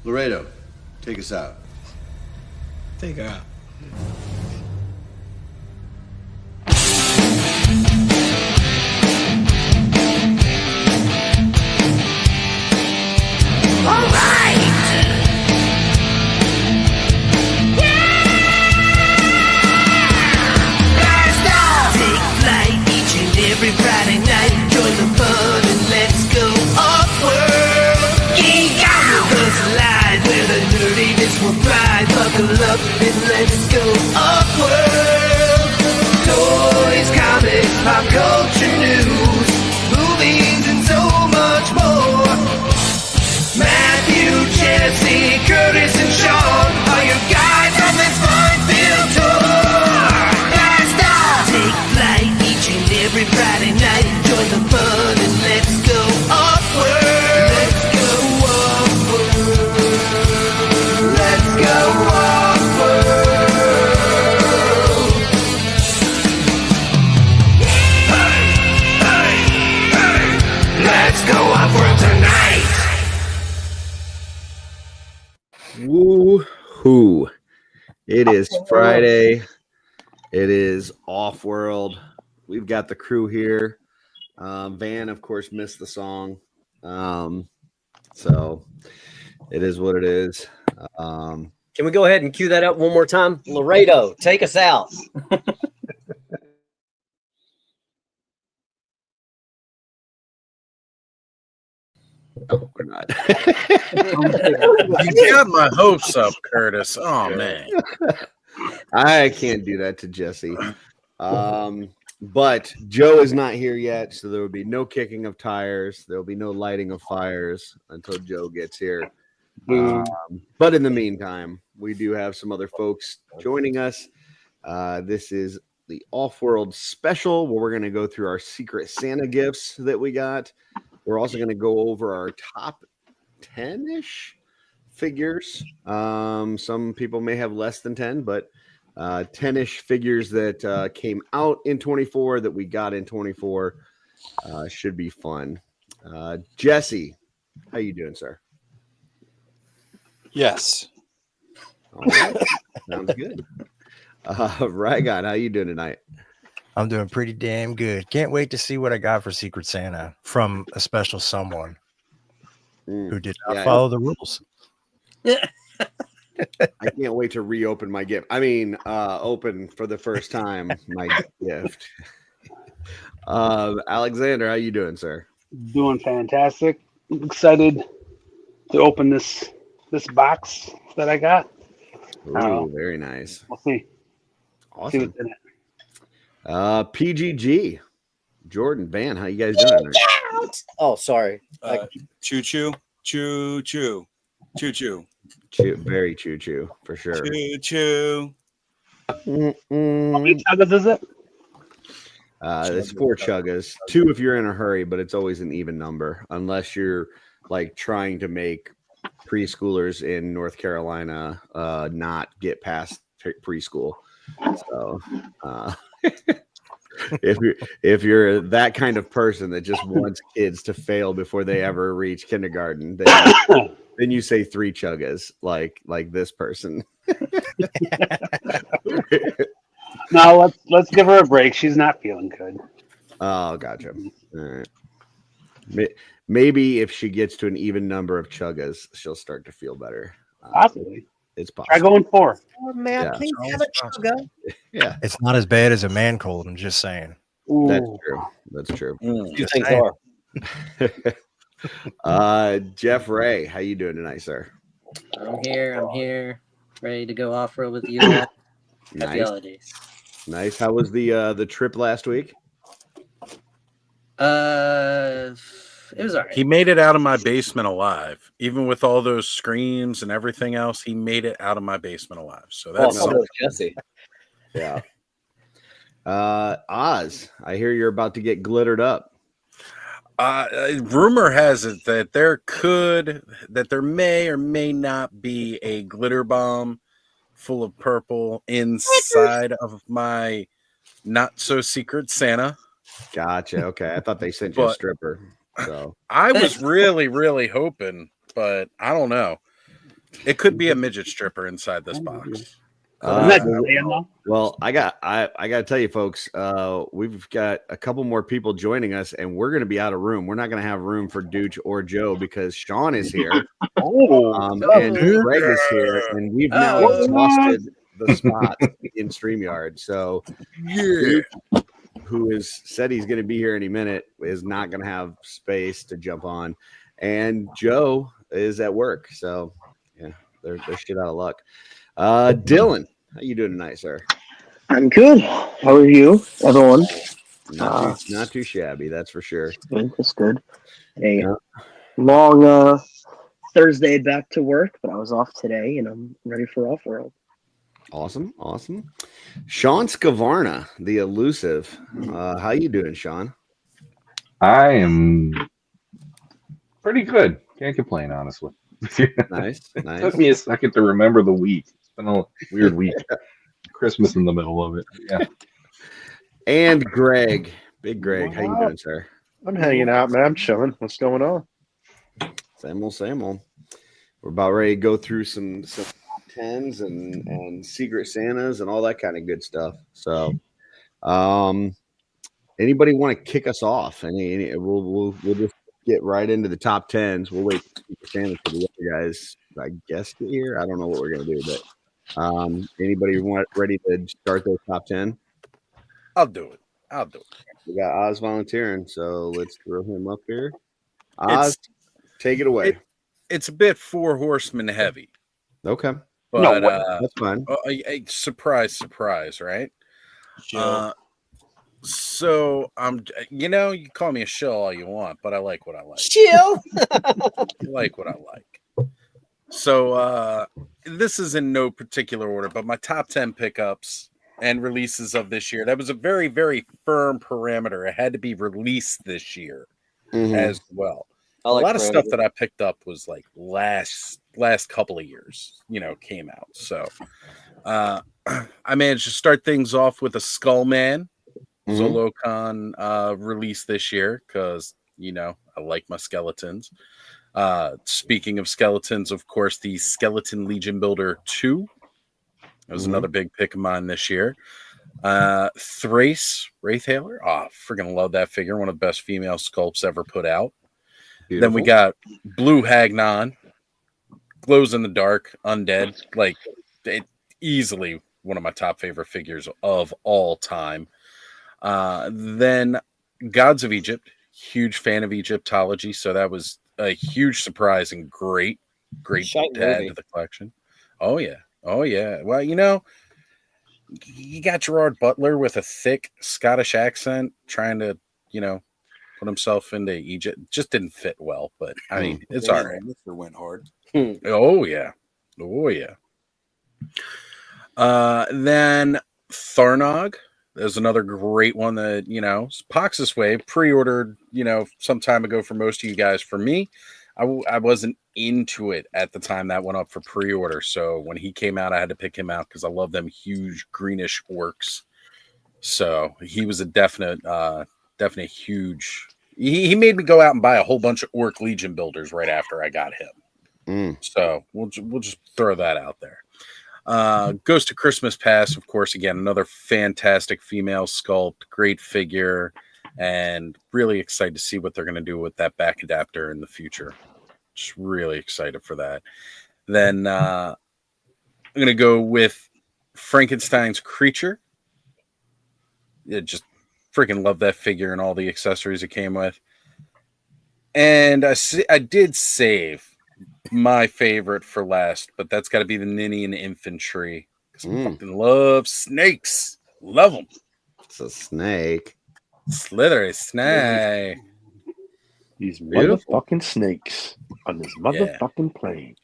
Laredo, take us out. Take her out. All right. Yeah. Blast off. Take flight each and every Friday night. Join the fun and let's go OffWorld. Geek out. Us live where the nerdiness will thrive. Buckle up and let's go OffWorld. Toys, comics, pop culture news, movies, and so much more. Matthew, Jesse, Curtis, and Sean are your guides on this fun-filled tour. Blast off! Take flight each and every Friday night. Join the fun and let's go OffWorld. Let's go OffWorld. Let's go OffWorld. Hey, hey, hey! Let's go OffWorld tonight. Woo-hoo. It is Friday. It is OffWorld. We've got the crew here. Van, of course, missed the song. So it is what it is. Can we go ahead and cue that up one more time? Laredo, take us out. No, we're not. You got my hopes up, Curtis. Oh, man. I can't do that to Jesse. But Joe is not here yet, so there will be no kicking of tires. There will be no lighting of fires until Joe gets here. But in the meantime, we do have some other folks joining us. This is the OffWorld special where we're going to go through our Secret Santa gifts that we got. We're also going to go over our top 10-ish figures. Some people may have less than 10, but 10-ish figures that came out in 24 that we got in 24 should be fun. Jesse, how you doing, sir? Yes. All right. Sounds good. Rygon, how you doing tonight? I'm doing pretty damn good. Can't wait to see what I got for Secret Santa from a special someone who did not follow the rules. I can't wait to reopen my gift. I mean, open for the first time my gift. Alexander, how you doing, sir? Doing fantastic. Excited to open this box that I got. Ooh, very nice. We'll see. Awesome. See what's in it. PGG, Jordan, Van, how you guys doing tonight? Oh, sorry. Choo choo, choo choo, choo choo, Very choo for sure. choo choo. How many chuggers is it? It's 4 chuggas. 2 if you're in a hurry, but it's always an even number unless you're like trying to make preschoolers in North Carolina not get past preschool. So if you're that kind of person that just wants kids to fail before they ever reach kindergarten, then you say 3 chuggas like this person. No, let's give her a break. She's not feeling good. Oh, gotcha. All right. Maybe if she gets to an even number of chuggas, she'll start to feel better. Possibly. It's possible. Try going 4. Oh, man, Yeah. please have a chugga. Yeah, It's not as bad as a man cold. I'm just saying. Ooh. that's true. That's true. Two things are. Jeff Ray, how you doing tonight, sir? I'm here, ready to go off-road with you. Happy Nice. holidays. Nice. How was the trip last week? It was all right. He made it out of my basement alive. Even with all those screams and everything else, he made it out of my basement alive. So that's Oh, so was Jesse. Yeah. Oz, I hear you're about to get glittered up. Rumor has it that there may or may not be a glitter bomb full of purple inside of my not so secret Santa. Gotcha. Okay. I thought they sent you a stripper. So I was really, really hoping, but I don't know. It could be a midget stripper inside this box. Isn't that Julian, though? Well, I got to tell you, folks, we've got a couple more people joining us, and we're going to be out of room. We're not going to have room for Dooch or Joe because Sean is here, and Greg is here, and we've now exhausted the spot in StreamYard. So, Dooch, who has said he's going to be here any minute, is not going to have space to jump on, and Joe is at work. So, yeah, they're shit out of luck. Dylan, how you doing tonight, sir? I'm good. How are you, everyone? Not too shabby, that's for sure. That's good. A long Thursday back to work, but I was off today, and I'm ready for OffWorld. Awesome. Sean Scavarna, the elusive. How you doing, Sean? I am pretty good. Can't complain, honestly. Nice. Took me a second to remember the week. It's been a weird week. Christmas in the middle of it. Yeah. And Greg, Big Greg, how you doing, sir? I'm hanging out, man. I'm chilling. What's going on? Same old. We're about ready to go through some tens and Secret Santas and all that kind of good stuff. So, anybody want to kick us off? We'll just get right into the top tens. We'll wait for Secret Santa for the other guys, I guess, get here. I don't know what we're gonna do, but anybody ready to start those top 10? I'll do it. We got Oz volunteering, so let's throw him up here. Oz, take it away. It's a bit Four Horsemen heavy. Okay. But that's fine. Surprise, right? So you call me a shill all you want, but I like what I like. Chill. I like what I like. So this is in no particular order, but my top 10 pickups and releases of this year. That was a very, very firm parameter. It had to be released this year as well. A lot of stuff that I picked up was like last couple of years, came out. So I managed to start things off with a Skullman Zolocon release this year because, I like my skeletons. Speaking of skeletons, of course, the Skeleton Legion Builder 2. That was another big pick of mine this year. Thrace Wraithhaler. Oh, freaking love that figure. One of the best female sculpts ever put out. Beautiful. Then we got Blue Hagnon. Glows in the dark, undead. Like, easily one of my top favorite figures of all time. Then Gods of Egypt. Huge fan of Egyptology. So that was a huge surprise and great to add to the collection. Oh, yeah. Well, you got Gerard Butler with a thick Scottish accent trying to, put himself into Egypt. Just didn't fit well, but I mean, it's all right. Mr. went hard. Oh, yeah. Then Tharnog. There's another great one that, Poxus Wave pre-ordered, some time ago for most of you guys. For me, I wasn't into it at the time that went up for pre-order. So when he came out, I had to pick him out because I love them huge greenish orcs. So he was a definite huge. He made me go out and buy a whole bunch of Orc Legion builders right after I got him. So we'll just throw that out there. Ghost of Christmas Past, of course, again, another fantastic female sculpt, great figure, and really excited to see what they're going to do with that back adapter in the future. Just really excited for that. Then I'm going to go with Frankenstein's Creature. Yeah, just freaking love that figure and all the accessories it came with. And I did save my favorite for last, but that's got to be the Ninian Infantry. Because I fucking love snakes. Love them. It's a snake. Slithery snake. These motherfucking snakes on this motherfucking plane.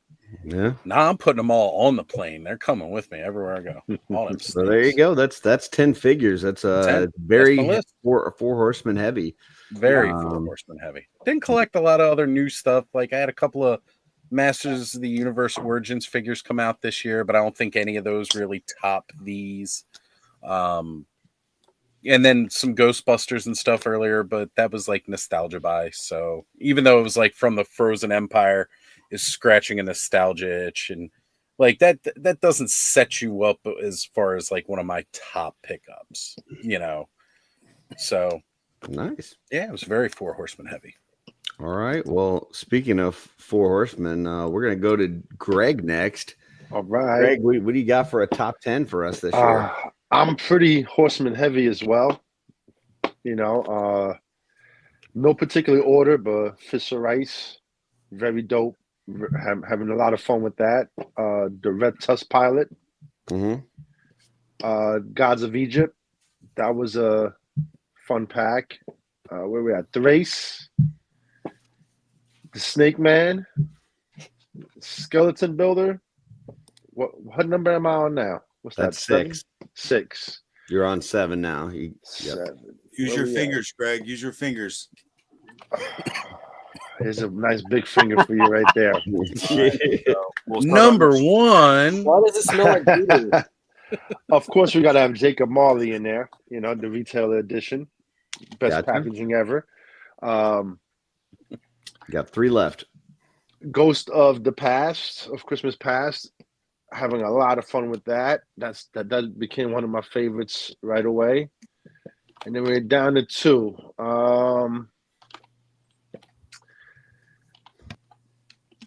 Yeah. Nah, I'm putting them all on the plane. They're coming with me everywhere I go. All them So there you go. That's 10 figures. That's 10. very That's four horsemen heavy. Very Four Horsemen heavy. Didn't collect a lot of other new stuff. Like I had a couple of Masters of the Universe Origins figures come out this year, but I don't think any of those really top these. And then some Ghostbusters and stuff earlier, but that was like nostalgia buy. So even though it was like from the Frozen Empire, is scratching a nostalgia itch, and like that doesn't set you up as far as like one of my top pickups, you know. So nice. Yeah, it was very Four Horsemen heavy. All right. Well, speaking of Four Horsemen, we're gonna go to Greg next. All right. Greg, what do you got for a top 10 for us this year? I'm pretty Horseman heavy as well. You know, no particular order, but Fisher Ice, very dope. Having a lot of fun with that. The Red Tusk Pilot, Gods of Egypt, that was a fun pack. Where we at? Thrace, the Snake Man, Skeleton Builder. What number am I on now? What's That's that? 6. 6. You're on 7 now. Use Where your we fingers, Greg. Use your fingers. Here's a nice big finger for you right there. Number 1. Why does it smell like doo-doo? Of course, we got to have Jacob Marley in there. You know, the retailer edition, best Gotcha. packaging ever. Got 3 left. Ghost of the Past, of Christmas Past, having a lot of fun with that. That became one of my favorites right away. And then we're down to 2.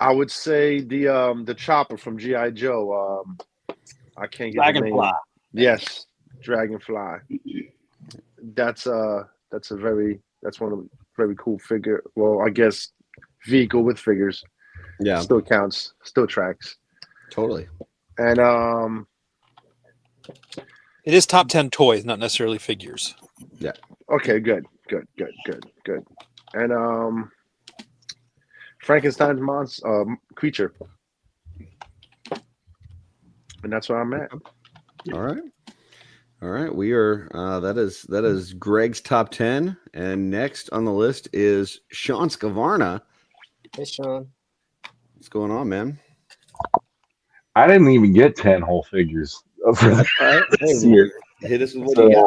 I would say the chopper from G.I. Joe. I can't get the name. Dragonfly. Yes, Dragonfly. That's one of the very cool figure. Well, I guess vehicle with figures. Yeah. Still counts. Still tracks. Totally. And it is top 10 toys, not necessarily figures. Yeah. Okay, good. And Frankenstein's monster creature. And that's where I'm at. All right. We are that is Greg's top 10. And next on the list is Sean Scavarna. Hey, Sean. What's going on, man? I didn't even get 10 whole figures this year. Hit us with what you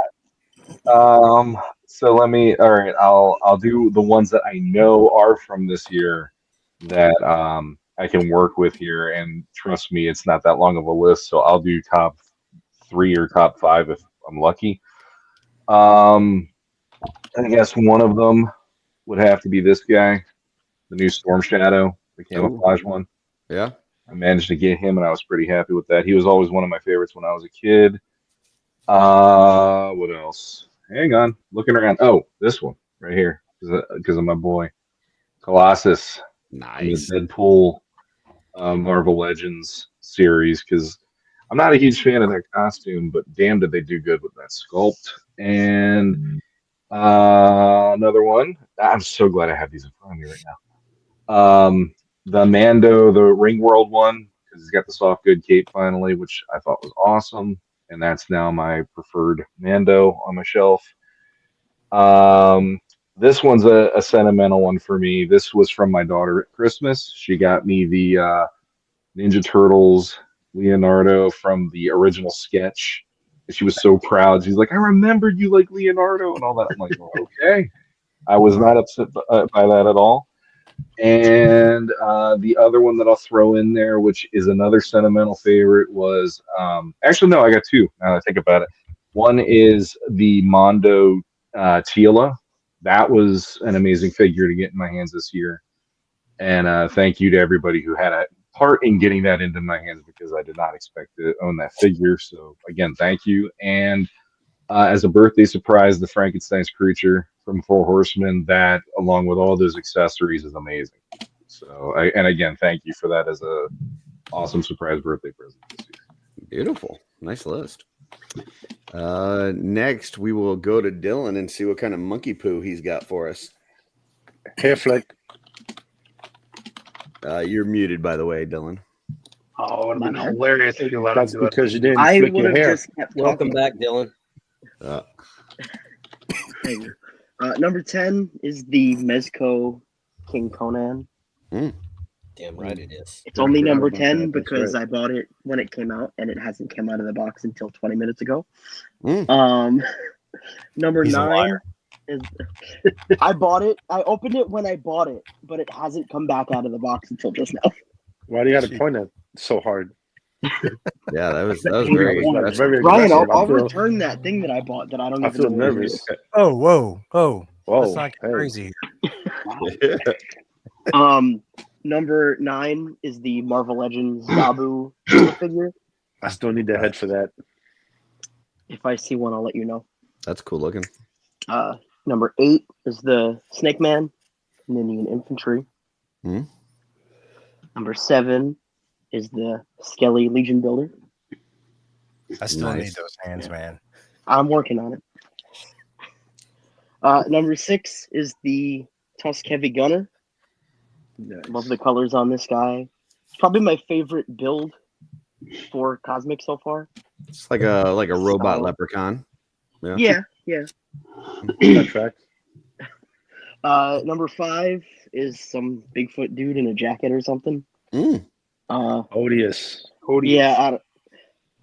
got. So let me. All right, I'll do the ones that I know are from this year that I can work with here, and trust me, it's not that long of a list. So I'll do top 3 or top 5 if I'm lucky. I guess one of them would have to be this guy, the new Storm Shadow, the camouflage one. Yeah. I managed to get him, and I was pretty happy with that. He was always one of my favorites when I was a kid. What else? Hang on, looking around. Oh, this one right here, because of my boy Colossus. Nice. The Deadpool Marvel Legends series, because I'm not a huge fan of that costume, but damn did they do good with that sculpt. And another one. I'm so glad I have these in front of me right now. The Mando, the Ring World one, because he's got the soft good cape finally, which I thought was awesome. And that's now my preferred Mando on my shelf. This one's a sentimental one for me. This was from my daughter at Christmas. She got me the Ninja Turtles Leonardo from the original sketch. And she was so proud. She's like, I remembered you like Leonardo and all that. I'm like, well, okay. I was not upset by that at all. And the other one that I'll throw in there, which is another sentimental favorite, was actually, no, I got 2 now that I think about it. One is the Mondo Tila. That was an amazing figure to get in my hands this year. And thank you to everybody who had a part in getting that into my hands, because I did not expect to own that figure. So again, thank you. And as a birthday surprise, the Frankenstein's creature from Four Horsemen, that along with all those accessories is amazing. So and again, thank you for that as a awesome surprise birthday present this year. Beautiful. Nice list. Next we will go to Dylan and see what kind of monkey poo he's got for us. Hair flick. You're muted, by the way, Dylan. Oh, it would have been hilarious if you let That's him do it. because you didn't I flick would your have hair. just kept Welcome talking. back, Dylan. Thank you. Number 10 is the Mezco King Conan. Damn right it is. It's only number about 10 that, that's because right. I bought it when it came out, and it hasn't come out of the box until 20 minutes ago. Number He's a 9 liar. is I bought it. I opened it when I bought it, but it hasn't come back out of the box until just now. Why do you got to point at so hard? Yeah, that was very aggressive. Very Ryan, aggressive. I'll return that thing that I bought that I don't I even feel know what it nervous. is. Oh, whoa. Whoa, Let's not get hey. crazy. Number 9 is the Marvel Legends Zabu figure. I still need the head for that. If I see one, I'll let you know. That's cool looking. Number 8 is the Snake Man from Indian Infantry. Hmm? Number 7 is the Skelly Legion Builder. I still Nice. need those hands, man. I'm working on it. Number 6 is the Tusk Heavy Gunner. Nice. Love the colors on this guy. It's probably my favorite build for Cosmic so far. It's like a robot Solid. leprechaun. Yeah. That tracks. Number 5 is some Bigfoot dude in a jacket or something. Odious. Yeah,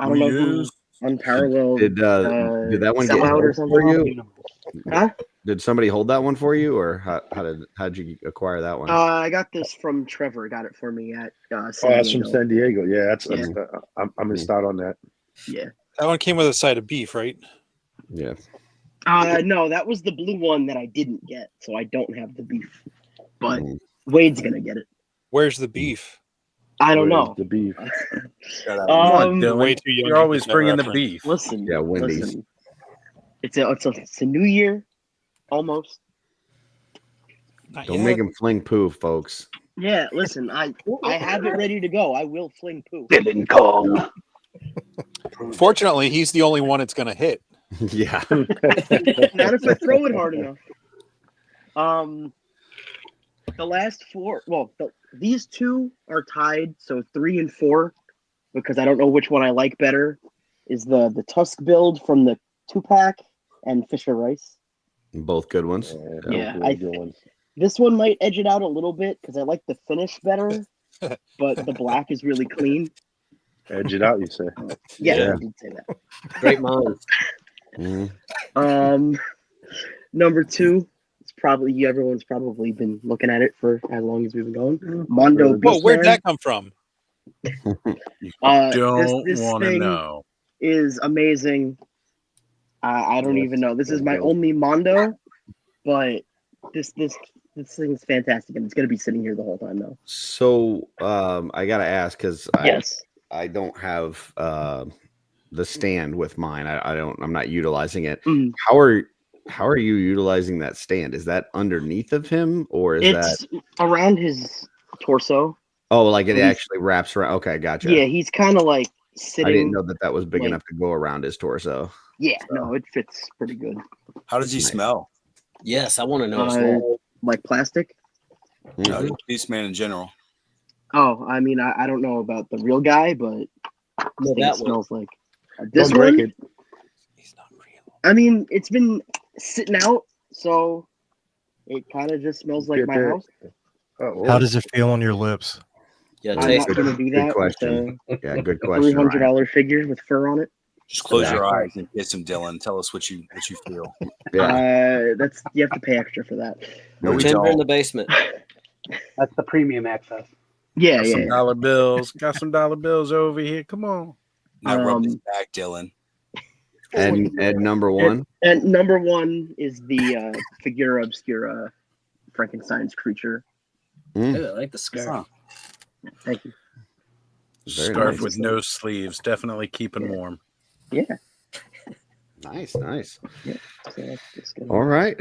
I don't know who Unparalleled Did that one get Sellout or held for something. you? Huh? Did somebody hold that one for you, or how did you acquire that one? I got this from Trevor. Got it for me at San That's from Diego. San Diego. Yeah, that's Yeah. I missed out on that. Yeah. That one came with a side of beef, right? Yeah. No, that was the blue one that I didn't get, so I don't have the beef. But Wade's gonna get it. Where's the beef? I don't know. The beef. Come on, Dylan. way too young You're to always get that bringing the reference. beef. Listen. Yeah, Wendy's. Listen. It's a new year, almost. Not Don't yet. make him fling poo, folks. Yeah, listen, I have it ready to go. I will fling poo. Dylan Kong. Fortunately, he's the only one it's going to hit. Yeah. Not if I throw it hard enough. The last 4, these 2 are tied, so 3 and 4, because I don't know which one I like better. Is the Tusk build from the 2-pack and Fisher Rice. Both good ones. Yeah, this one might edge it out a little bit because I like the finish better, but the black is really clean. Edge it out, you say? Yeah, I did say that. Great minds. Number 2 is probably everyone's probably been looking at it for as long as we've been going. Mondo. Whoa, where'd that come from? Don't this want to thing know. is amazing. I don't even know. This is my only Mondo, but this thing is fantastic, and it's gonna be sitting here the whole time though. So I gotta ask because Yes. I don't have the stand with mine. I'm not utilizing it. How are you utilizing that stand? Is that underneath of him, or is It's that around his torso? Oh, like it actually wraps around. Okay, gotcha. Yeah, he's kind of like sitting. I didn't know that was big like- enough to go around his torso. Yeah, no, it fits pretty good. How does he smell? Yes, I want to know. Like plastic? No, Beastman in general. Oh, I mean, I don't know about the real guy, but I think that it smells like Don't break it. I mean, it's been sitting out, so it kind of just smells like Get my there. house. How does it feel on your lips? Yeah, I'm not going to do that. Good question. With Yeah, good a question. Ryan. $300 figure with fur on it. Just close your eyes and kiss him, Dylan. Tell us what you feel. Yeah. That's you have to pay extra for that. No, we Timber in don't. the basement. That's the premium access. Yeah, Got some dollar bills. Got some dollar bills over here. Come on. Now rub his back, Dylan. And number 1. And number 1 is the Figura Obscura Frankenstein's creature. Ooh, I like the scarf. Thank you. Very Scarf nice. with no sleeves. Definitely keeping warm. Yeah. Nice, nice. Yeah. So that's just gonna... All right.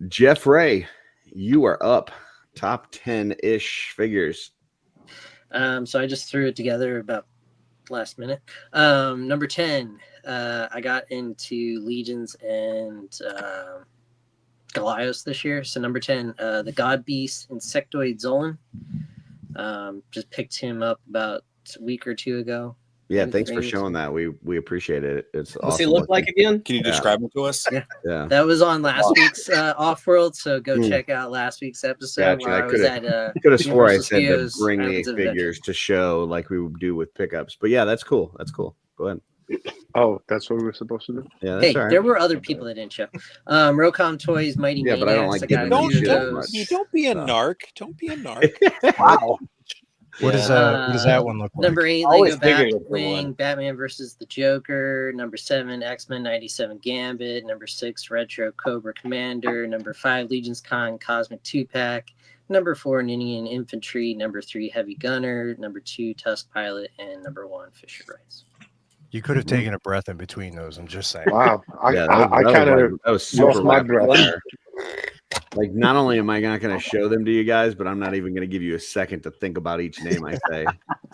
Jeff Ray, you are up. Top 10-ish figures. So I just threw it together about last minute. Number 10, I got into Legions and Goliaths this year. So number 10, the God Beast Insectoid Zolan. Just picked him up about a week or 2 ago. Yeah, thanks for showing that. We appreciate it. It's What's awesome. he look like again? Can you describe him to us? Yeah. That was on last week's OffWorld, so go check out last week's episode Gotcha. where I was at could have swore I Universal said to Studios bring the Islands of Adventure. figures to show like we would do with pickups. But yeah, that's cool. That's cool. Go ahead. Oh, that's what we were supposed to do? Yeah, that's Hey, all right. there were other people that didn't show. Rocom Toys, Mighty Yeah, but I don't Maniacs. like got giving a few them of shit those. much. Don't be a narc. Don't be a narc. Wow. What does that one look like? Number 8, I always Lego figured it for Batwing, one. Batman versus the Joker. Number 7, X-Men 97 Gambit. Number 6, Retro Cobra Commander. Number 5, Legion's Con Cosmic 2-pack. Number 4, Indian Infantry. Number 3, Heavy Gunner. Number 2, Tusk Pilot. And number 1, Fisher Rice. You could have taken a breath in between those. I'm just saying. Wow. I that kind of was super lost my rapid breath. fire. Like, not only am I not going to show them to you guys, but I'm not even going to give you a second to think about each name I say.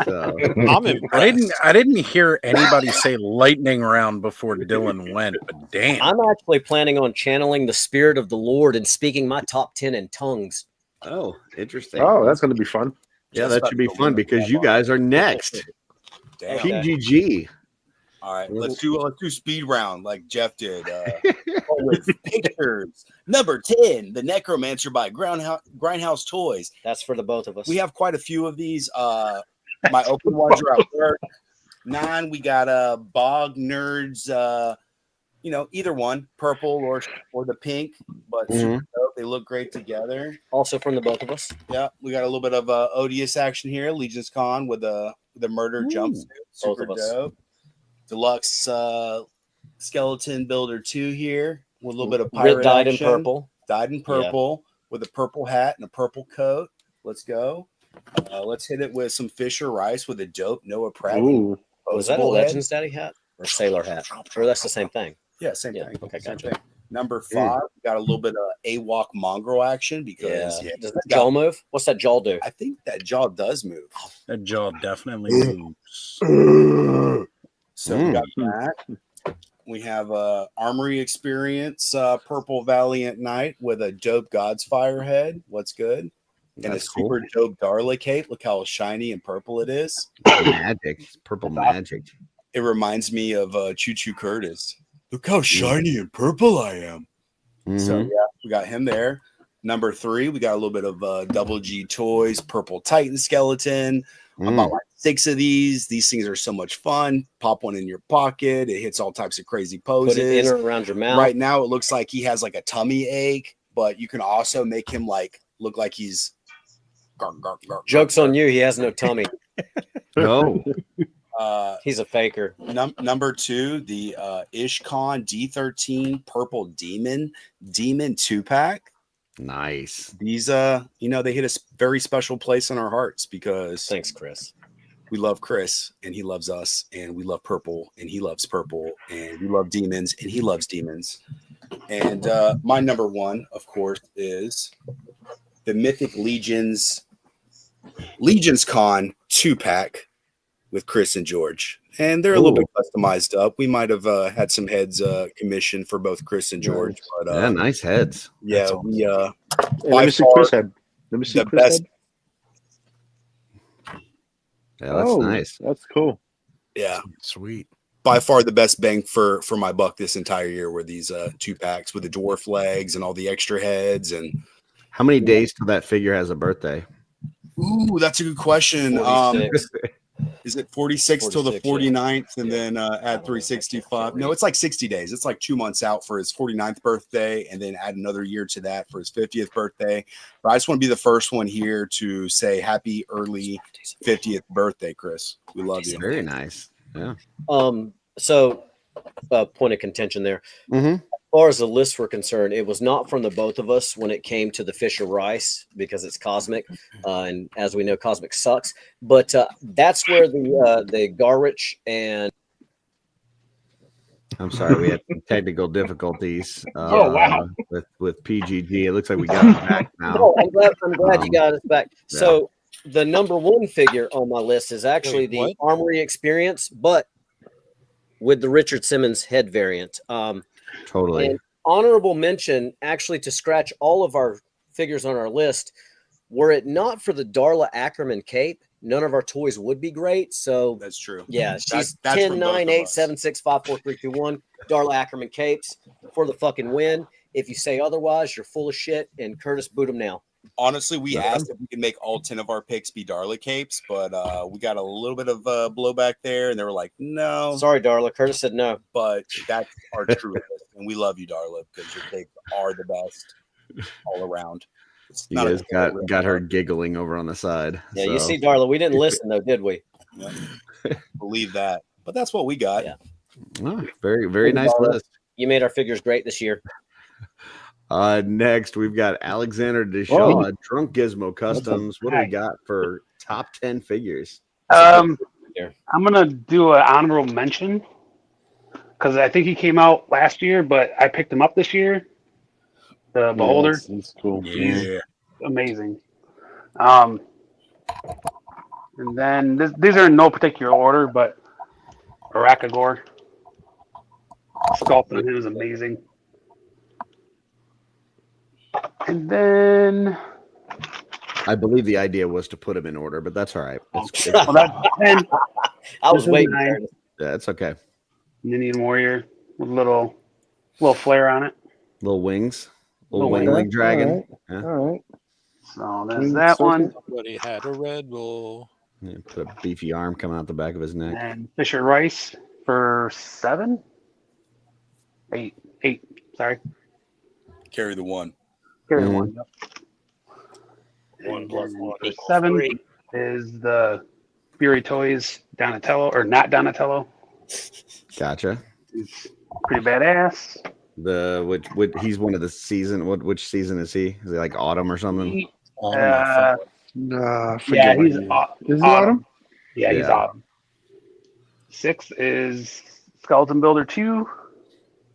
So I'm impressed. I didn't hear anybody say lightning round before Dylan went, but damn. I'm actually planning on channeling the spirit of the Lord and speaking my top 10 in tongues. Oh, interesting. Oh, that's going to be fun. Yeah, that should be fun because you guys are next. Damn. PGG. All right, let's do speed round like Jeff did. With pictures. Number 10, The Necromancer by Grindhouse Toys. That's for the both of us. We have quite a few of these. My open ones are at work. 9, we got Bog Nerds. Either one, purple or the pink, but super dope. They look great together. Also from the both of us. Yeah, we got a little bit of odious action here. Legion's Con with the murder jumpsuit. Super dope. Deluxe Skeleton Builder 2 here with a little bit of pirate dyed action. in purple. Dyed in purple with a purple hat and a purple coat. Let's go. Let's hit it with some Fisher Rice with a dope Noah Pratt. Ooh. Was that a Posable head. Legends Daddy hat or Sailor hat? Or that's the same thing? Yeah, same thing. Okay, Same gotcha. thing. Number 5, we got a little bit of AWOC mongrel action because Does that jaw move? What's that jaw do? I think that jaw does move. That jaw definitely moves. So we got that. We have Armory Experience, Purple Valiant Knight with a dope God's Fire head. What's good? And That's a super dope Darla cape. Look how shiny and purple it is. Magic. It's purple magic. It reminds me of Choo Choo Curtis. Look how shiny and purple I am. So yeah, we got him there. Number 3, we got a little bit of Double G Toys, Purple Titan Skeleton. I bought like 6 of these. These things are so much fun. Pop one in your pocket. It hits all types of crazy poses. Put it in or around your mouth. Right now, it looks like he has like a tummy ache, but you can also make him like look like he's. Joke's on you. He has no tummy. No. He's a faker. Number 2, the Ishcon D13 Purple Demon 2-pack. Nice. These they hit a very special place in our hearts because thanks, Chris. We love Chris and he loves us, and we love purple and he loves purple, and we love demons and he loves demons. And my number 1, of course, is the Mythic Legion's Con 2-pack with Chris and George. And they're a little bit customized up. We might have had some heads commissioned for both Chris and George. But, yeah, nice heads. Yeah, we let me see Chris head. Let me see the Chris best. head. Yeah, that's nice. That's cool. Yeah, sweet. By far the best bang for my buck this entire year were these 2-packs with the dwarf legs and all the extra heads. And how many days till that figure has a birthday? Ooh, that's a good question. 46. Is it 46 till the 49th and then add 365? No, it's like 60 days. It's like 2 months out for his 49th birthday and then add another year to that for his 50th birthday. But I just want to be the first one here to say happy early 50th birthday, Chris. We love you. Very nice. Yeah. So point of contention there. As far as the lists were concerned, it was not from the both of us when it came to the Fisher Rice because it's cosmic, and as we know, cosmic sucks. But that's where the Garwich and I'm sorry, we had some technical difficulties. Wow. With PGG, it looks like we got it back now. No, I'm glad you got us back. Yeah. So the number 1 figure on my list is actually the Armory Experience, but with the Richard Simmons head variant. Totally. And honorable mention, actually, to scratch all of our figures on our list. Were it not for the Darla Ackerman cape, none of our toys would be great. So that's true. Yeah, she's that's 10, 9, 8, 7, 6, 5, 4, 3, 2, 1. Darla Ackerman capes for the fucking win. If you say otherwise, you're full of shit. And Curtis, boot him now. Honestly, we asked if we could make all 10 of our picks be Darla capes, but we got a little bit of blowback there, and they were like, no. Sorry, Darla. Curtis said no. But that's our true list, and we love you, Darla, because your capes are the best all around. It's You not guys a got her giggling over on the side. Yeah, so. you see, Darla, we didn't listen though, did we? believe that, but that's what we got. Yeah. Oh, very, very nice list. You made our figures great this year. Next, we've got Alexander Deshaw, Drunk Gizmo Customs. What do we got for top 10 figures? I'm gonna do an honorable mention because I think he came out last year, but I picked him up this year. The Beholder, that's cool. He's amazing. And then these are in no particular order, but Arakagor sculpt on him is amazing. And then I believe the idea was to put him in order, but that's all right. It's well, that's 10. I was waiting. Yeah, it's okay. Indian Warrior with a little flare on it. Little wings. Little wing dragon. All right. Yeah. All right. So there's that one. Somebody had a Red Bull. Yeah, put a beefy arm coming out the back of his neck. And Fisher Rice for 8. Sorry. Carry the one. Carry the one. Yep. 1 plus 1 For equals 7 3. is the Fury Toys Donatello, or not Donatello. Gotcha. He's pretty badass. Which he's one of the season. Which season is he? Is he like autumn or something? Nah, yeah, he's is he autumn? Yeah, he's autumn. 6 is Skeleton Builder 2.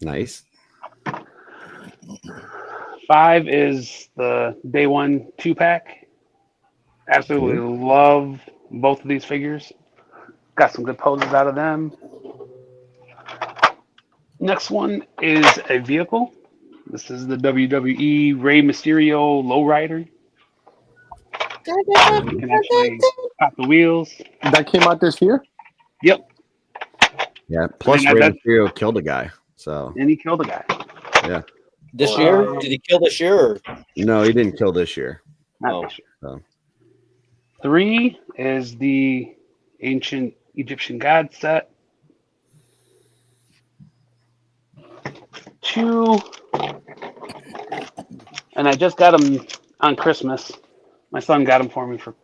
Nice. 5 is the Day 1 2-pack. Absolutely love both of these figures. Got some good poses out of them. Next one is a vehicle. This is the WWE Rey Mysterio Lowrider. You can actually pop the wheels. That came out this year? Yep. Yeah. Plus, I mean, Rey Mysterio killed a guy. So. And he killed a guy. Yeah. This year? Did he kill this year? Or? No, he didn't kill this year. Not this year. So. 3 is the Ancient Egyptian God set. 2, and I just got them on Christmas. My son got them for me for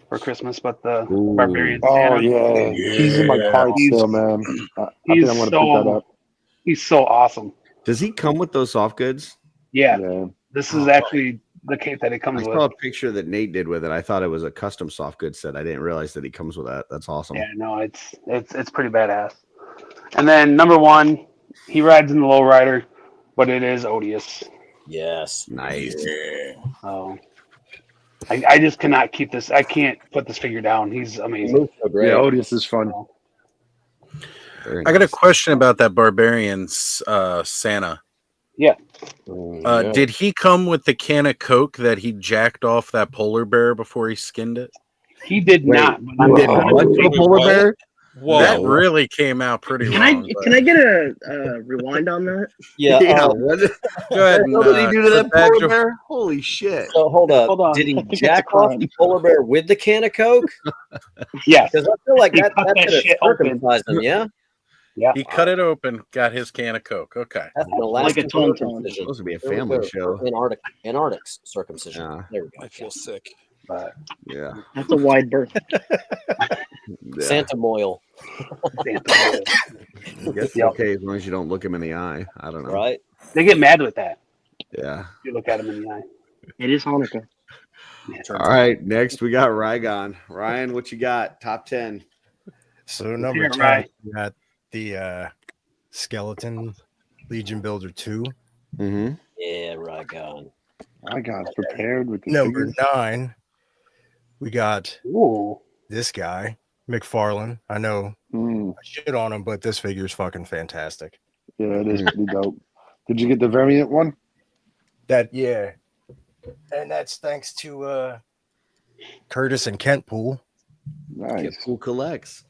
Christmas, but the Barbarian Santa. Oh, yeah. He's in my card still, man. I think I'm going to pick that up. He's so awesome. Does he come with those soft goods? Yeah. This is actually the kit that it comes I with. saw a picture that Nate did with it. I thought it was a custom soft goods set. I didn't realize that he comes with that. That's awesome. Yeah, no, it's pretty badass. And then number 1, he rides in the lowrider, but it is Odious. Yes. Nice. Oh, I just cannot keep this. I can't put this figure down. He's amazing. Yeah, Odious is fun. I got a question about that Barbarian Santa. Yeah. Did he come with the can of Coke that he jacked off that polar bear before he skinned it? He did not. He did what to a polar bear? Whoa. That really came out pretty long. Can I get a rewind on that? Yeah. Go ahead. What did he do to that badge polar of- bear? Holy shit. So hold up. Hold on. Did he I think it's jack a off crime. the polar bear with the can of Coke? Yes. Because I feel like He that cut that could have shit open. circumcised him, yeah? Yeah. He cut it open, got his can of Coke. Okay. That's the last Like a tauntaun. circumcision. Supposed to be a There we family go. show. Antarctic's circumcision. Yeah. There we go. I feel sick. But Yeah. That's a wide berth. Santa Moyle, I guess it's okay as long as you don't look him in the eye. I don't know. right? they get mad with that. Yeah. If you look at him in the eye. It is Hanukkah. All right. Next, we got Rygon. Ryan, what you got? Top 10. So number hear 10, it, Ryan. we got the Skeleton Legion Builder 2. Mm-hmm. Yeah, right on. I got prepared with the Number figures. 9, we got Ooh. this guy, McFarlane. I know I shit on him, but this figure is fucking fantastic. Yeah, it is pretty dope. Did you get the variant one? Yeah. And that's thanks to Curtis and Kent Pool. Nice. Who collects?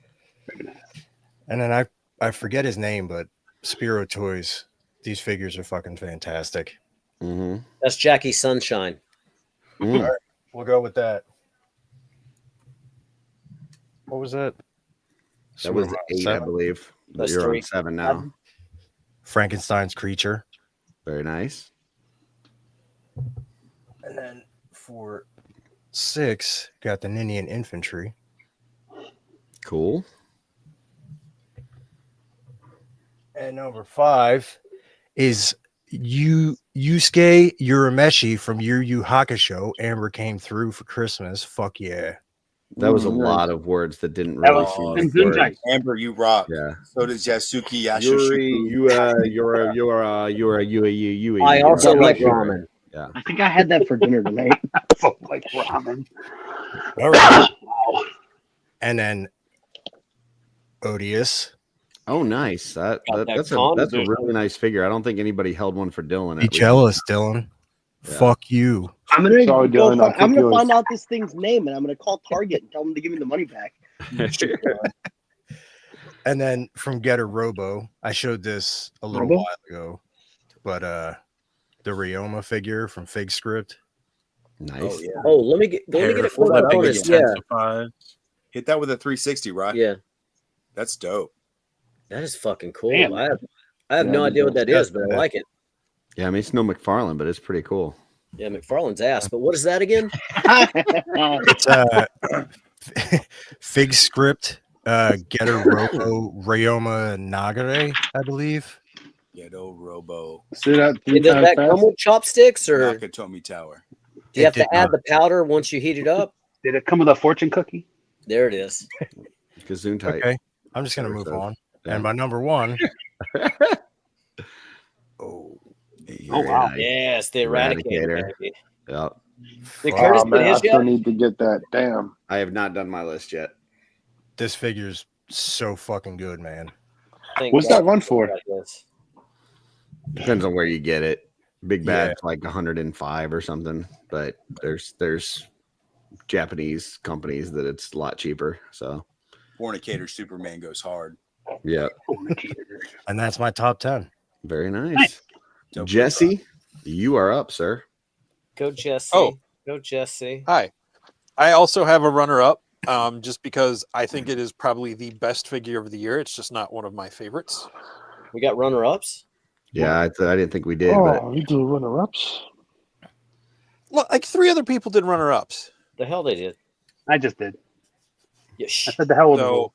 And then I forget his name, but Spiro Toys. These figures are fucking fantastic. Mm-hmm. That's Jackie Sunshine. All right, we'll go with that. What was that? That was 8, I 7? believe. That's You're 3. on 7 now. Frankenstein's Creature. Very nice. And then for 6, got the Ninian Infantry. Cool. And number 5 is Yusuke Urameshi from Yu Yu Hakusho. Amber came through for Christmas. Fuck yeah. That was a Nice. lot of words that didn't That really was seem some like good words. night. Amber, you rock. Yeah. So does Yasuki Yuri, Yashushuku. you. I also Yeah, like sure. ramen. Yeah. I think I had that for dinner tonight. So like ramen. All right. Wow. And then Odious. Oh, nice. Got that That's a condiment. really nice figure. I don't think anybody held one for Dylan. Be at least. jealous, Dylan. Yeah. Fuck you. I'm gonna Sorry, go Dylan, I'll I'm keep gonna yours. find out this thing's name, and I'm gonna call Target and tell them to give me the money back. And then from Getter Robo, I showed this a little Robo? while ago, but the Ryoma figure from Fig Script. Nice. Oh, yeah. Oh, let me get a Careful, quick that thing bonus. is Yeah, intensified. Hit that with a 360, right? yeah, That's dope. that is fucking cool. Damn. I have Yeah, no idea what that yeah, is, but I yeah. like it. Yeah, I mean it's no McFarlane, but it's pretty cool. Yeah, McFarlane's ass. But what is that again? It's Fig Script, Getter Robo Ryoma Nagare, I believe. Ghetto Robo Say that Hey, 3 does times that come fast. with chopsticks, or do Nakatomi Tower. you have It did to add not. the powder once you heat it up? Did it come with a fortune cookie? There it is. Gazoon type. Okay, I'm just gonna Sure move does. on. Yeah. And my number 1. Oh Very wow. nice. Yes, the Eradicator. Baby. Yep. Did Fuck. Curtis Oh put man, I his still yet? need to get that. Damn. I have not done my list yet. This figure's so fucking good, man. Thank What's God that run for? like this. Depends on where you get it. Big Yeah. Bad's like 105 or something, but there's Japanese companies that it's a lot cheaper. So Fornicator Superman goes hard. yeah, And that's my top 10. very nice. Nice. Dope. Jesse, you are up, sir. Go Jesse. Oh. Go Jesse. Hi. I also have a runner-up, just because I think it is probably the best figure of the year. It's just not one of my favorites. We got runner-ups. Yeah, I didn't think we did, but Oh, we do runner-ups. Look, like 3 other people did runner-ups. The hell they did. I just did. Yeah, I said the hell with the So rule.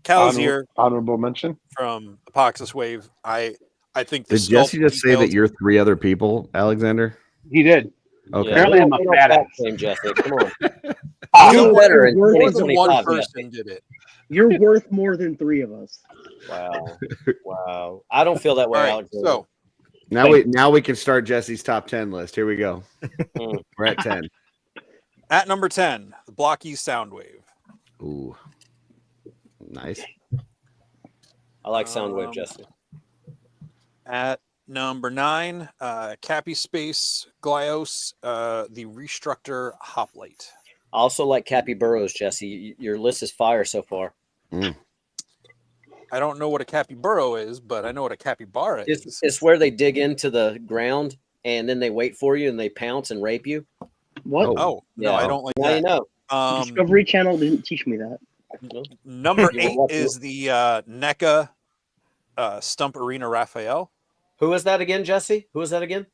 Calzier Honorable mention. from Apoxis Wave. I think the did Jesse sculpt just say that details- you're 3 other people, Alexander? He did. Okay. Apparently I'm a we don't fat talk ass. same, Jesse. Come on. You're Do better in worth- more than one 2025. person did it. You're worth more than 3 of us. Wow. Wow. I don't feel that way, All right, Alexander. so Now we can start Jesse's top 10 list. Here we go. Mm. We're at 10. at number 10, the Blocky Soundwave. Ooh. Nice. I like Soundwave, Jesse. At number 9, Cappy Space Glyos, the Restructor Hoplite. I also like Cappy Burrows, Jesse. Your list is fire so far. I don't know what a capybara is, but I know what a capybara is. It's where they dig into the ground and then they wait for you and they pounce and rape you. What? Oh, no, Yeah. I don't like Now that. you know. Discovery Channel didn't teach me that. Number You 8 want to- is the NECA Stump Arena Raphael. Who is that again, Jesse? Who is that again?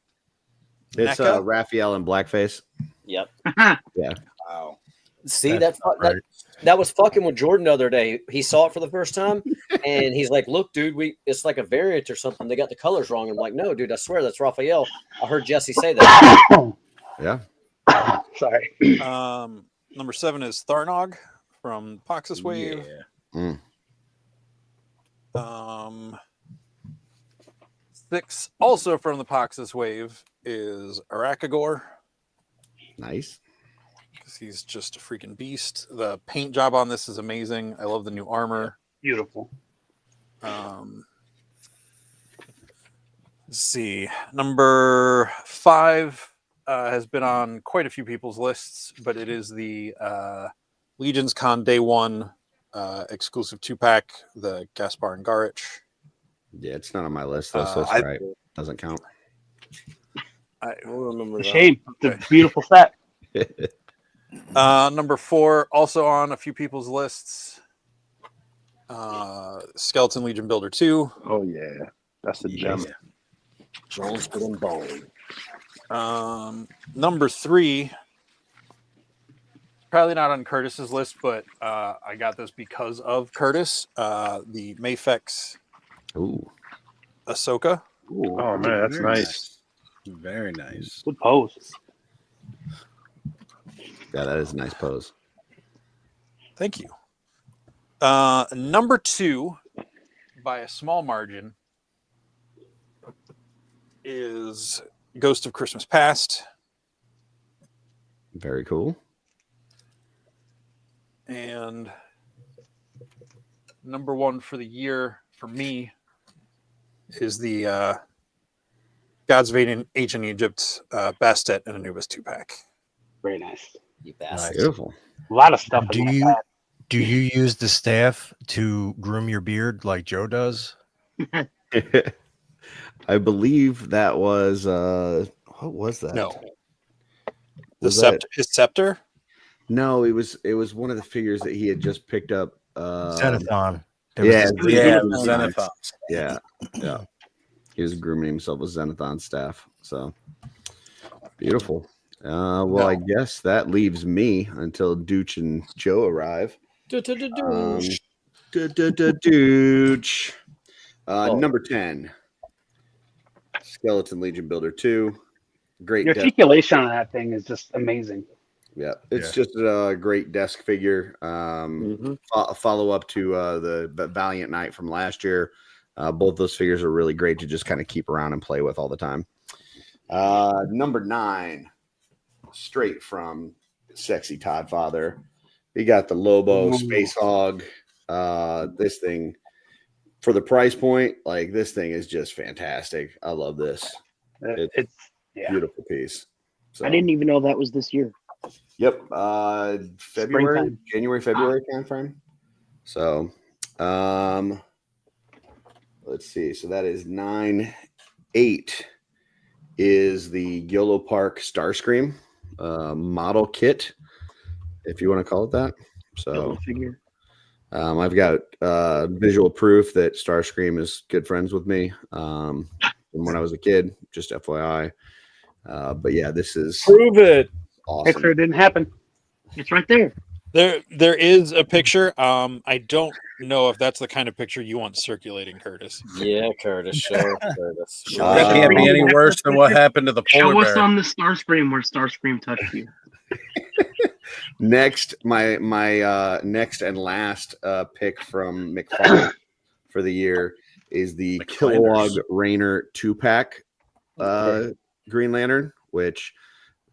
It's NECA? Raphael and Blackface. Yep. Yeah. Wow. See, That's that was fucking with Jordan the other day. He saw it for the first time, and he's like, "Look, dude, it's like a variant or something. They got the colors wrong." I'm like, "No, dude, I swear that's Raphael." I heard Jesse say that. Yeah. Sorry. Number 7 is Tharnog from Poxus Wave. Yeah. 6, also from the Poxus Wave, is Arakagor. Nice. Because he's just a freaking beast. The paint job on this is amazing. I love the new armor. Beautiful. Let's see. Number 5 has been on quite a few people's lists, but it is the Legion's Con Day 1 exclusive 2-pack, the Gaspar and Garich. Yeah, it's not on my list though, so it's I- right. Doesn't count. I will remember that. Shame. It's a beautiful set. Number 4, also on a few people's lists. Skeleton Legion Builder 2. Oh yeah, that's the gem. Jones put him bone. Number 3 Probably not on Curtis's list, but I got this because of Curtis. The Mafex Ahsoka. Oh man, that's Very nice. Very nice. Good pose. Yeah, that is a nice pose. Thank you. Number 2, by a small margin, is Ghost of Christmas Past. Very cool. And number 1 for the year for me is the Gods of Ancient Egypt Bastet and Anubis 2-pack. Very nice. You bastard. Beautiful. A lot of stuff. Do in that you pack. do you use the staff to groom your beard like Joe does? I believe that was what was that? No. Was His scepter? No, it was one of the figures that he had just picked up. Xenothon. Yeah, Yeah, Xenothon. Yeah. He was grooming himself with Xenothon staff. So beautiful. Well, I guess that leaves me until Dooch and Joe arrive. Dooch. Number 10. Skeleton Legion Builder 2. Great. The articulation on that thing is just amazing. Yeah, it's just a great desk figure. Follow up to the Valiant Knight from last year. Both those figures are really great to just kind of keep around and play with all the time. Number 9, straight from Sexy Todd Father. He got the Lobo Space Hog. This thing, for the price point, like this thing is just fantastic. I love this. It's beautiful piece. So, I didn't even know that was this year. Yep. January, February time frame. So let's see. So that is 9. 8 is the Yolo Park Starscream model kit, if you want to call it that. So figure. I've got visual proof that Starscream is good friends with me from when I was a kid, just FYI. But yeah, this is prove it. Awesome. Picture didn't happen. It's right there. There is a picture. I don't know if that's the kind of picture you want circulating, Curtis. Yeah, Curtis. Show Curtis. That can't be any worse than what happened to the polar Show us bear. on the Starscream where Starscream touched you. Next, my next and last pick from McFarlane for the year is the Kilowog Rainer 2-pack Green Lantern, which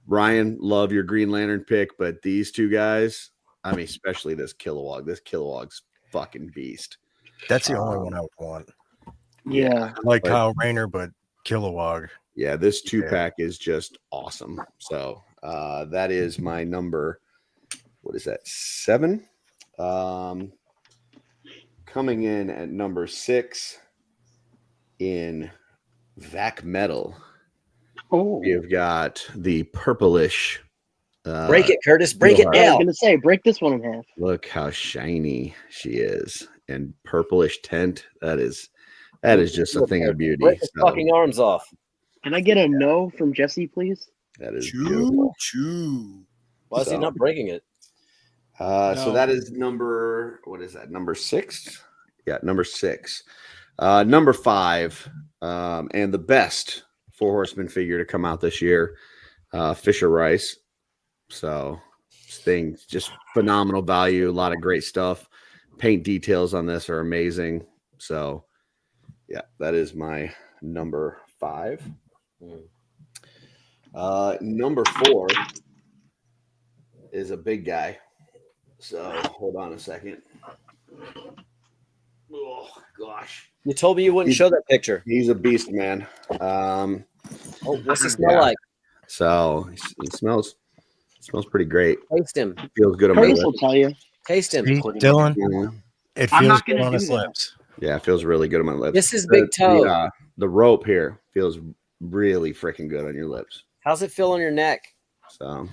Ryan, love your Green Lantern pick, but these two guys, I mean, especially this Kilowog. This Kilowog's fucking beast. That's the only one I would want. Yeah. I like Kyle Rayner, but Kilowog. Yeah, this 2-pack is just awesome. So that is my number. What is that? 7. Coming in at number 6 in Vac Metal. We've got the purplish. Break it, Curtis. Break it I was now. going to say, break this one in half. Look how shiny she is, and purplish tint. That is just a thing of beauty. Break his fucking arms off. Can I get a no from Jesse, please? That is beautiful. Why is he not breaking it? So that is number. What is that? Number 6. Yeah, number 6. Number 5, and the best 4 Horsemen figure to come out this year, Fisher Rice. So this thing, just phenomenal value, a lot of great stuff. Paint details on this are amazing. So yeah, that is my number 5. Number 4 is a big guy. So hold on a second. Oh gosh. You told me you wouldn't show that picture. He's a beast, man. What's he smell like? So he smells pretty great. Taste him. Feels good on my Curtis will lips. tell you. Taste him. See, Dylan, it I'm feels not good gonna on do his that. lips. Yeah, it feels really good on my lips. This is big toe. The rope here feels really freaking good on your lips. How's it feel on your neck? So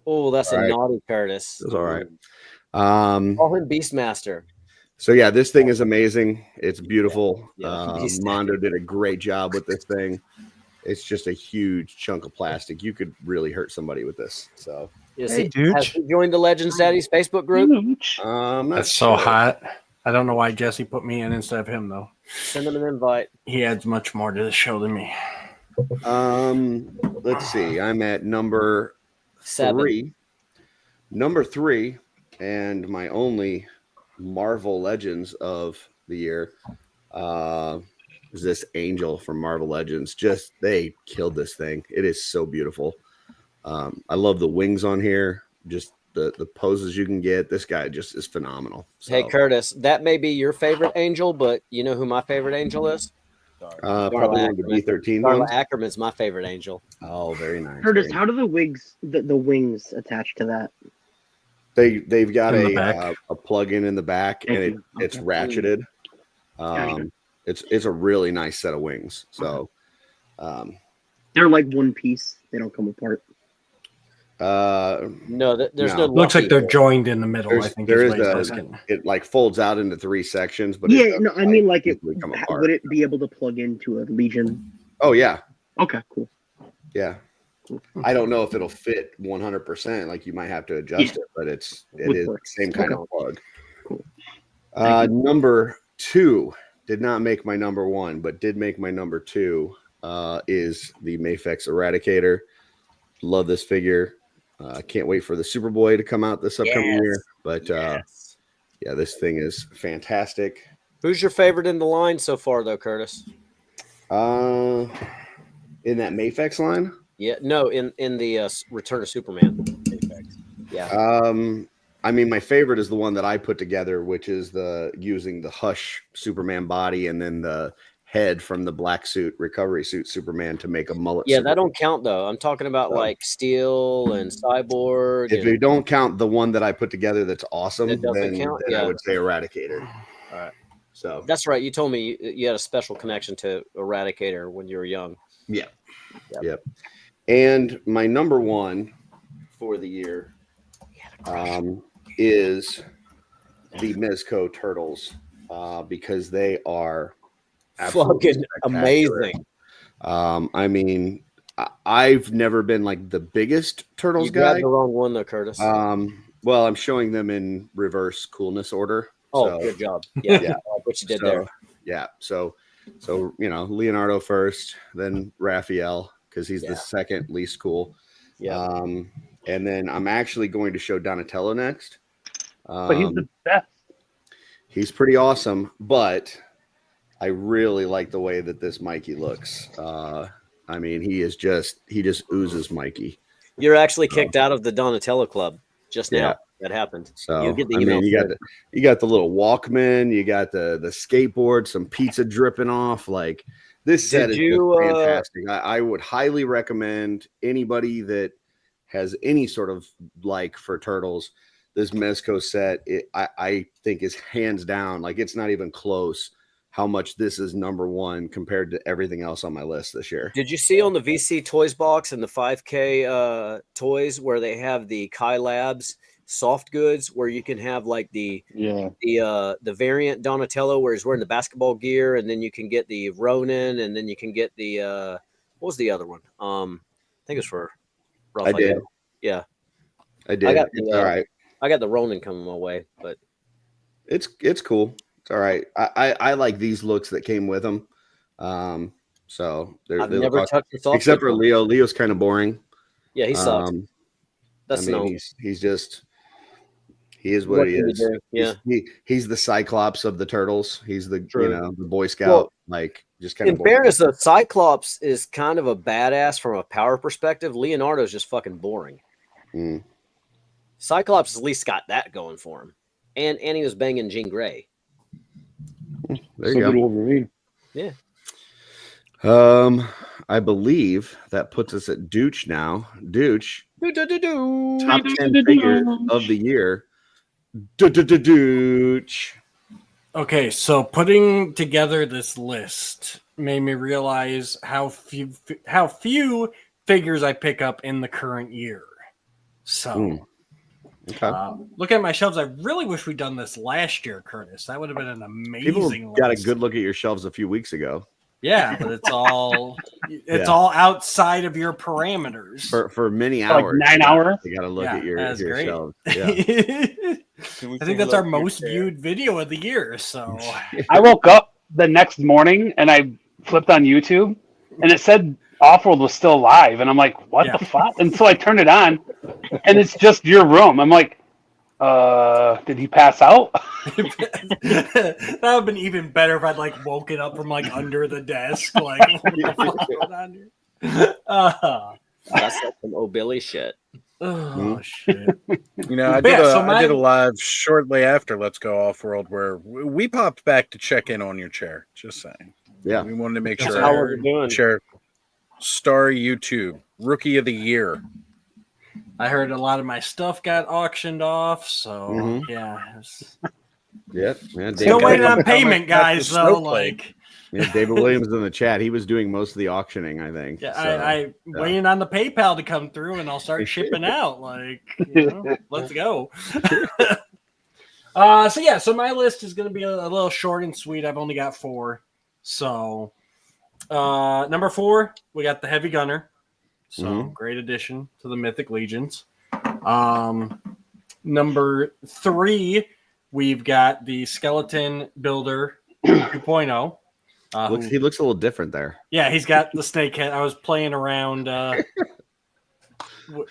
Oh, that's All a right. naughty Curtis. it's all right. Call him Beastmaster. So yeah, this thing is amazing. It's beautiful. Yeah. Mondo did a great job with this thing. It's just a huge chunk of plastic. You could really hurt somebody with this. So Hey, dude. Has he joined the Legends Daddies Facebook group? That's so hot. I don't know why Jesse put me in instead of him though. Send him an invite. He adds much more to the show than me. Let's see. I'm at number 7. 3. Number 3, and my only Marvel Legends of the year is this Angel from Marvel Legends. Just they killed this thing. It is so beautiful. I love the wings on here. Just the poses you can get. This guy just is phenomenal. So, Hey, Curtis, that may be your favorite Angel, but you know who my favorite Angel is? probably one of the B13 Darla ones. Ackerman's my favorite Angel. Oh, very nice. Curtis, how do the wings attach to that? They've got In the back. a plug-in in the back, and it's ratcheted. It's a really nice set of wings. So They're like one piece. They don't come apart. No, there's no. Looks like they're lucky. joined in the middle. I think there is is what he's asking. it like folds out into 3 sections, but Yeah, no, I mean like it. easily come apart. Would it be able to plug into a Legion? Oh yeah, Okay, cool. yeah. I don't know if it'll fit 100%. Like you might have to adjust it, but it Would is the work. same kind Okay. of plug. Cool. Number 2 did not make my number 1, but did make my number 2. Is the Mafex Eradicator. Love this figure. Can't wait for the Superboy to come out this upcoming year. But yeah, this thing is fantastic. Who's your favorite in the line so far, though, Curtis? In that Mafex line. Yeah, no, in the Return of Superman. Yeah. I mean, my favorite is the one that I put together, which is using the Hush Superman body and then the head from the black suit recovery suit Superman to make a mullet. Yeah, Superman. that don't count though. I'm talking about like Steel and Cyborg. If and, you don't count the one that I put together, that's awesome. That doesn't then, count? then Yeah. I would say Eradicator. all right. So That's right. You told me you had a special connection to Eradicator when you were young. yeah, Yep. yep. And my number 1 for the year is the Mezco Turtles because they are absolutely Fucking spectacular. amazing. I mean, I've never been like the biggest Turtles You guy. grabbed the wrong one though, Curtis. Well, I'm showing them in reverse coolness order. oh, so, good job. Yeah, yeah. I like what you did So, there. yeah. So Leonardo first, then Raphael because he's the second least cool. Yeah. And then I'm actually going to show Donatello next. But he's the best. He's pretty awesome, but I really like the way that this Mikey looks. I mean, he just oozes Mikey. You're actually kicked out of the Donatello Club just now. Yeah. That happened. So You'll get the I email. mean, you got the little Walkman, you got the skateboard, some pizza dripping off. Like this set is just fantastic. I would highly recommend anybody that has any sort of like for Turtles. This Mezco set, I think is hands down. Like it's not even close. How much this is number 1 compared to everything else on my list this year. Did you see on the VC Toys box and the 5K toys where they have the Kai Labs soft goods where you can have like the variant Donatello where he's wearing the basketball gear, and then you can get the Ronin, and then you can get the what was the other one? I think it's for Raphael. I did. Yeah, I did. It's all right. I got the Ronin coming my way, but It's cool. It's all right. I like these looks that came with them. So I've they never look touched the soft except for goods. Leo. Leo's kind of boring. Yeah, he sucks. That's I mean, no. he's just he is what he can you is. do? Yeah. He's the Cyclops of the Turtles. He's the True. the Boy Scout. Well, like just kind In of boring. fairness, the Cyclops is kind of a badass from a power perspective. Leonardo's just fucking boring. Mm. Cyclops at least got that going for him, and he was banging Jean Grey. There you go. Wolverine. Yeah. I believe that puts us at Dooch now. Dooch, top 10 figure of the year. Dooch. Okay, so putting together this list made me realize how few figures I pick up in the current year. So, Okay. looking at my shelves, I really wish we'd done this last year, Curtis. That would have been an amazing People got a list. good look at your shelves a few weeks ago. Yeah, but it's all all outside of your parameters for many Like hours. 9 hours. You got to look Yeah, at your that's great. shelves. Yeah. I think that's our most viewed video of the year. So I woke up the next morning and I flipped on YouTube and it said OffWorld was still live, and I'm like, what the fuck? And so I turned it on, and it's just your room. I'm like, did he pass out? that would have been even better if I'd like woken up from like under the desk. Like, what the fuck going on here? That's like some O Billy shit. Oh shit! You know, I did a live shortly after Let's Go Offworld where we popped back to check in on your chair. Just saying. Yeah, we wanted to make That's sure. how we're doing. Chair, Star YouTube Rookie of the Year. I heard a lot of my stuff got auctioned off, so yeah. Yep. Still waiting on payment, guys. Though, like, David Williams in the chat, he was doing most of the auctioning, I think. yeah, So, I waiting on the PayPal to come through, and I'll start shipping out. Like, let's go. So my list is going to be a little short and sweet. I've only got 4. So, number 4, we got the Heavy Gunner. So great addition to the Mythic Legions. Number 3, we've got the Skeleton Builder 2.0. He looks a little different there. Yeah, he's got the snake head. I was playing around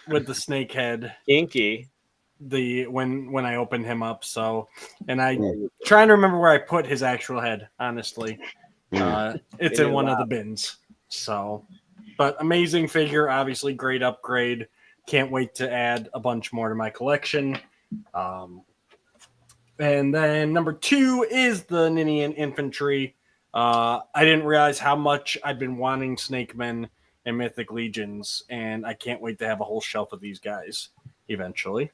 with the snake head. Inky. When I opened him up. So, and I trying to remember where I put his actual head. Honestly, it's in one of the bins. So, but amazing figure. Obviously, great upgrade. Can't wait to add a bunch more to my collection. And then number 2 is the Ninian Infantry. I didn't realize how much I've been wanting Snakemen and Mythic Legions, and I can't wait to have a whole shelf of these guys eventually.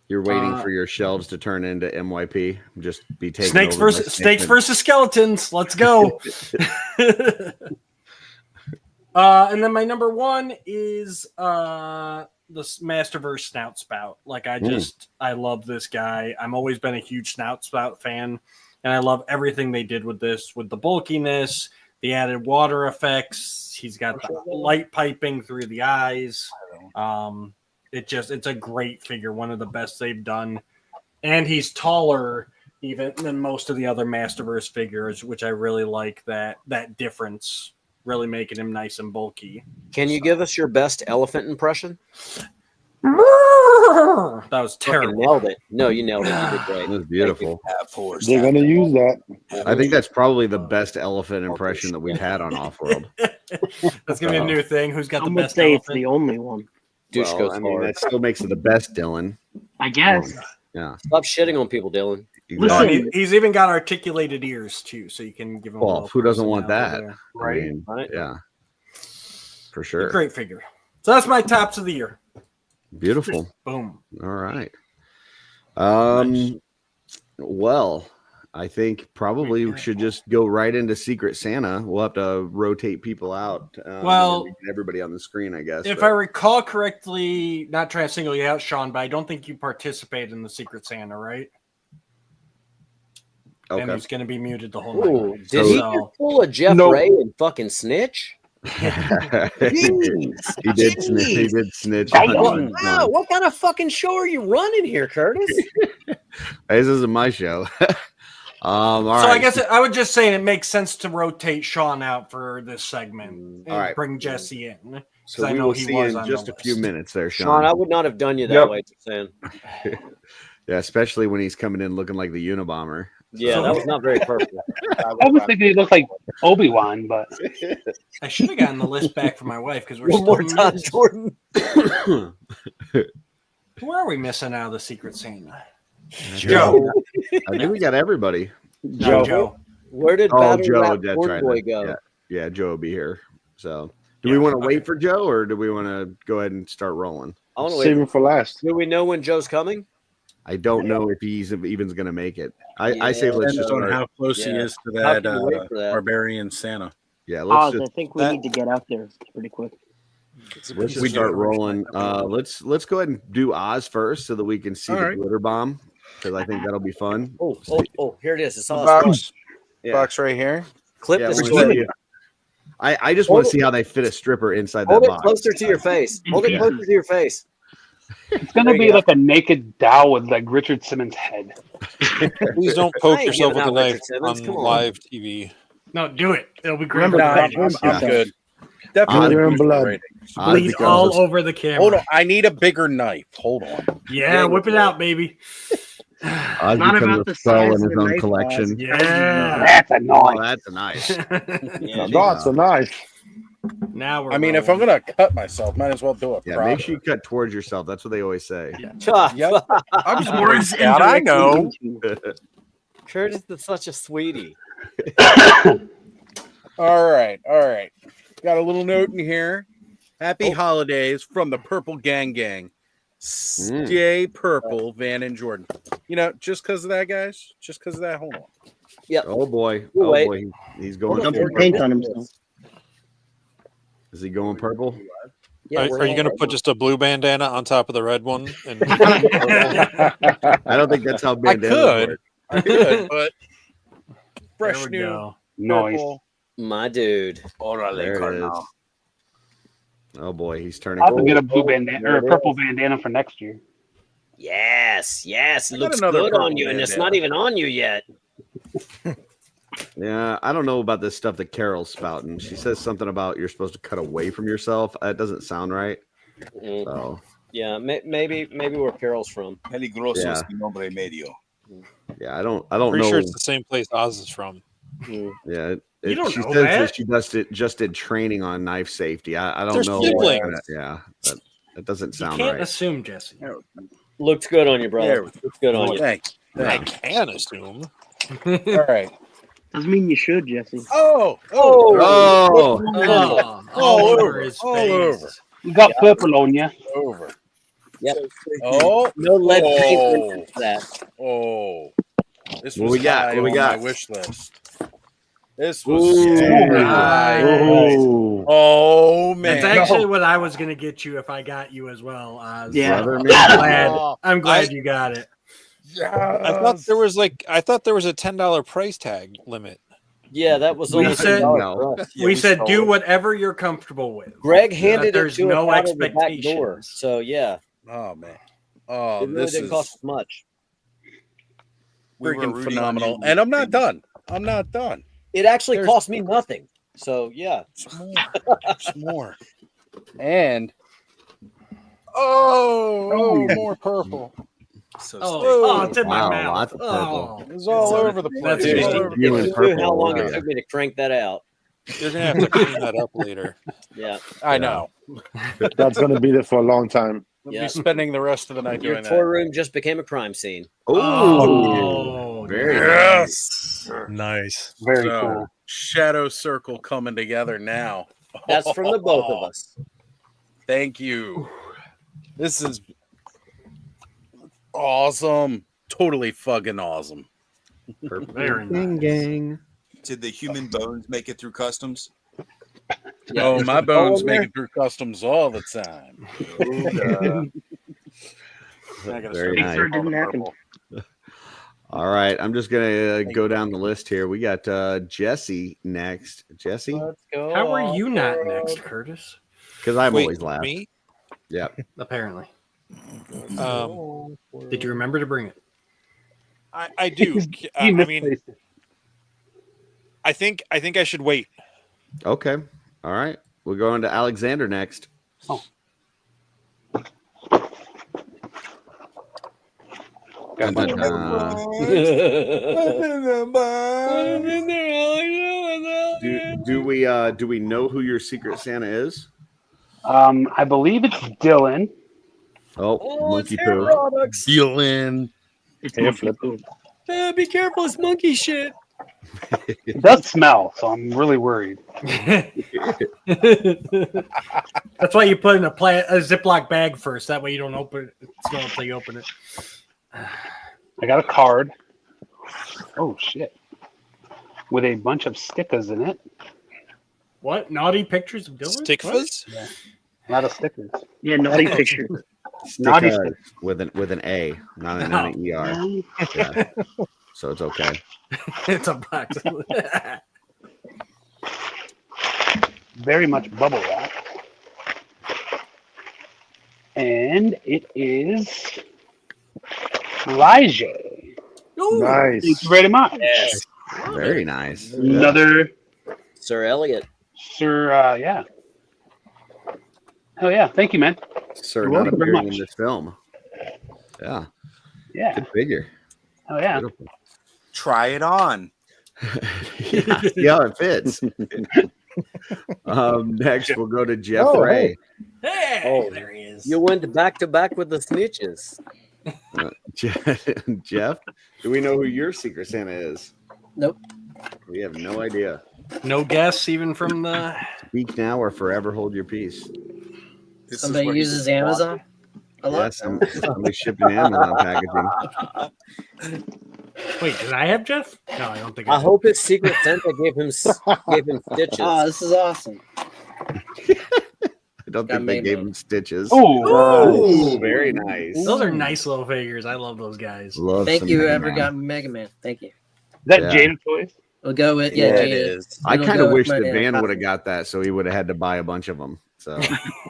You're waiting for your shelves to turn into MYP. Just be taking snakes versus skeletons. Let's go. And then my number 1 is the Masterverse Snout Spout. Like I love this guy. I've always been a huge Snout Spout fan, and I love everything they did with this, with the bulkiness, the added water effects. He's got the light piping through the eyes. It's a great figure, one of the best they've done. And he's taller even than most of the other Masterverse figures, which I really like that difference, really making him nice and bulky. Can you give us your best elephant impression? That was terrible. You nailed it. No, you nailed it. You did great. It was beautiful. They're going to use that. I think that's probably the best elephant impression that we've had on Offworld. That's going to be a new thing. Who's got the best say elephant? it's the only one. Well, I mean, that still makes it the best, Dylan. I guess. Yeah. Stop shitting on people, Dylan. Listen, he's even got articulated ears too, so you can give him. Well, who doesn't want that? Right. I mean, yeah. For sure. Great figure. So that's my tops of the year. Beautiful. Boom. All right. Well, I think probably we should just go right into Secret Santa. We'll have to rotate people out. Well, everybody on the screen, I guess. If I recall correctly, not trying to single you out, Sean, but I don't think you participated in the Secret Santa, right? Okay. And he's going to be muted the whole night. Did he just pull a Jeff Ray and fucking snitch? He did snitch. Wow, what kind of fucking show are you running here, Curtis? This isn't my show. All right. I guess I would just say it makes sense to rotate Sean out for this segment and bring Jesse in. So I we know will he see was in on just the a few minutes there, Sean. Sean, I would not have done you that way, just saying. Yeah, especially when he's coming in looking like the Unabomber. Yeah, that was not very perfect. I was thinking he looked like Obi-Wan, but I should have gotten the list back for my wife because we're one more time, Jordan. Who are we missing out of the Secret Santa? Joe. I think we got everybody. Joe. Where did Joe? That's right. Boy go? Yeah, Joe will be here. So, do we want to wait for Joe, or do we want to go ahead and start rolling? I want to save him for last. Do we know when Joe's coming? I don't know if he's even going to make it. I say let's just on how close he is to that, barbarian Santa. Yeah, I think we need to get out there pretty quick. Let's just start rolling. Let's go ahead and do Oz first so that we can see the glitter bomb, because I think that'll be fun. Oh, here it is. It's all box right here. Clip this. I just want to see how they fit a stripper inside Hold that it box. closer to your face. Hold it closer to your face. It's gonna be like a naked doll with like Richard Simmons' head. Please don't I poke ain't yourself giving with a out knife Richard Simmons. on Come on. live TV. No, do it. It'll be great. Remember, for Nah, the ratings. I'm good. Odd- Definitely blood. ratings. Bleed all over the camera. Hold on, I need a bigger knife. Hold on. Yeah, whip it out, baby. Oz Not becomes about a the skull size in of his the own knife, collection. Oz. Yeah. That's a Oh, knife. that's a nice. Yeah, That's a knife. Now we're I mean, if I'm rolling. gonna cut myself, might as well do it. Yeah, proper. make sure you cut towards yourself. That's what they always say. Yep. I'm just Words worried out. I know. Curtis is such a sweetie. All right. Got a little note in here. Happy holidays from the Purple Gang Gang. Stay purple, Van and Jordan. You know, just because of that, guys. Just because of that. Hold on. Yep. Oh boy. We'll Oh wait. boy. He's going Dump full some paint purple. on himself. Is he going purple? Yeah, Are you going to put just a blue bandana on top of the red one? And I don't think that's how I bandanas could. work. I could, but fresh There we new go. Noise. purple. My dude. There it is. Oh boy, he's turning. I'll have to get a purple. blue bandana or a purple bandana for next year. Yes, yes. It I got looks another good purple on you, and it's bandana. not even on you yet. Yeah, I don't know about this stuff that Carol's spouting. She says something about you're supposed to cut away from yourself. That doesn't sound right. Mm. So Yeah, maybe where Carol's from. Peligroso Yeah. sin nombre medio. yeah, I don't pretty know. sure it's the same place Oz is from. Mm. Yeah, You don't she know says that. she just did training on knife safety. I don't They're know. siblings. Yeah, that doesn't You sound can't right. assume, Jesse. Looks good on you, brother. Looks good on you. Thanks. I can assume. All right. Doesn't mean you should, Jesse. Oh. Oh, Oh, All all over over, his all face. over. You got purple on you. Over. Yep. Oh. No lead paint Oh. for that. Oh. This What was we got? high What we on got? my wish list. This was Ooh. super high. Ooh. Oh man. That's actually what I was gonna get you if I got you as well. Oz. Yeah. brother, I'm man. glad. I'm glad you got it. I thought there was a $10 price tag limit. Yeah, that was We only said- $10 for us. we said do whatever you're comfortable with. Greg handed it There's to no us out of the back door. expectations. So yeah, Oh man. Oh, it really this didn't is cost us much. We were freaking rooting phenomenal. on you. And I'm not done. I'm not done. It actually There's- cost me nothing. So yeah. Some more. Some more. And oh, more purple. So Oh, it's in my Wow, mouth. lots of purple. It's all So over the that's place. If All you, over if the You you and knew purple, how long it yeah. took me to crank that out. You're gonna have to clean that up later. Yeah. I know. That's going to be there for a long time. We'll Yeah. be spending the rest of the night Your doing toy that. room just became a crime scene. Oh, very Yes. Nice. Very So, cool. Shadow circle coming together now. That's from the both of us. Thank you. This is awesome. Totally fucking awesome. very Gang, nice. gang. Did the human bones make it through customs? Yeah. Oh, my bones in make there? it through customs all the time. Very nice. Sure didn't happen. All right, I'm just gonna go down the list here. We got Jesse next. Jesse, Let's go. How are you not next, Curtis? because I'm Wait, always last. me? Yeah. Apparently. Um, Did you remember to bring it? I do. I You mean, misplaced it. I think I should wait. Okay. All right. We'll go on to Alexander next. Dun, dun, dun. Do we know who your secret Santa is? I believe it's Dylan. Oh, monkey poo. products. Dylan. It's Hair monkey flip. poo. Be careful, it's monkey shit. It does smell, so I'm really worried. That's why you put in a Ziploc bag first. That way you don't open it. Smell it until you open it. I got a card. Oh shit! With a bunch of stickers in it. What? Naughty pictures of Dylan? Stick What? fizz? A lot of stickers. Yeah, naughty picture. Naughty Stickers with an A, not an ER. Yeah. So it's okay. It's a box. very much bubble wrap. And it is Elijah. Nice. Thank you very much. Yes. Very nice. Another Sir Elliot. Sir, yeah. Hell yeah. Thank you, man. Sir, You're not welcome very appearing much. in this film. Yeah. Yeah. Good figure. Oh, yeah. Beautiful. Try it on. Yeah, see how it fits. Next, we'll go to Jeff Oh, Ray. Hey, Oh, there he is. You went back to back with the snitches. Jeff, do we know who your Secret Santa is? Nope. We have no idea. No guess even from the. Speak now or forever hold your peace. This is Somebody where you uses just walk Amazon a lot. Yes, somebody's shipping Amazon packaging. Wait, did I have Jeff? No, I don't think I did. hope his Secret Santa gave him stitches. Oh, this is awesome. I don't Got think they made gave mine. him stitches. Ooh. Very nice. Those are nice little figures. I love those guys. Love Thank some you, Mega whoever Man. got Mega Man. Thank you. Is that Yeah. Jada Toys? We'll go with Yeah, it Jada. is. I It'll kind go of with wish my that name. Van would have got that, so he would have had to buy a bunch of them. So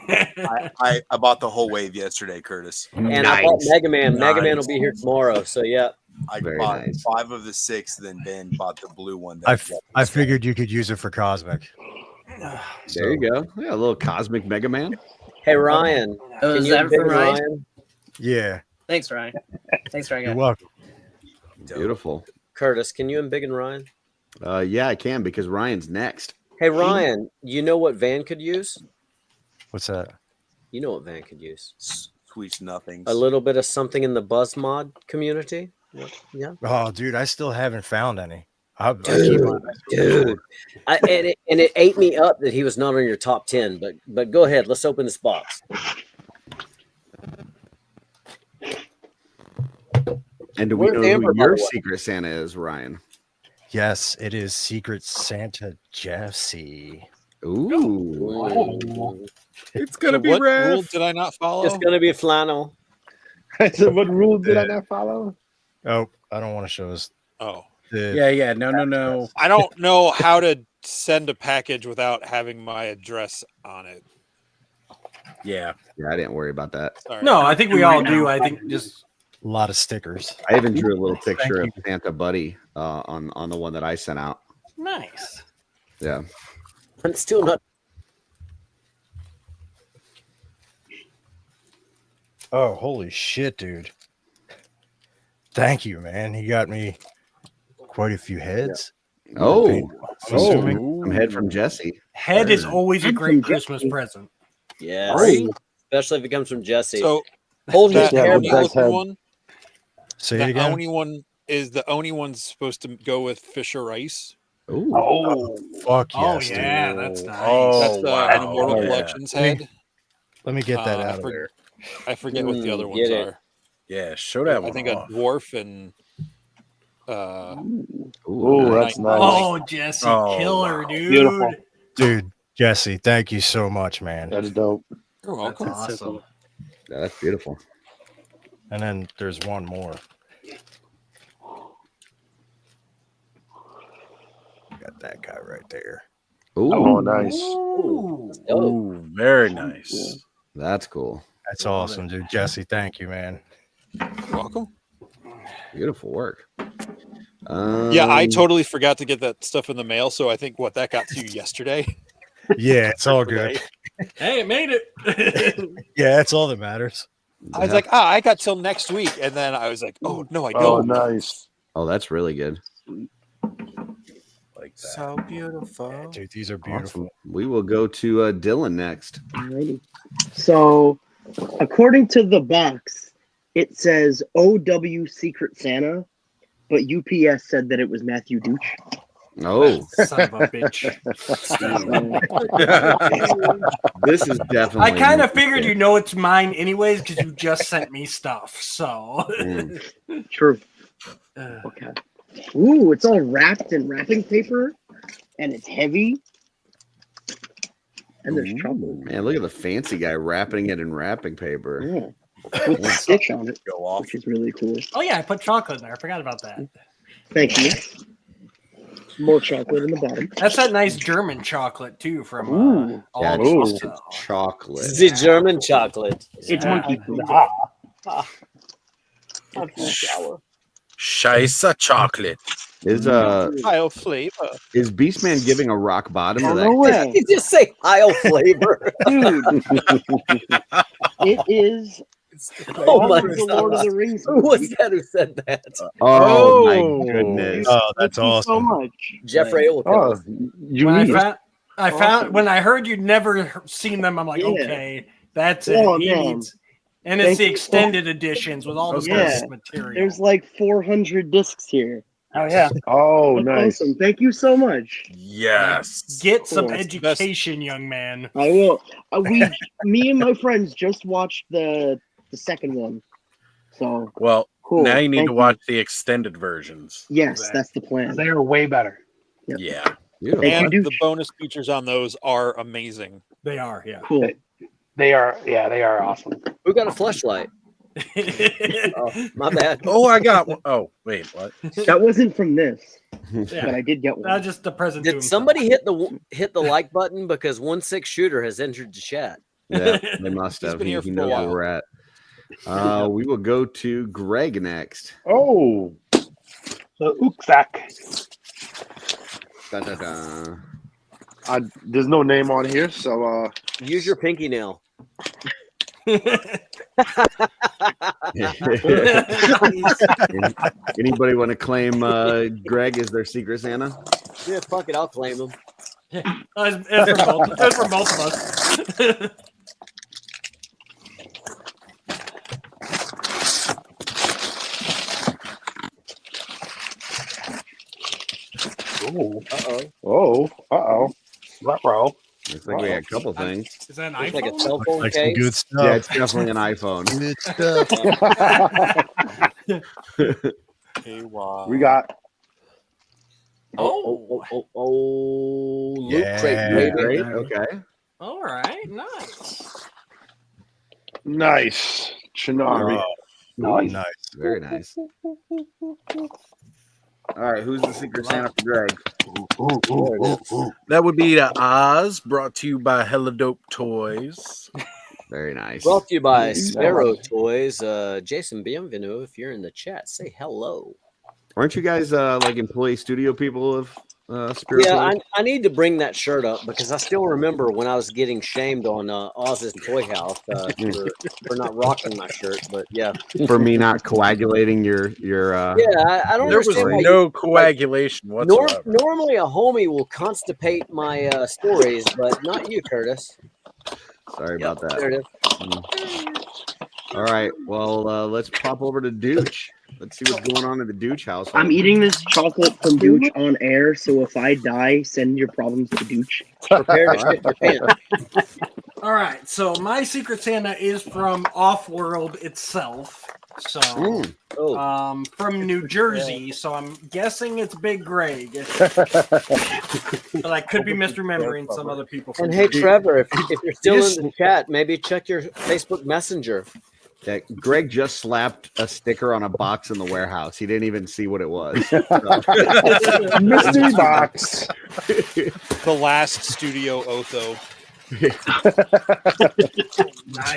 I bought the whole wave yesterday, Curtis. And I bought Mega Man. Mega Man will be here tomorrow. So yeah. I Very bought nice. 5 of the 6, then Ben bought the blue one. That I figured you could use it for Cosmic. there you go. Yeah, a little cosmic Mega Man. Hey Ryan, Oh, can is you that big from Ryan? Ryan? Yeah, Thanks, Ryan. Thanks, Ryan. you're welcome. Beautiful. Curtis, can you embiggen Ryan? Yeah, I can because Ryan's next. Hey Ryan, you know what Van could use? What's that? You know what Van could use? Sweet nothings. A little bit of something in the Buzz mod community. Yeah. Oh, dude, I still haven't found any. I keep on. Dude. And it ate me up that he was not on your top 10, but go ahead, let's open this box. And do we Where's know Amber, who by your the way? Secret Santa is, Ryan? Yes, it is Secret Santa Jesse. Ooh. It's gonna be what Raph. rule did I not follow? It's gonna be flannel. I said, what rule did I not follow? Oh, I don't want to show us. Oh, Yeah. No. I don't know how to send a package without having my address on it. Yeah. Yeah, I didn't worry about that. Sorry. No, I think we all do. I think just A lot of stickers. I even drew a little picture Thank of Santa Buddy on the one that I sent out. nice. Yeah. I'm still not. Oh, holy shit, dude. Thank you, man. He got me quite a few heads. Oh, I'm assuming. some head from Jesse. Head is always a great Christmas present. Yes. Right. Especially if it comes from Jesse. So Hold his that Yeah, hair the Oni best looking head. one, Say it the again. Oni one is the Oni one's supposed to go with Fisher Rice. Ooh. Oh, Fuck Oh yes, dude. yeah, that's nice. That's an Immortal Oh, yeah. Collections Let me head. Let me get that I out of for- there. I forget what the other Get ones it. are. Yeah. Show that one. I think off. a dwarf and Ooh, that's nice. Oh, Jesse, Oh, killer, wow. dude. Beautiful. Dude, Jesse, thank you so much, man. That's dope. You're That's welcome. awesome. Yeah, that's beautiful. And then there's one more. Got that guy right there. Ooh, Oh, nice. Ooh. Ooh, very nice. that's cool. That's awesome, dude. Jesse, thank you, man. You're welcome. Beautiful work. Yeah, I totally forgot to get that stuff in the mail, so I think that got to you yesterday. Yeah, it's all good. Hey, it made it. Yeah, that's all that matters. I was like, I got till next week, and then I was like, oh no, I Oh, don't. nice. Oh, that's really good. Like that. So beautiful. Yeah, dude, these are beautiful. Awesome. We will go to Dylan next. Alrighty. So, according to the box, it says OW Secret Santa, but UPS said that it was Matthew Dooch. Oh, Son of a bitch. this is definitely. I kind of figured you know it's mine anyways because you just sent me stuff. So, True. Uh, Okay. Ooh, it's all wrapped in wrapping paper, and it's heavy. And there's trouble. Man, look at the fancy guy wrapping it in wrapping paper. Yeah. With the stitch on it, Go off. which is really cool. oh yeah, I put chocolate in there. I forgot about that. Thank you. More chocolate in the bottom. That's that nice German chocolate too from Ooh. Yeah, Aldi. it's So. chocolate. The German chocolate. It's Yeah. monkey food. Scheisse chocolate. Is Ohio flavor. is Beastman giving a rock bottom to Oh, that? no way. You just say Ohio flavor. Dude. It is Oh my the Lord of God. the Rings. Who was that who said that? Oh, my goodness. Oh, that's Thank you so awesome. much. Jeffrey will kill Oh, us. unique. When I heard you'd never seen them, I'm like, Yeah. okay, that's Oh, it. He man. needs, and it's Thank the you. extended editions with all the Yeah. bonus material. There's like 400 discs here. Oh yeah. Oh, That's nice. awesome. Thank you so much. Yes. Get some Cool. education, young man. I will. Me and my friends just watched the second one. So Well, cool. now you need Thank to watch the extended versions. Yes, that's the plan. They are way better. Yep. Yeah. Beautiful. Thank And you, the Dooch. bonus features on those are amazing. They are, yeah. Cool. They are awesome. Who got a flashlight? Oh, my bad. Oh, I got one. Oh, wait, what? That wasn't from this, Yeah. but I did get one. Not just the present. to Did himself. somebody hit the like button because 1-6 shooter has entered the chat? Yeah, they must He's have. been He here for a knows where while. we're at. We will go to Greg next. Oh, So Ukzak. Da-da-da. there's no name on here, so Use your pinky nail. Anybody want to claim Greg as their Secret Santa? Yeah, fuck it, I'll claim him. It's for both of us. oh. Ruh-roh. Looks like we had a couple things. Is that an Looks iPhone? like a cell Looks phone like some case. good stuff. Yeah, it's definitely an iPhone. Good stuff. Hey, wow. We got Loot Yeah. crate, baby. Great. Okay. All right, nice. nice Chinari. Nice. Nice. Very nice. All right, who's the Secret Santa for Greg? That would be the Oz, brought to you by Hella Dope Toys. Very nice. Brought to you by Sparrow Toys. Jason Bienvenu, if you're in the chat, say hello. Aren't you guys like employee studio people of Spirit? Yeah, I need to bring that shirt up because I still remember when I was getting shamed on Oz's Toy House for not rocking my shirt. But yeah, For me not coagulating your yeah, I don't There was understand. why no coagulation whatsoever. normally a homie will constipate my stories, but not you, Curtis. Sorry Yep, about that. there it is. All right, well, let's pop over to Dooch. Let's see what's going on in the Dooch household. I'm eating this chocolate from Dooch on air, so if I die, send your problems to Dooch. Prepare to shit your pants. All right, so my Secret Santa is from OffWorld itself. So, from New Jersey. So I'm guessing it's Big Greg, but I could be misremembering some other people. From And hey, Jersey. Trevor, if you're still in the chat, maybe check your Facebook Messenger. Yeah, Greg just slapped a sticker on a box in the warehouse. He didn't even see what it was. Mystery box. The last Studio Otho.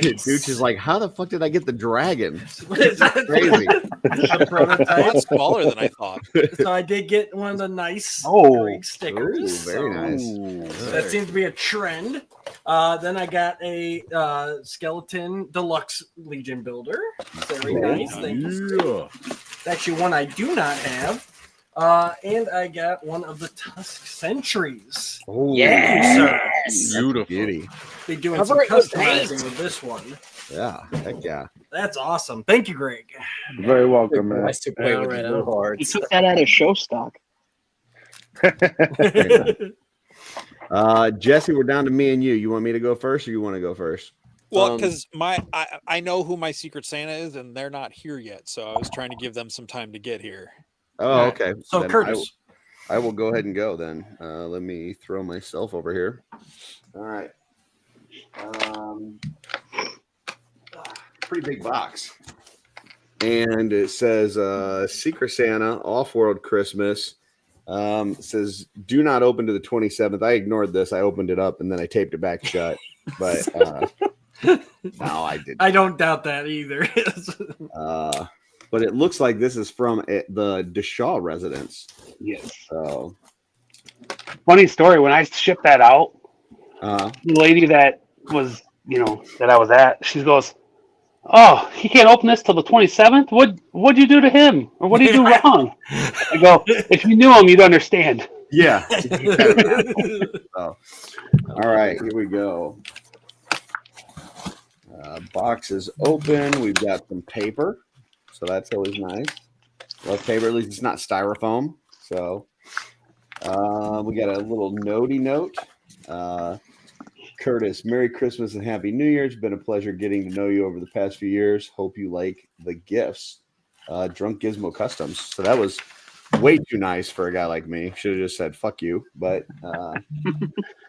Dooch is like, how the fuck did I get the dragon? Is that Crazy. the prototype? That's smaller than I thought. So I did get one of the nice Greg stickers. Ooh, very nice. That seems to be a trend. Then I got a skeleton deluxe Legion builder. Very nice. Thank you. It's actually one I do not have. And I got one of the Tusk Sentries. Oh, Thank you, sir. beautiful. Beauty. Be doing Cover some it with customizing paint. with this one. Yeah, heck yeah. That's awesome. Thank you, Greg. Very welcome, man. Nice to play with Alright, blue He hearts. took that out of show stock. Jesse, we're down to me and you. You want me to go first or you want to go first? Well, because I know who my Secret Santa is, and they're not here yet, so I was trying to give them some time to get here. Oh, okay. So, Then Curtis. I will go ahead and go then. Let me throw myself over here. All right. Pretty big box. And it says Secret Santa, Off-World Christmas, It says, "Do not open to the 27th." I ignored this. I opened it up and then I taped it back shut. But no, I didn't. I don't doubt that either. But it looks like this is from the DeShaw residence. Yes. So, funny story. When I shipped that out, the lady that was, that I was at, she goes, "Oh, he can't open this till the 27th. What'd you do to him, or what did you do wrong?" I go, "If you knew him, you'd understand." Yeah. So, all right, here we go. Box is open. We've got some paper, so that's always nice. Love paper. At least it's not styrofoam. So we got a little notey note. Curtis, Merry Christmas and Happy New Year. It's been a pleasure getting to know you over the past few years. Hope you like the gifts. Drunk Gizmo Customs. So that was way too nice for a guy like me. Should have just said "fuck you." But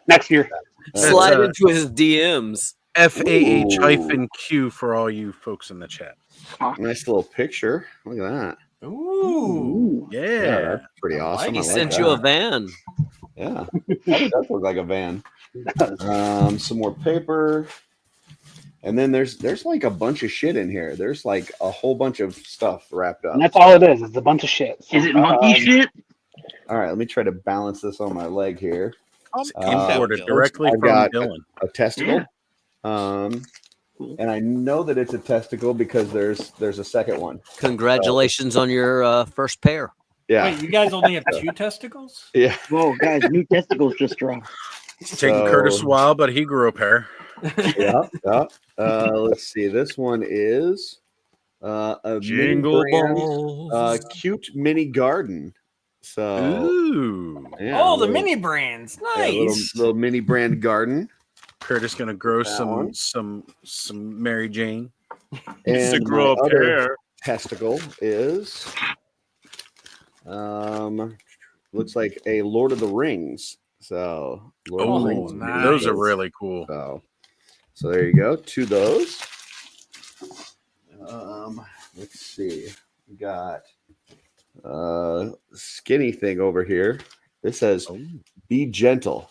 next year, slide into his DMs. FAH-Q for all you folks in the chat. Nice little picture. Look at that. Ooh. Yeah. That's pretty awesome. He I like sent that. you a van. Yeah. That does look like a van. Some more paper. And then there's like a bunch of shit in here. There's like a whole bunch of stuff wrapped up. And that's all it is. It's a bunch of shit. Is it monkey shit? All right, let me try to balance this on my leg here. Imported directly I've from got Dylan. a testicle. And I know that it's a testicle because there's a second one. Congratulations on your first pair. Yeah. Wait, you guys only have 2 testicles? Yeah. Whoa, guys, new testicles just dropped. It's taking Curtis a while, but he grew a pair. Yeah. Let's see. This one is a Jingle mini brand, balls. Cute mini garden. So, ooh, yeah, Oh, the mini brands. Nice. yeah, little mini brand garden. Curtis gonna grow That some Mary Jane. And grow my a other pair. testicle is looks like a Lord of the Rings. So Lord of the Rings. nice. Those are really cool. So there you go. 2 of those. Let's see. We got skinny thing over here. This says "Be gentle."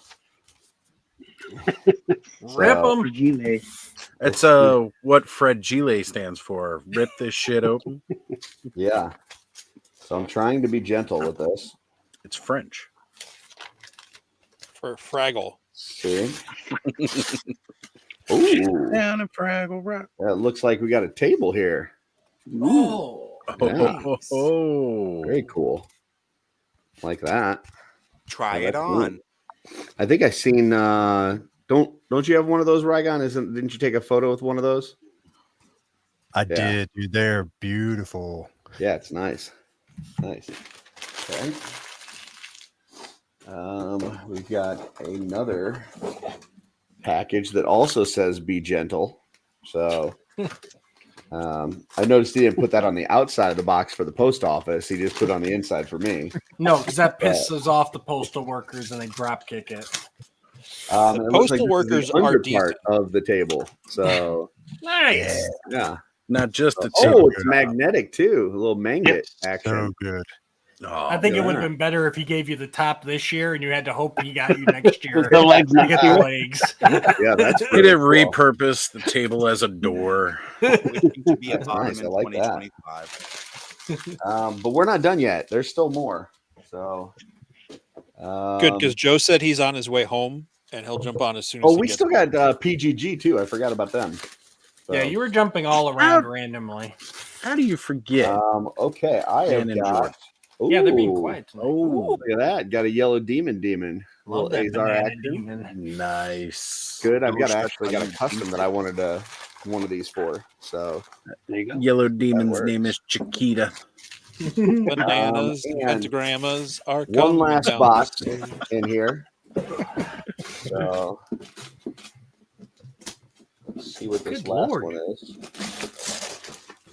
Rip them. It's what Fred Gile stands for. Rip this shit open. Yeah. So I'm trying to be gentle with this. It's French. For Fraggle. See? Ooh. Down in Fraggle Rock. Yeah, it looks like we got a table here. Oh. Nice. Oh. Very cool. Like that. Try Yeah, it that's on. neat. I think I seen don't you have one of those, Rygon? Didn't you take a photo with one of those? I did, dude. They're beautiful. Yeah, it's nice. Nice. Okay. We've got another package that also says "Be gentle." So I noticed he didn't put that on the outside of the box for the post office. He just put it on the inside for me. No, because that pisses off the postal workers and they drop kick it. The postal workers are decent of the table. So Nice. yeah. Not just a Oh, it's magnetic too. A little magnet action. So good. Oh, I think it yeah. would have been better if he gave you the top this year and you had to hope he got you next year. The legs to not get the legs. Yeah, that's They pretty didn't cool. repurpose the table as a door. Wishing to be a That's bottom nice. in I like that. 2025. But we're not done yet. There's still more. So Good, because Joe said he's on his way home and he'll jump on as soon as oh, he we gets still home. got PGG too. I forgot about them. So, Yeah, you were jumping all around randomly. How do you forget? okay, I have Dan and got. Yeah, they're being Ooh, quiet tonight. Oh, look at that! Got a yellow demon. Love Little that Azar banana action. demon. Nice. Good. I've got a custom that I wanted one of these for. So There you go. Yellow Demon's works. name is Chiquita. Bananas, and pentagrammas are one coming last down box the stairs. in here. So let's see what this Good last Lord. one is.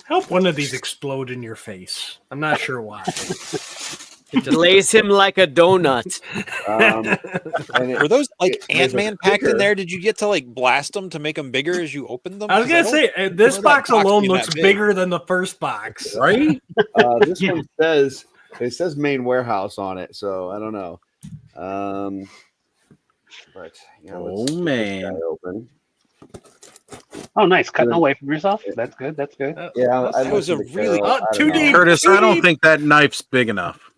Help one of these explode in your face. I'm not sure why. Glaze him like a donut. And it- Were those like there's a Ant-Man packed in sticker. there? Did you get to like blast them to make them bigger as you opened them? I was 'Cause gonna don't say this remember that box alone being looks that big. bigger than the first box. Right? This one says It says main warehouse on it, so I don't know. But yeah, let's get this guy open. Oh, nice. Cutting away from yourself. That's good. That's good. Yeah, That was a really Curtis. I don't think that knife's big enough.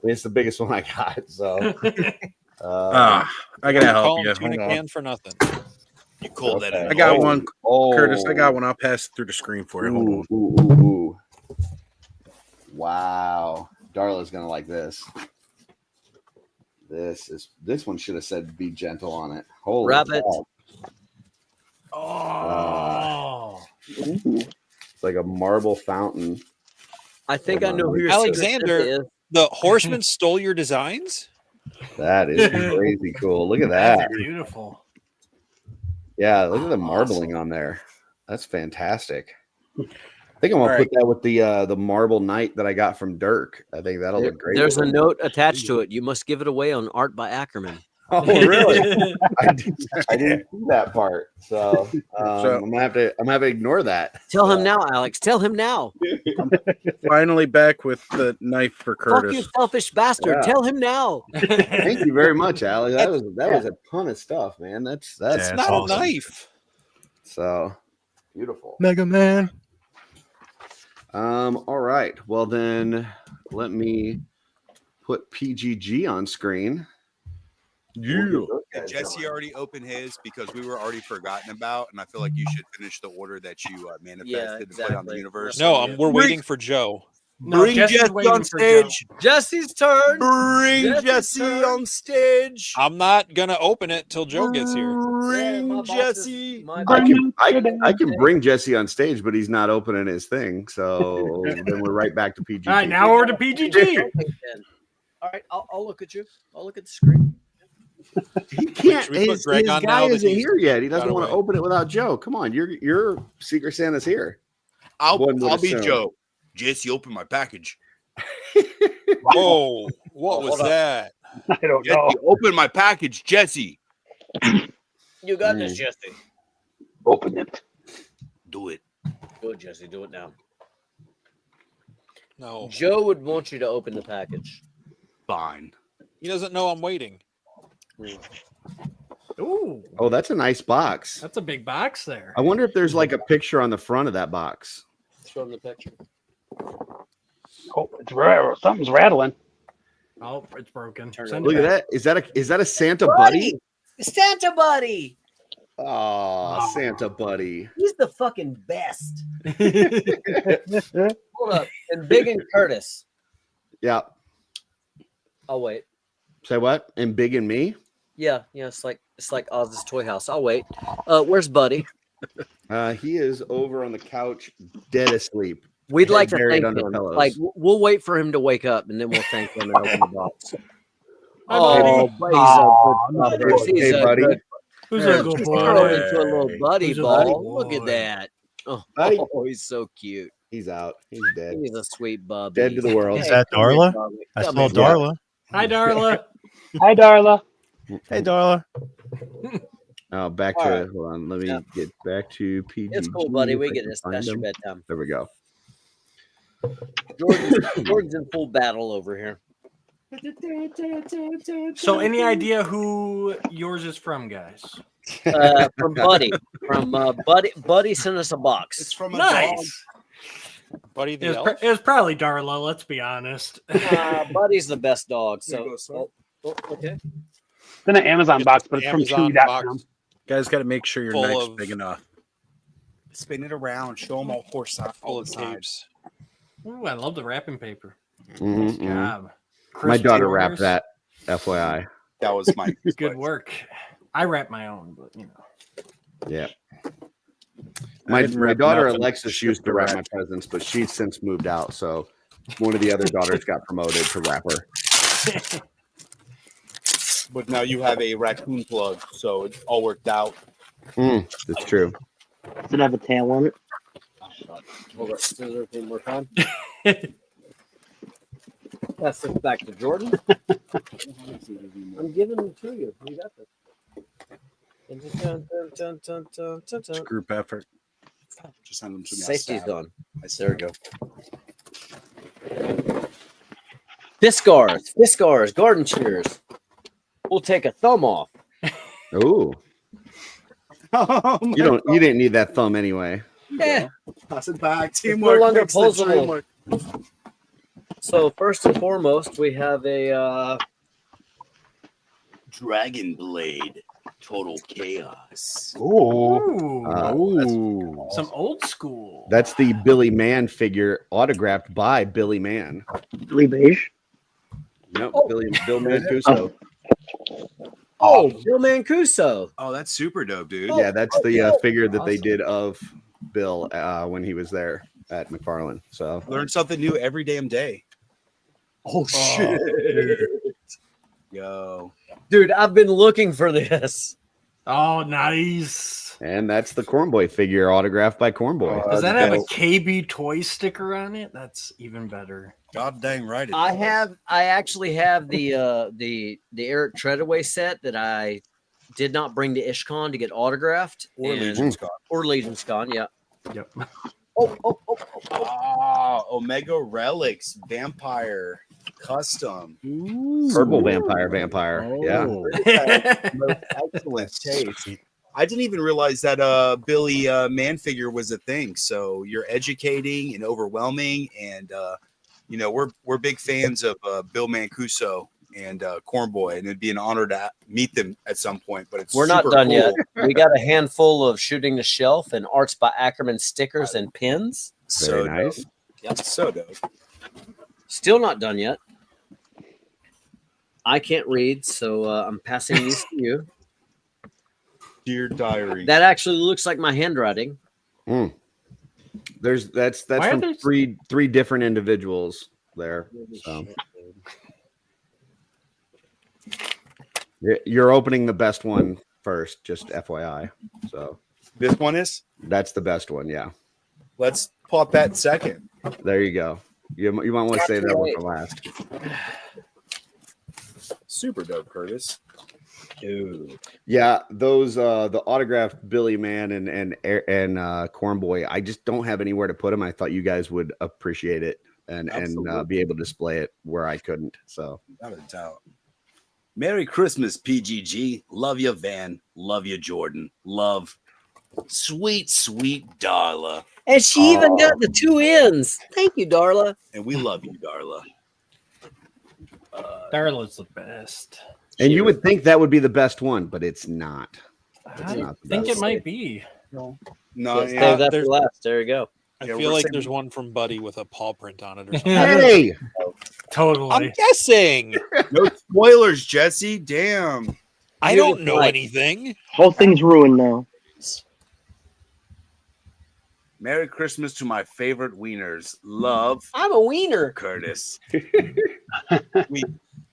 It's the biggest one I got, so. I gotta help Call you. him tuna Hold on. can for nothing. You called that in. I got one, Curtis. I Oh. got one. I'll pass it through the screen for you. Hold on. Ooh. Wow, Darla's gonna like this. This one should have said "be gentle" on it. Holy Rabbit. crap. It's like a marble fountain. I think I know who your Alexander, secret is. the horseman stole your designs? That is crazy cool. Look at that. Beautiful. Yeah, look at the marbling on there. That's fantastic. I think I'm gonna All put that with the marble knight that I got from Dirk. I think that'll look great. There's a with it. note attached to it. You must give it away on art by Ackerman. Oh, really? I didn't see that part. So, I'm gonna have to ignore that. Tell him now, Alex. Tell him now. Finally back with the knife for Fuck you, Curtis. selfish bastard. Yeah. Tell him now. Thank you very much, Alex. That was a ton of stuff, man. That's Not awesome. a knife. So beautiful. Mega Man. All right. Well then, let me put PGG on screen. Yeah. Did Jesse already open his because we were already forgotten about, and I feel like you should finish the order that you manifested and put on the universe. No, we're waiting for Joe. No, Bring Jesse's Jesse waiting on for Joe. stage. Jesse's turn. Bring Jesse's Jesse turn. on stage. I'm not gonna open it till Joe gets here. Bring Jesse. I can bring Jesse on stage, but he's not opening his thing. So then we're right back to PGG. All right, now we're to PGG. All right, I'll look at you. I'll look at the screen. He can't. Should we put His Greg on guy now that isn't he's here yet. He doesn't got want to away? open it without Joe. Come on, your Secret Santa's here. I'll One would be assume. Joe. Jesse, open my package. Whoa, what was that? I don't Jesse, know. open my package, Jesse. You got this, Jesse. Open it. Do it. Do it, Jesse. Do it now. No, Joe would want you to open the package. Fine. he doesn't know I'm waiting. Ooh, Oh, that's a nice box. that's a big box there. I wonder if there's like a picture on the front of that box. Show him the picture. Oh, it's something's rattling. Oh, it's broken. Turn it Send Look it at back. that. Is that a Santa buddy? Santa Buddy. Oh, Santa buddy. He's the fucking best. Hold up. And Big and Curtis. Yeah. I'll wait. Say what? And Big and me? Yeah, it's like Oz's Toy House. I'll wait. Where's Buddy? He is over on the couch, dead asleep. We'd Head like to buried thank under him. pillows. Like we'll wait for him to wake up and then we'll thank him and open the box. Hi, Oh, buddy. buddy's a good Hey, buddy. Who's There, a good she's boy? throwing into a little buddy Who's a ball. good Look at boy? that. Oh, Buddy. he's so cute. He's out. He's dead. He's a sweet bubby. Dead to the world. Is that come here, Darla? Bubby. I Come saw here. Darla. Hi, Darla. Hi, Darla. Hey, Darla. Oh, back All to right. hold on. Let me get back to PG. It's cool, buddy. We get this. That's your bedtime. There we go. Jordan's in full battle over here. So, any idea who yours is from, guys? From Buddy. From Buddy. Buddy sent us a box. It's from a Nice. Buddy It the was, elf. it was probably Darla. Let's be honest. Buddy's the best dog. There you So, go, sir. okay. It's in an Amazon box, but it's from Amazon Chewy.com. box Guys, got to make sure your Full knife's of- big enough. Spin it around. Show them all horse side. Full of tapes. Ooh, I love the wrapping paper. Mhm, Nice mhm. job. My Crispy daughter wrapped orders. that. FYI. That was my Good work. I wrap my own, but you know. Yeah. I My didn't wrap daughter nothing. Alexis used to wrap my presents, but she's since moved out. So one of the other daughters got promoted to rapper. But now you have a raccoon plug, so it all worked out. That's true. Does it have a tail on it? Hold up. Does everything work on? Pass this back to Jordan. I'm giving them to you. You got this. It's a group effort. Just send them to me. Safety's I gone. I There we go. Fiskars, garden shears. We'll take a thumb off. Ooh. You didn't need that thumb anyway. Yeah. Pass it back. It's Teamwork. no longer makes the posable. dream work. So first and foremost, we have a Dragon Blade. Total chaos. Ooh. Some old school. That's the Billy Mann figure autographed by Billy Mann. Billy Beige. Nope, Bill Mancuso. Bill Mancuso. Oh, that's super dope, dude. Yeah, that's the figure that they did of Bill when he was there at McFarlane. So Learn something new every damn day. Oh shit. Yo. Dude, I've been looking for this. Oh, nice. And that's the Cornboy figure autographed by Cornboy. Does that have a KB toy sticker on it? That's even better. God dang right. I actually have the Eric Treadaway set that I did not bring to IshCon to get autographed. Or Legion's Con. Or Legion's Con, yeah. Yep. Omega Relics Vampire Custom. Purple vampire. Yeah. Excellent taste. I didn't even realize that Billy Man figure was a thing. So you're educating and overwhelming, and we're big fans of Bill Mancuso and Cornboy, and it'd be an honor to meet them at some point. But we're not done yet. We got a handful of Shooting the Shelf and Arts by Ackerman stickers and pins. So Very nice. Yep, so dope. Still not done yet. I can't read, so I'm passing these to you. Dear diary. That actually looks like my handwriting. That's from three different individuals there. So. You're opening the best one first, just FYI. So this one is? That's the best one, yeah. Let's pop that second. There you go. You might want to save that one for last. Super dope, Curtis. Dude. Yeah, those the autographed Billy Man and Cornboy, I just don't have anywhere to put them. I thought you guys would appreciate it and be able to display it where I couldn't. So without a doubt. Merry Christmas, PGG. Love you, Van. Love you, Jordan. Love, sweet, sweet Darla. And she even got the two ends. Thank you, Darla. And we love you, Darla. Darla's the best. And you would think that would be the best one, but it's not. I think it might be. No, save that for last. There you go. I feel like there's one from Buddy with a paw print on it or something. Hey, totally. I'm guessing. No spoilers, Jesse. Damn. I don't know anything. Whole thing's ruined now. Merry Christmas to my favorite wieners. Love. I'm a wiener, Curtis.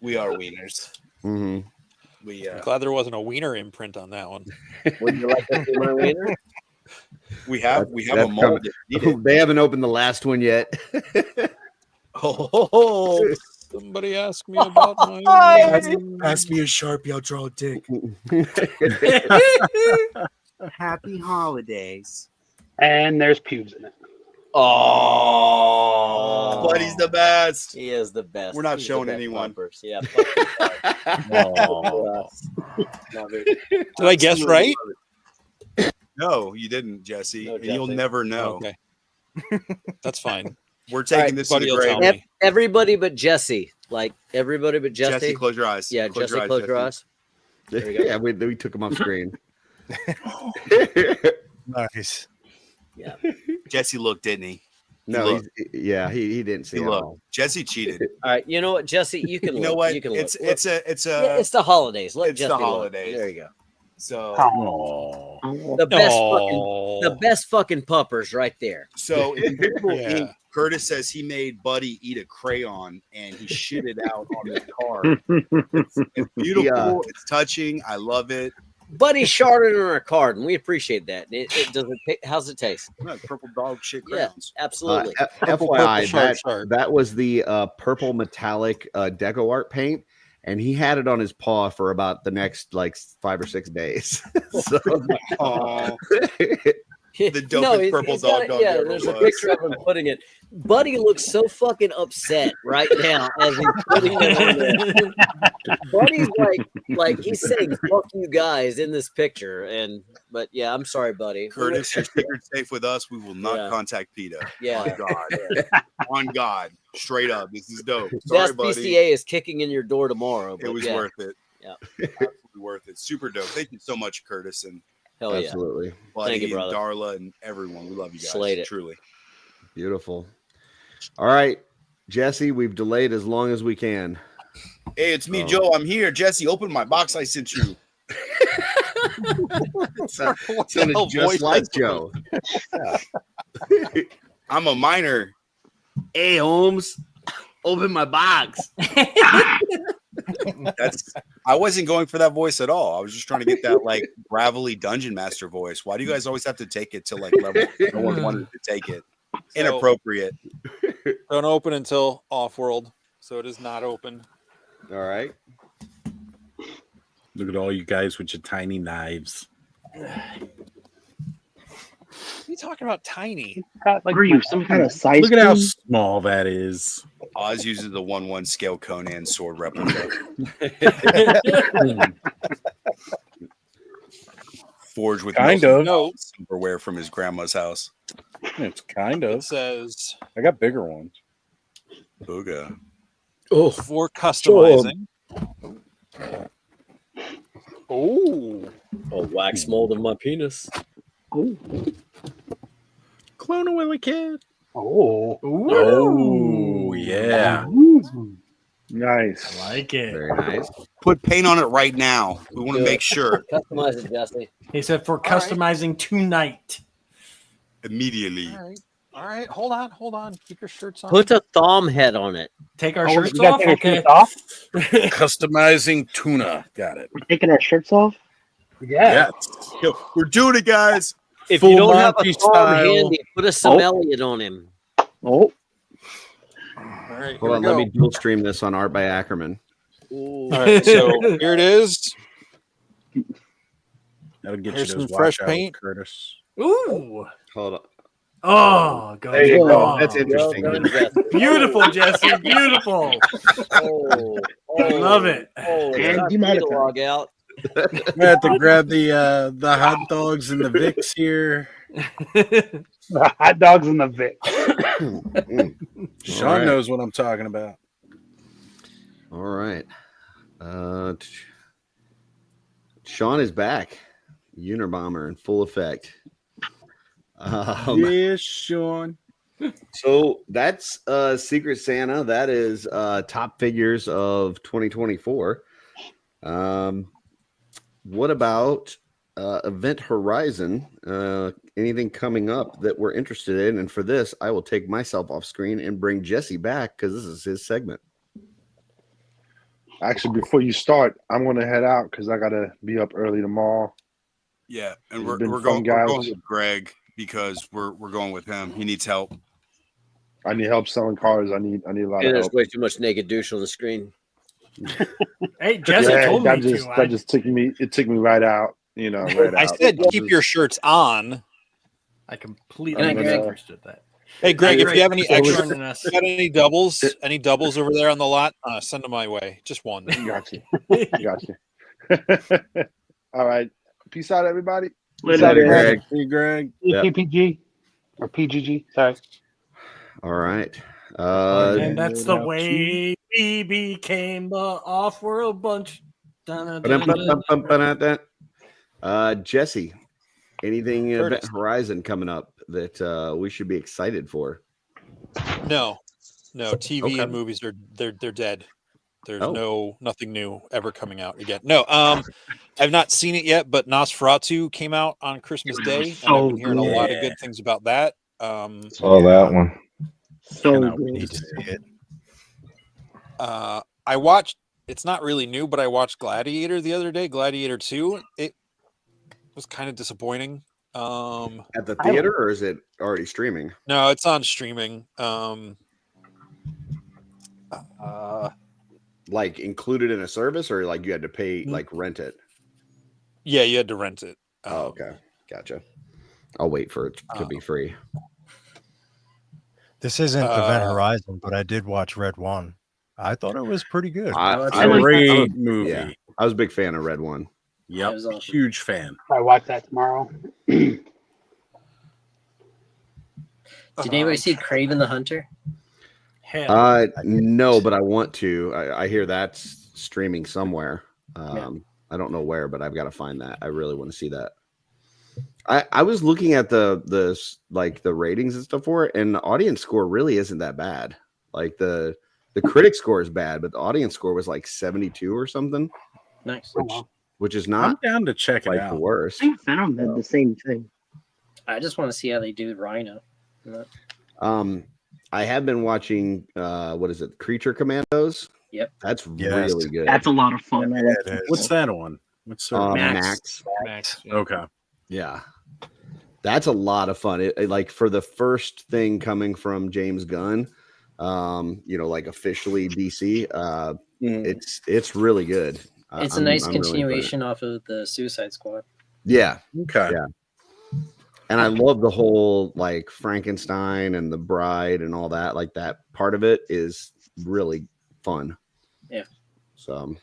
we are wieners. Mm-hmm. I'm glad there wasn't a wiener imprint on that one. Would you like to see my wiener? We have a mold. They haven't opened the last one yet. Somebody asked me about my ask me a Sharpie, I'll draw a dick. Happy holidays. And there's pubes in it. Oh, Buddy's the best. He is the best. We're not He's showing the best anyone. bumpers. Yeah. Did I guess right? No, you didn't, Jesse. No, and you'll Jesse. never know. Okay. That's fine. We're taking right, this to Buddy the will grave. tell me. Everybody but Jesse. Like everybody but Jesse. Jesse, close your eyes. Yeah, Close Jesse, close your eyes. There you go. Yeah, we took him off screen. Nice. Yeah. Jesse looked, didn't he? No, he didn't see He it looked. all. Jesse cheated. All right. You know what, Jesse? You can You look. know what? You can It's look. it's it's the holidays. Let it's Jesse the look. holidays. There you go. So The best fucking puppers right there. So in Invisible Yeah. Ink, Curtis says he made Buddy eat a crayon and he shit it out on the car. It's beautiful. Yeah. It's touching. I love it. Buddy sharded on our card, and we appreciate that. It doesn't. How's it taste? No, purple dog shit Yeah, crayons. absolutely. FYI, sharp. that was the purple metallic deco art paint, and he had it on his paw for about the next like 5 or 6 days. So, Oh. The dopest he's purple got dog it. dog Yeah, ever there's a was. picture of him putting it. Buddy looks so fucking upset right now as he's putting it on there. Buddy's like he's saying "fuck you guys" in this picture, but yeah, I'm sorry, Buddy. Curtis, your secret's safe with us. We will not contact PETA. Yeah. On God. On God. Straight up. This is dope. Sorry, Best buddy. PCA is kicking in your door tomorrow. It was worth it. Yeah. Absolutely worth it. Super dope. Thank you so much, Curtis, and Hell yeah. Absolutely. Buddy Thank you, and brother. Darla and everyone. We love you guys. Slayed it. Truly. Beautiful. All right, Jesse, we've delayed as long as we can. Hey, it's me, Joe. I'm here. Jesse, open my box I sent you. Sounded just like Joe. I'm a minor. Hey, Holmes, open my box. I wasn't going for that voice at all. I was just trying to get that like gravelly dungeon master voice. Why do you guys always have to take it to like level no one wanted to take it? Inappropriate. Don't open until off-world, so it is not open. All right. Look at all you guys with your tiny knives. What are you talking about? Tiny? Like, are you some kind of size? Look at how small that is. Oz uses the 1/1 scale Conan sword replica. Forged with Kind most of. silverware from his grandma's house. It's kind of. It says I got bigger ones. Booga. Oh, for customizing. Oh, wax mold of my penis. Clone a Willy Kid. Oh, yeah. Nice. I like it. Very nice. Put paint on it right now. We want to Do it. make sure Customize it, Jesse. He said for customizing tonight. immediately. All right. Hold on. Keep your shirts on. Put a thumb head on it. Take our Oh, shirts we gotta off. take our Okay. shirts off? Customizing tuna. Got it. We're taking our shirts off. Yeah. Yo, we're doing it, guys. If Full you don't have a Monty thumb style. handy, put a Sommelier on him. Oh, All right. Hold on, let me dual stream this on Art by Ackerman. All right. So here it is. That'll get Here's you those some fresh washouts, paint. Curtis. Ooh. Hold on. Oh, go. There you go. Oh, That's interesting. Well done, Jesse. beautiful, Jesse. Beautiful. Oh, Love it. Oh, And got demonetized. the log out. I have to grab the hot dogs and the Vicks here. The hot dogs and the Vic. Sean All right. knows what I'm talking about. All right. Sean is back. Unabomber in full effect. Yes, Sean. So that's Secret Santa. That is top figures of 2024. What about Event Horizon? Anything coming up that we're interested in? And for this, I will take myself off screen and bring Jesse back because this is his segment. Actually, before you start, I'm gonna head out because I gotta be up early tomorrow. Yeah, and It's we're been going fun, guys. with Greg because we're going with him. He needs help. I need help selling cars. I need a lot Yeah, of there's help. way too much naked douche on the screen. Hey, Jesse told me that just took me. It took me right out. You know, right I out. said keep your shirts on. I completely I'm gonna- understood that. Hey, Greg, if you have any So extra, joining us. if you got any doubles over there on the lot, send them my way. Just one. Gotcha. Gotcha. All right. Peace out, everybody. Later, Peace out, Greg. Greg. Hey, Greg. Yep. PPG or PGG. Sorry. All right. And that's the way we became the off-world bunch. Jesse, anything Event Curtis. Horizon coming up that we should be excited for? No, TV Okay. and movies they're dead. There's Oh. nothing new ever coming out again. No, I've not seen it yet, but Nosferatu came out on Christmas Day, and I've been hearing a lot of good things about that. Saw that one. so We good. need to see it. I watched. It's not really new, but I watched Gladiator the other day. Gladiator 2. It was kind of disappointing. At the theater, or is it already streaming? No, it's on streaming. Like included in a service, or like you had to pay, like rent it? Yeah, you had to rent it. Oh, okay, gotcha. I'll wait for it to be free. This isn't Event Horizon, but I did watch Red One. I thought it was pretty good. Great movie. Yeah, I was a big fan of Red One. Yep, huge fan. I watch that tomorrow. Did anybody see Craven the Hunter? No, but I want to. I hear that's streaming somewhere. I don't know where, but I've got to find that. I really want to see that. I was looking at the ratings and stuff for it, and the audience score really isn't that bad. Like the critic score is bad, but the audience score was like 72 or something. Nice. Which is not. I'm down to check it out. The worst. I think Venom did the same thing. I just want to see how they do Rhino. I have been watching what is it, Creature Commandos? Yep. That's really good. That's a lot of fun. What's that on? What's Max? Okay. Yeah. That's a lot of fun. It like for the first thing coming from James Gunn, like officially DC, it's really good. It's a nice continuation off of the Suicide Squad. Yeah. Okay. Yeah. And I love the whole like Frankenstein and the bride and all that. Like that part of it is really fun. Yeah. So.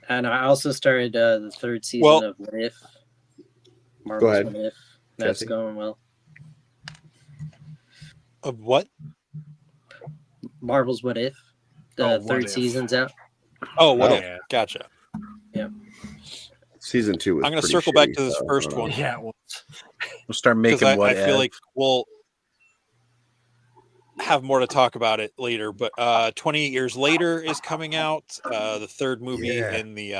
And I also started the third season of What If. Marvel's ahead. What If. That's Jesse. going well. Of what? Marvel's What If. The What third If. season's out. Oh, what Oh. if? Gotcha. Yep. Season 2 was I'm going to pretty circle back shitty, to this so I first don't know. one. Yeah, well, We'll start making Because what I feel if. like we'll have more to talk about it later. But 28 Years Later is coming out. The third movie in the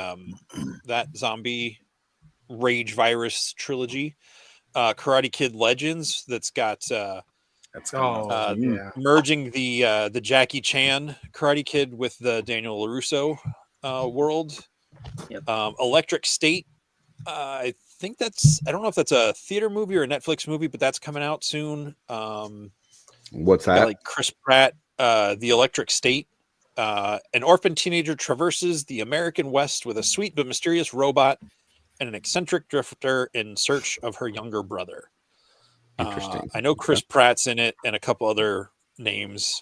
that zombie rage virus trilogy. Karate Kid Legends that's got merging the Jackie Chan Karate Kid with the Daniel LaRusso world. Yep. Electric State. I think I don't know if that's a theater movie or a Netflix movie, but that's coming out soon. What's that? Got like Chris Pratt, The Electric State. An orphan teenager traverses the American West with a sweet but mysterious robot and an eccentric drifter in search of her younger brother. Interesting. I know Chris Pratt's in it and a couple other names.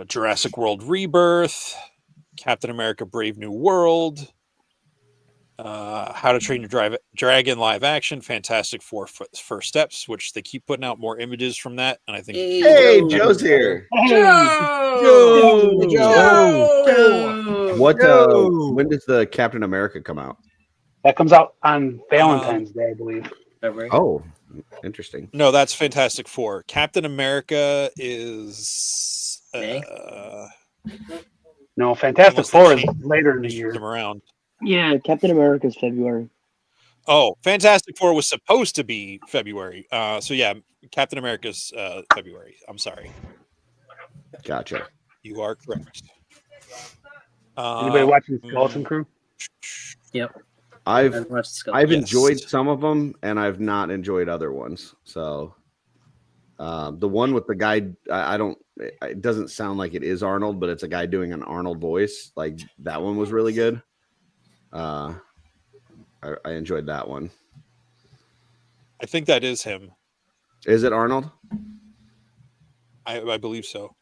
Jurassic World Rebirth, Captain America Brave New World, How to Train Your Dragon live action, Fantastic Four First Steps, which they keep putting out more images from that. And I think Hey, Joe's here. Joe! What? When does the Captain America come out? That comes out on Valentine's Day, I believe. February. Oh, interesting. no, that's Fantastic Four. Captain America is No, Fantastic unless they Four is change- later in the change year. them around. Yeah, Captain America's February. Oh, Fantastic Four was supposed to be February. So yeah, Captain America's February. I'm sorry. Gotcha. You are correct. Anybody watching Skeleton Crew? Yep. I've watched Skeleton. I've enjoyed some of them, and I've not enjoyed other ones. So, the one with the guy, I don't. It doesn't sound like it is Arnold, but it's a guy doing an Arnold voice. Like that one was really good. I enjoyed that one. I think that is him. Is it Arnold? I believe so.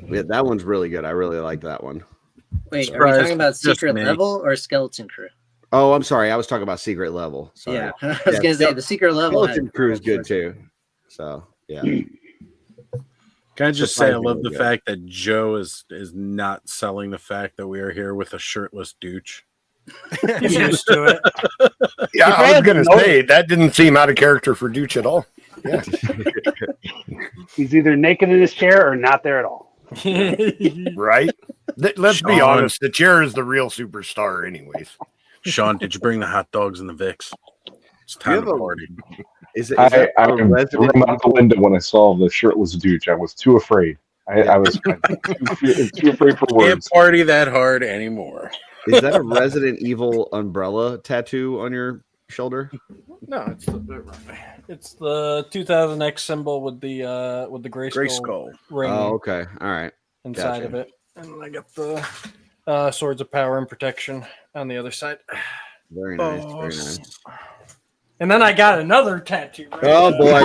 Yeah, that one's really good. I really like that one. Wait, are we talking about Just Secret me. Level or Skeleton Crew? Oh, I'm sorry. I was talking about Secret Level. Sorry. Yeah, I was gonna say the Secret Level. Skeleton Crew is good too. So yeah. Can I just say I love Surprisingly the good. fact that Joe is not selling the fact that we are here with a shirtless douche. He's used to it. Yeah, I was going to say that didn't seem out of character for Dooch at all. Yeah. He's either naked in his chair or not there at all. Right? Let's be Sean. honest. The chair is the real superstar, anyways. Sean, did you bring the hot dogs and the Vicks? It's Do you time have to party. Is it? I that a threw resident? him out the window when I saw the shirtless douche. I was too afraid. I was too afraid for Can't words. party that hard anymore. Is that a Resident Evil umbrella tattoo on your shoulder? No, it's the 2000X symbol with the gray Grayskull. ring Oh, okay. All right. inside gotcha. of it, and I got the swords of power and protection on the other side. Very nice. Very nice. And then I got another tattoo. Oh boy.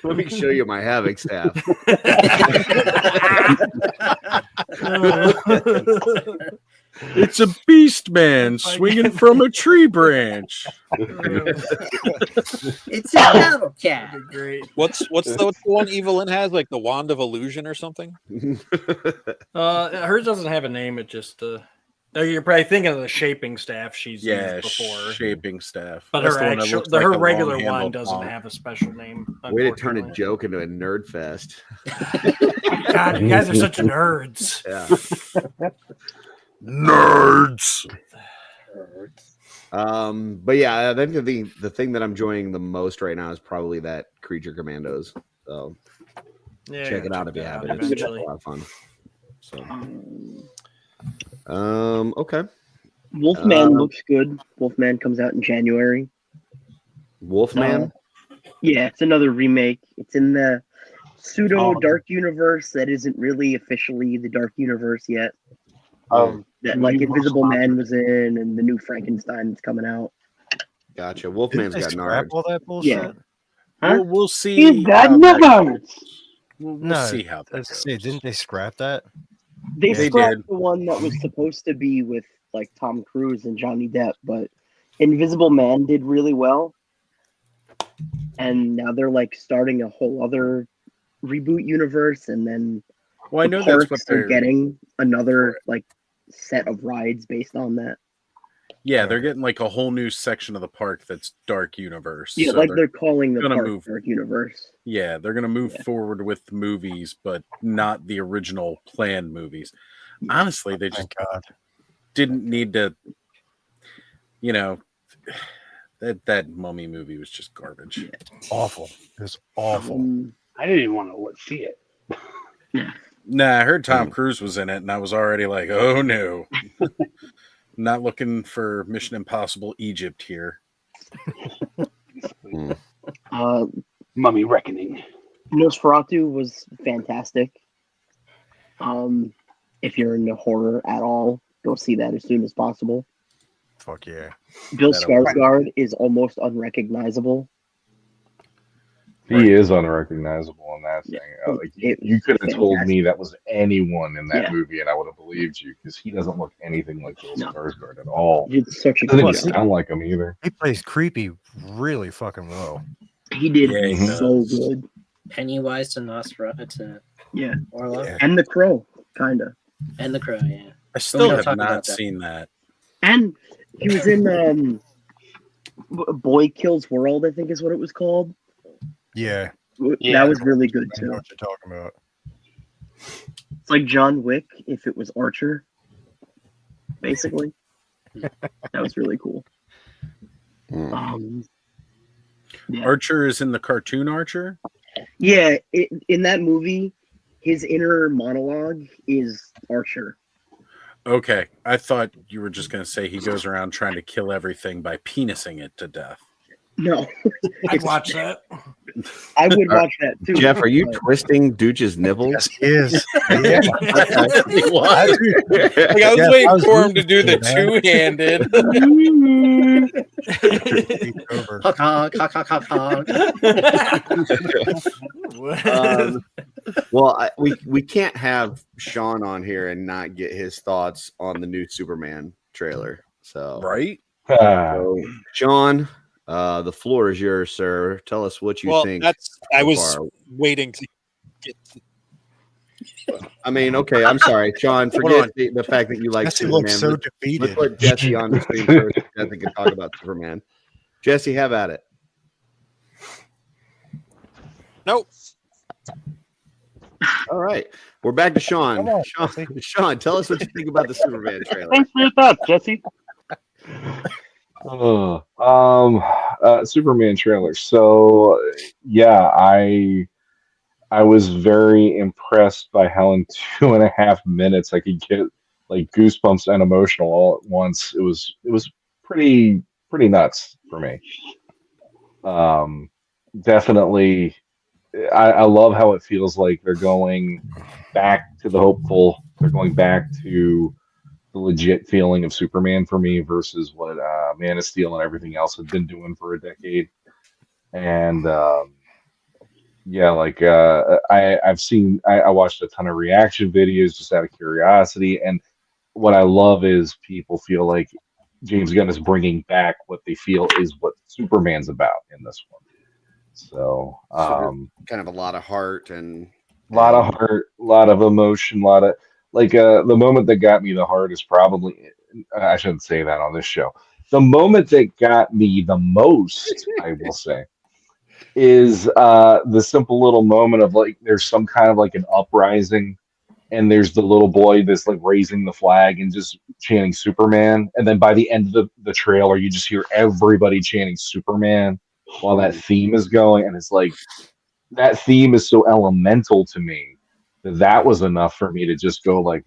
Let me show you my havoc staff. It's a beast man swinging from a tree branch. It's a battle cat. Great. What's the one Evelyn has? Like the wand of illusion or something? Hers doesn't have a name. It just you're probably thinking of the shaping staff she's used before. Shaping staff. But That's her the one that actual, looks like her a regular long-handled one doesn't palm. have a special name. Way to turn a joke into a nerd fest. God, you guys are such nerds. Yeah. Nerds. But yeah, I think the thing that I'm enjoying the most right now is probably that Creature Commandos. So check it out if you haven't. It's a lot of fun. So okay. Wolfman looks good. Wolfman comes out in January. Wolfman? Yeah, it's another remake. It's in the pseudo dark universe that isn't really officially the dark universe yet. That like Invisible Man was in, and the new Frankenstein is coming out. Gotcha. Wolfman's got scrap nards. all that bullshit. Yeah. Huh? We'll see. He's got how that nards. goes. We'll No, see how that let's goes. see. Didn't they scrap that? They They scrapped did. the one that was supposed to be with like Tom Cruise and Johnny Depp, but Invisible Man did really well. And now they're like starting a whole other reboot universe, and then Well, I know the that's what parks they're are getting another like set of rides based on that. Yeah, they're getting like a whole new section of the park that's Dark Universe. Yeah, So like they're calling the gonna park move. Dark Universe. Yeah, they're going to move forward with movies, but not the original planned movies. Honestly, they just didn't need to. You know, that Mummy movie was just garbage. Awful. It was awful. I didn't even want to see it. Nah, I heard Tom Cruise was in it, and I was already like, oh no. Not looking for Mission Impossible Egypt here. Mummy Reckoning. Nosferatu was fantastic. If you're into horror at all, go see that as soon as possible. Fuck yeah. Bill That'll Skarsgård is almost unrecognizable. He is unrecognizable in that thing. Like you It's could have told fantastic. me that was anyone in that Yeah. movie, and I would have believed you because he doesn't look anything like Bill Skarsgård at all. He did such a Doesn't good even job. sound like him either. He plays creepy really fucking well. He did Yeah, he so does. good. Pennywise to Nosferatu to Yeah. Orlo And The Crow, kind of. and the Crow. Yeah, I still don't have talk not about that. seen that. And he was in Boy Kills World, I think is what it was called. Yeah. That was really good I know too. what you're talking about. It's like John Wick if it was Archer, basically. That was really cool. Yeah. Archer is in the cartoon Archer? Yeah, in that movie, his inner monologue is Archer. Okay. I thought you were just going to say he goes around trying to kill everything by penising it to death. No, I'd watch that. I would watch that too. Jeff, are you but- twisting Dooch's nipples? Yes, he is. Yeah. What? Like, I was Yeah, waiting I was for him to rooting do the for you, two-handed. Over. honk honk honk honk honk honk. Well, we can't have Sean on here and not get his thoughts on the new Superman trailer. So, Right? so, Sean, the floor is yours, sir. Tell us what you Well, think. I so was far. waiting to get. I mean, okay, I'm sorry, Sean. Hold Forget on. the fact that you like Jesse Superman. looks so Let's defeated. put Jesse on the screen first. Jesse can talk about Superman. Jesse, have at it. Nope. All right, we're back to Sean. Come on, Sean, Jesse. Sean, tell us what you think about the Superman trailer. Thanks for your thoughts, Jesse. Superman trailer. So yeah, I was very impressed by how in 2.5 minutes I could get like goosebumps and emotional all at once. It was pretty nuts for me. Definitely, I love how it feels like they're going back to the hopeful. They're going back to the legit feeling of Superman for me versus what Man of Steel and everything else had been doing for a decade. And yeah, like I watched a ton of reaction videos just out of curiosity, and what I love is people feel like James Gunn is bringing back what they feel is what Superman's about in this one. So, there's kind of a lot of heart and a lot of heart, a lot of emotion, a lot of like the moment that got me the heart is probably I shouldn't say that on this show. The moment that got me the most, I will say, is the simple little moment of like there's some kind of like an uprising and there's the little boy that's like raising the flag and just chanting Superman, and then by the end of the trailer you just hear everybody chanting Superman while that theme is going, and it's like that theme is so elemental to me that that was enough for me to just go like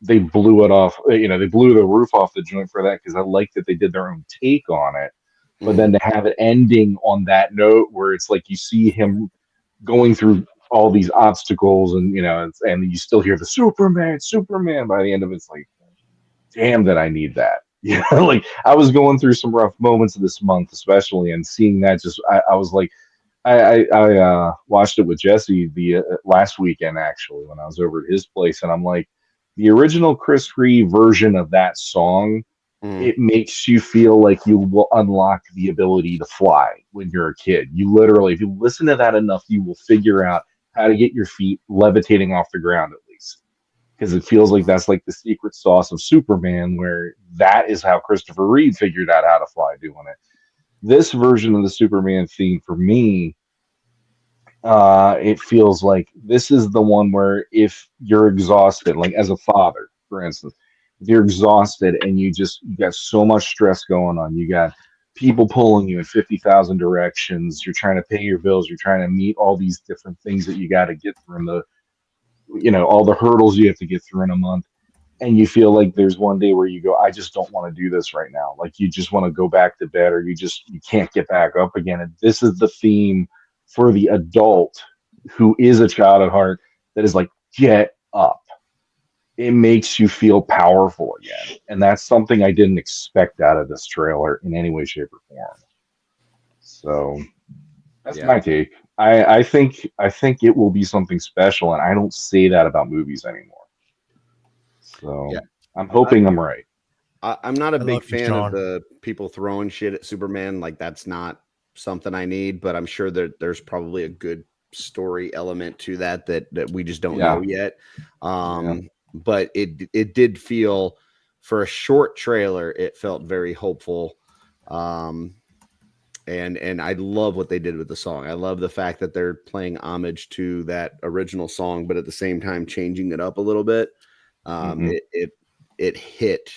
they blew it off, they blew the roof off the joint for that, because I like that they did their own take on it. But then to have it ending on that note where it's like you see him going through all these obstacles and and you still hear the Superman by the end of it, it's like, damn, that I need that. Like I was going through some rough moments this month, especially, and seeing that just I was like, I watched it with Jesse the last weekend actually when I was over at his place, and I'm like, the original Chris Reeve version of that song, it makes you feel like you will unlock the ability to fly when you're a kid. You literally, if you listen to that enough, you will figure out how to get your feet levitating off the ground at least. Because it feels like that's like the secret sauce of Superman, where that is how Christopher Reeve figured out how to fly doing it. This version of the Superman theme for me, it feels like this is the one where if you're exhausted, like as a father, for instance, if you're exhausted and you got so much stress going on, you got people pulling you in 50,000 directions, you're trying to pay your bills, you're trying to meet all these different things that you got to get through in all the hurdles you have to get through in a month. And you feel like there's one day where you go, I just don't want to do this right now. Like you just want to go back to bed, or you can't get back up again. And this is the theme for the adult who is a child at heart that is like, get up. It makes you feel powerful again. And that's something I didn't expect out of this trailer in any way, shape, or form. So that's my take. I think it will be something special, and I don't say that about movies anymore. So I'm hoping I'm right. I'm not a big fan of the people throwing shit at Superman. Like that's not something I need, but I'm sure that there's probably a good story element to that we just don't know yet. But it did feel, for a short trailer, it felt very hopeful. And I love what they did with the song. I love the fact that they're playing homage to that original song, but at the same time changing it up a little bit. It hit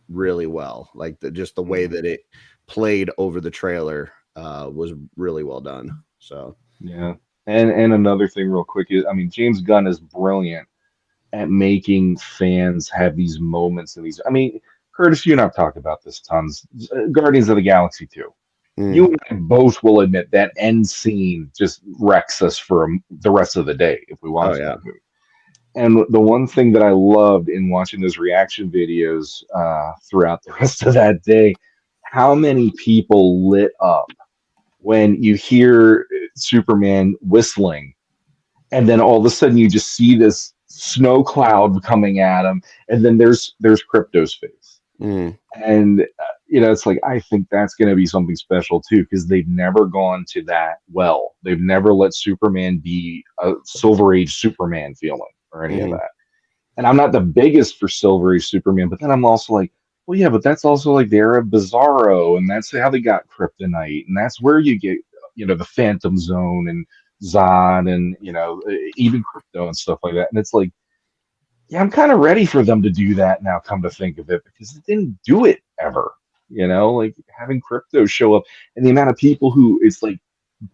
really well. Like just the way that it played over the trailer was really well done. So yeah. And another thing real quick is, I mean, James Gunn is brilliant at making fans have these moments and these. I mean, Curtis, you and I've talked about this tons. Guardians of the Galaxy 2. You and I both will admit that end scene just wrecks us for the rest of the day if we watch that movie. And the one thing that I loved in watching those reaction videos throughout the rest of that day, how many people lit up when you hear Superman whistling, and then all of a sudden you just see this snow cloud coming at him, and then there's Krypto's face. And it's like, I think that's going to be something special too, because they've never gone to that well. They've never let Superman be a Silver Age Superman feeling or any of that. And I'm not the biggest for Silver Age Superman, but then I'm also like, well, yeah, but that's also like the era of Bizarro, and that's how they got Kryptonite, and that's where you get, the Phantom Zone and Zod and, even Krypto and stuff like that. And it's like, yeah, I'm kind of ready for them to do that now, come to think of it, because they didn't do it ever, like having Krypto show up and the amount of people who it's like,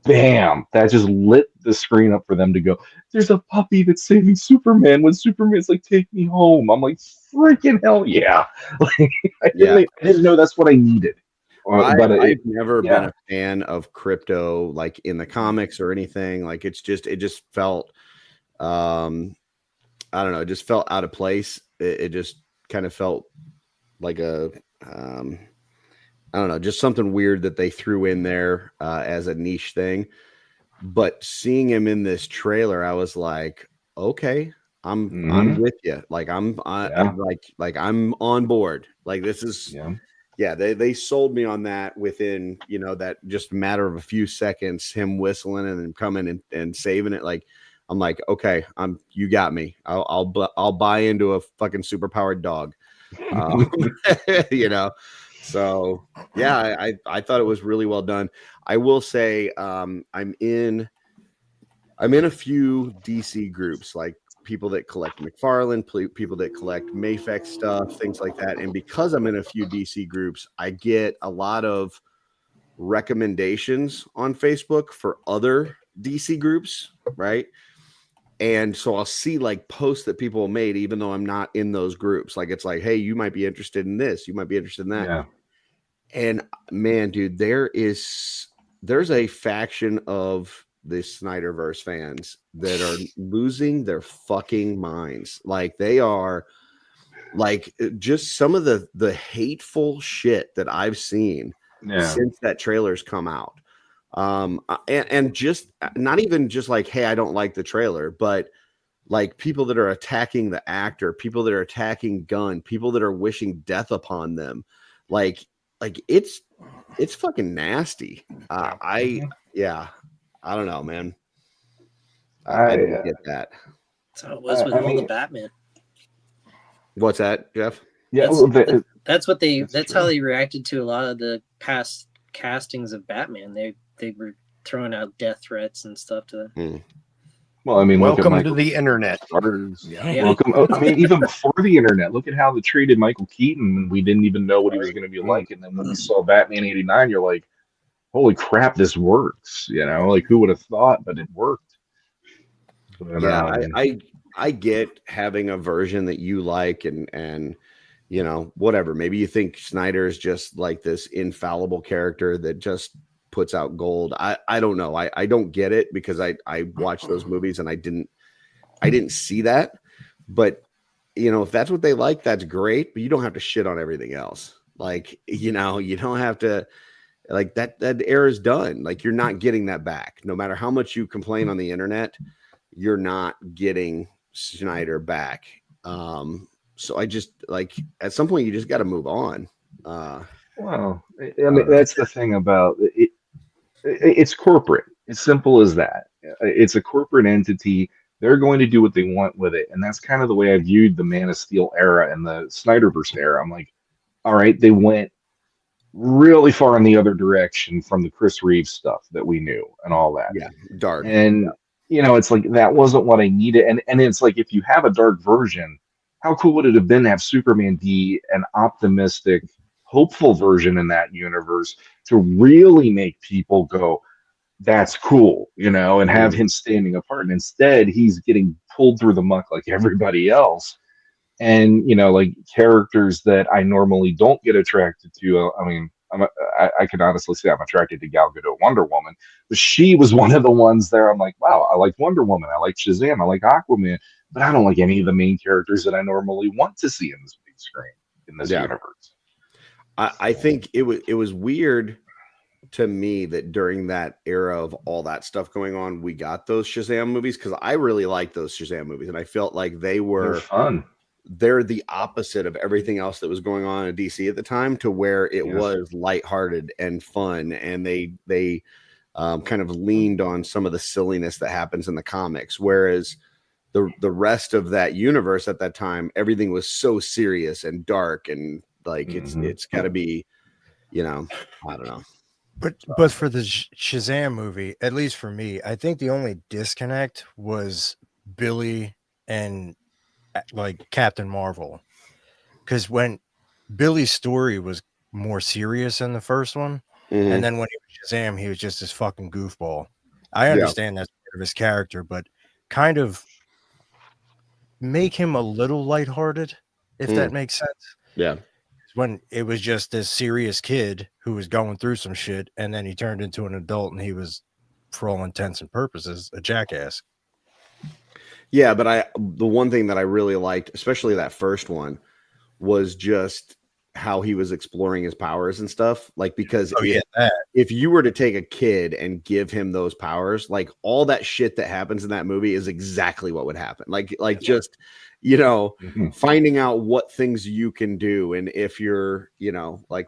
bam, that just lit the screen up for them to go, there's a puppy that's saving Superman when Superman's like, take me home. I'm like, freaking hell yeah. Like, I didn't know that's what I needed. I've never been a fan of Krypto, like in the comics or anything. Like it just felt, I don't know, it just felt out of place. It just kind of felt like a I don't know, just something weird that they threw in there as a niche thing. But seeing him in this trailer, I was like, okay, I'm with you. Like I'm I'm on board. Like this is they sold me on that within, that just matter of a few seconds, him whistling and then coming and saving it. Like I'm like, okay, you got me. I'll buy into a fucking superpowered dog. So yeah, I thought it was really well done. I will say I'm in a few DC groups, like people that collect McFarlane, people that collect Mayfex stuff, things like that. And because I'm in a few DC groups, I get a lot of recommendations on Facebook for other DC groups, right? And so I'll see like posts that people made, even though I'm not in those groups. Like it's like, hey, you might be interested in this, you might be interested in that. Yeah. And man, dude, there's a faction of the Snyderverse fans that are losing their fucking minds. Like they are like just some of the hateful shit that I've seen since that trailer's come out. And just not even just like, hey, I don't like the trailer, but like people that are attacking the actor, people that are attacking Gunn, people that are wishing death upon them. Like it's fucking nasty. I don't know, man. I didn't get that. That's how it was with all the Batman. What's that, Jeff? Yeah, that's how they reacted to a lot of the past castings of Batman. They were throwing out death threats and stuff to them. Well, I mean, welcome to the internet. Welcome. I mean, even before the internet, look at how they treated Michael Keaton. We didn't even know what he was going to be like, and then when we saw Batman '89, you're like, "Holy crap, this works!" Like who would have thought? But it worked. I get having a version that you like, and whatever. Maybe you think Snyder is just like this infallible character that just puts out gold. I don't know. I don't get it because I watched those movies and I didn't see that. But if that's what they like, that's great. But you don't have to shit on everything else. Like you don't have to. Like that era is done. Like you're not getting that back. No matter how much you complain on the internet, you're not getting Snyder back. So I just like at some point you just got to move on. Well, I mean that's the thing about it. It's corporate. It's simple as that. It's a corporate entity. They're going to do what they want with it, and that's kind of the way I viewed the Man of Steel era and the Snyderverse era. I'm like, all right, they went really far in the other direction from the Chris Reeves stuff that we knew and all that. Yeah, dark. And it's like that wasn't what I needed. And it's like if you have a dark version, how cool would it have been to have Superman be an optimistic, hopeful version in that universe to really make people go, that's cool, and have him standing apart. And instead, he's getting pulled through the muck like everybody else. And, like characters that I normally don't get attracted to. I mean, I can honestly say I'm attracted to Gal Gadot, Wonder Woman, but she was one of the ones there. I'm like, wow, I like Wonder Woman. I like Shazam. I like Aquaman, but I don't like any of the main characters that I normally want to see in this big screen in this universe. I think it was weird to me that during that era of all that stuff going on, we got those Shazam movies because I really liked those Shazam movies and I felt like they were fun. They're the opposite of everything else that was going on in DC at the time, to where it was lighthearted and fun, and they kind of leaned on some of the silliness that happens in the comics, whereas the rest of that universe at that time, everything was so serious and dark and like it's got to be, I don't know. But for the Shazam movie, at least for me, I think the only disconnect was Billy and like Captain Marvel, because when Billy's story was more serious in the first one, and then when he was Shazam, he was just this fucking goofball. I understand that's part of his character, but kind of make him a little lighthearted, if that makes sense. Yeah. When it was just this serious kid who was going through some shit, and then he turned into an adult, and he was, for all intents and purposes, a jackass. Yeah, but the one thing that I really liked, especially that first one, was just how he was exploring his powers and stuff. Like, because Oh, yeah, that. if you were to take a kid and give him those powers, like all that shit that happens in that movie is exactly what would happen. Like just, you know, finding out what things you can do, and if you're, you know, like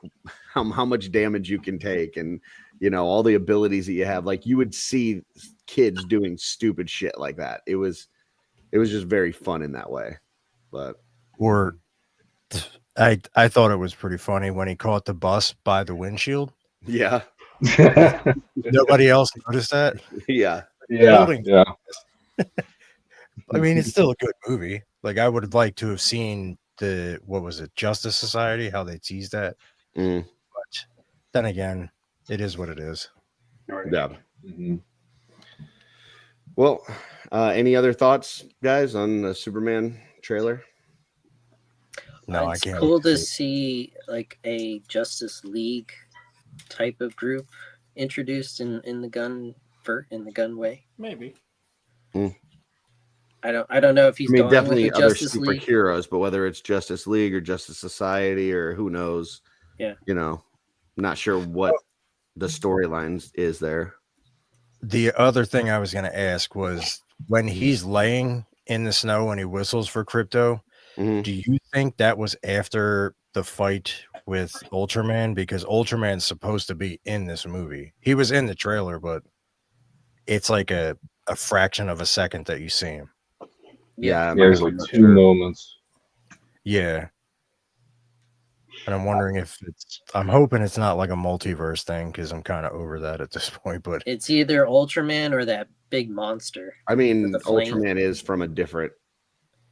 how much damage you can take, and, you know, all the abilities that you have. Like, you would see kids doing stupid shit like that. It was just very fun in that way. But Or I thought it was pretty funny when he caught the bus by the windshield. yeah. Nobody else noticed that. Yeah. Building. Yeah. I mean, it's still a good movie. Like, I would have liked to have seen what was it, Justice Society, how they teased that. Mm. But then again, it is what it is. Yeah. Well, any other thoughts, guys, on the Superman trailer? No, I It's can't. cool to see like a Justice League type of group introduced in the gun way. Maybe. Mm. I don't know if he's going definitely with the other Justice League. superheroes, but whether it's Justice League or Justice Society or who knows, Yeah, you know, not sure what the storylines is there. The other thing I was going to ask was, when he's laying in the snow and he whistles for Crypto, do you think that was after the fight with Ultraman? Because Ultraman's supposed to be in this movie. He was in the trailer, but it's like a fraction of a second that you see him. Yeah, there's like two moments. Yeah. And I'm wondering if I'm hoping it's not like a multiverse thing, because I'm kind of over that at this point. But it's either Ultraman or that big monster. I mean, with the flame. Ultraman is from a different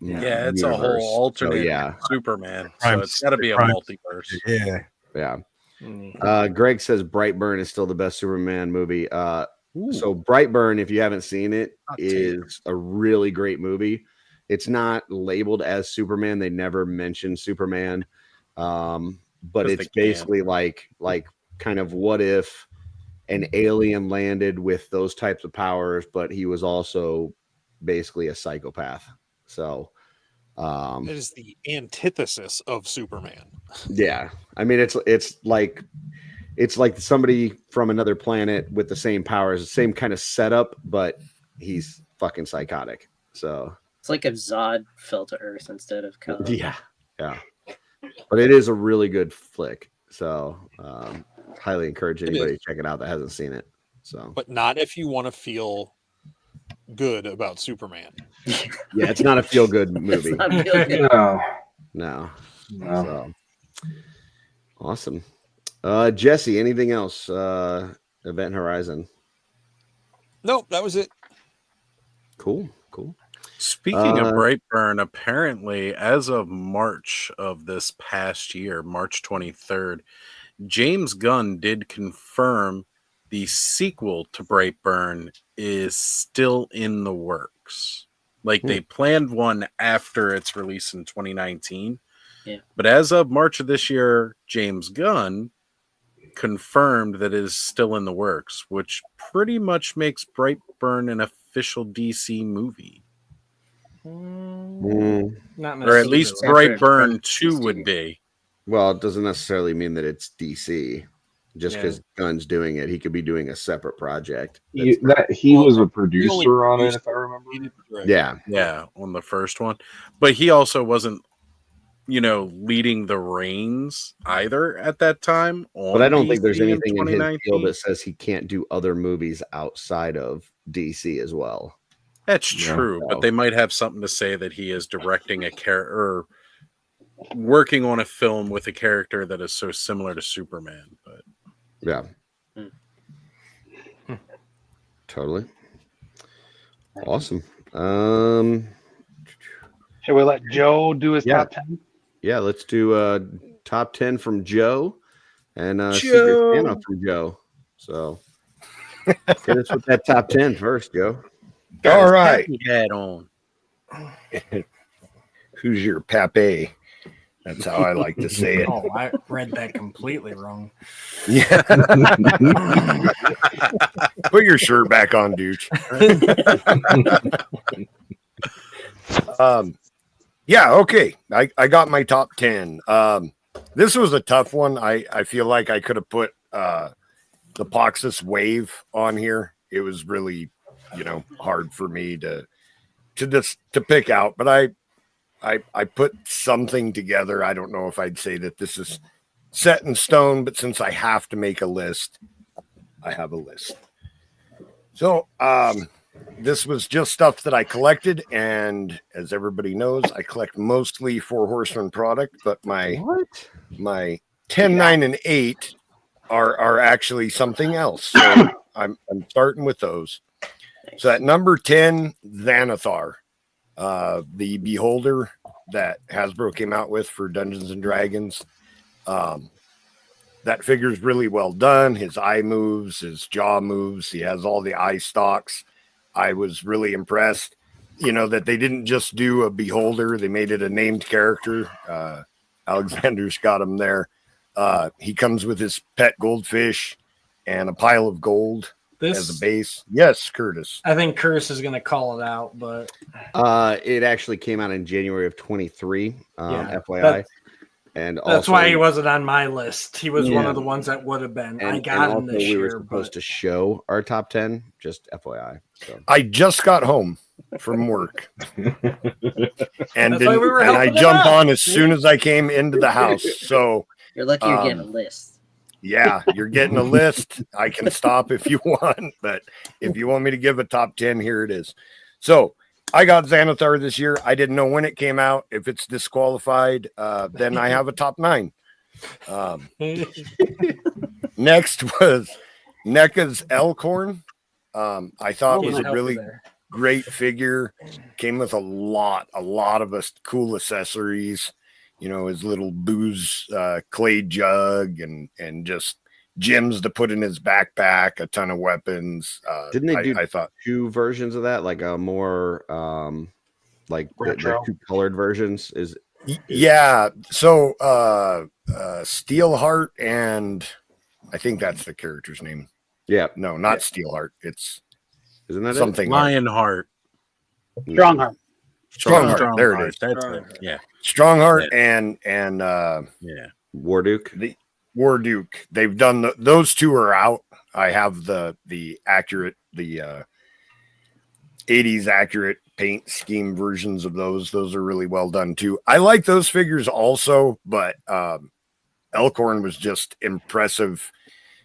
Yeah, it's universe. a whole alternate So, yeah. Superman. So it's got to be a multiverse. Yeah. Yeah. Greg says Brightburn is still the best Superman movie. So Brightburn, if you haven't seen it, is a really great movie. It's not labeled as Superman. They never mention Superman. But it's basically like kind of what if an alien landed with those types of powers, but he was also basically a psychopath. So it is the antithesis of Superman. Yeah. I mean, it's like somebody from another planet with the same powers, the same kind of setup, but he's fucking psychotic. So It's like if Zod fell to Earth instead of Kal. yeah. But it is a really good flick. So highly encourage anybody to check it out that hasn't seen it. So, but not if you want to feel good about Superman. Yeah, it's not a feel good movie. No. So, awesome. Jesse, anything else? Event Horizon. Nope, that was it. Cool. Speaking of Brightburn, apparently, as of March of this past year, March 23rd, James Gunn did confirm the sequel to Brightburn is still in the works. Like, they planned one after its release in 2019. Yeah. But as of March of this year, James Gunn confirmed that it is still in the works, which pretty much makes Brightburn an official DC movie. Not Or at least Brightburn 2 would be. Well, it doesn't necessarily mean that it's DC. Just because Gunn's doing it, he could be doing a separate project. He was a producer on it, if I remember. Yeah, on the first one. But he also wasn't, leading the reins either at that time. But I don't think there's DC anything in his 2019. deal that says he can't do other movies outside of DC as well. That's true, but they might have something to say that he is directing a character or working on a film with a character that is so similar to Superman. But yeah, totally awesome. Should we let Joe do his top 10? Yeah, let's do top 10 from Joe and Secret Santa from Joe. So hit us with that top 10 first, Joe. All right. Hat on. Who's your pape? That's how I like to say it. Oh, I read that completely wrong. Yeah. Put your shirt back on, dude. Yeah, okay. I got my top 10. This was a tough one. I feel like I could have put the Poxus Wave on here. It was really, hard for me to pick out, but I put something together. I don't know if I'd say that this is set in stone, but since I have to make a list, I have a list. So, this was just stuff that I collected, and as everybody knows, I collect mostly Four Horsemen product, but my 10, 9, and 8 are actually something else. So I'm starting with those. So at number 10, Xanathar, the Beholder that Hasbro came out with for Dungeons and Dragons. That figure is really well done. His eye moves, his jaw moves. He has all the eye stalks. I was really impressed, that they didn't just do a Beholder. They made it a named character. Alexander's got him there. He comes with his pet goldfish and a pile of gold as a base. Yes, Curtis. I think Curtis is going to call it out, but it actually came out in January of 23. FYI. And that's also, why he wasn't on my list. He was one of the ones that would have been. I got him this year. We were supposed to show our top 10, just FYI. So. I just got home from work. and I jumped on as soon as I came into the house. So you're lucky you're getting a list. Yeah, you're getting a list. I can stop if you want, but if you want me to give a top 10, here it is. So I got Xanathar this year. I didn't know when it came out. If it's disqualified, then I have a top 9. Next was NECA's Elkhorn. I thought was a really great figure. Came with a lot of cool accessories. His little booze clay jug and just gems to put in his backpack, a ton of weapons. Didn't they do I thought 2 versions of that, like a more like the 2 colored versions? Yeah. So Steelheart, and I think that's the character's name. Yeah. No, not Steelheart. Isn't that something Lionheart? Strongheart. Strongheart. There it is. That's it. Yeah. Strongheart and Warduke. The Warduke. They've done those 2 are out. I have the accurate 80s accurate paint scheme versions of those. Those are really well done too. I like those figures also, but Elkhorn was just impressive,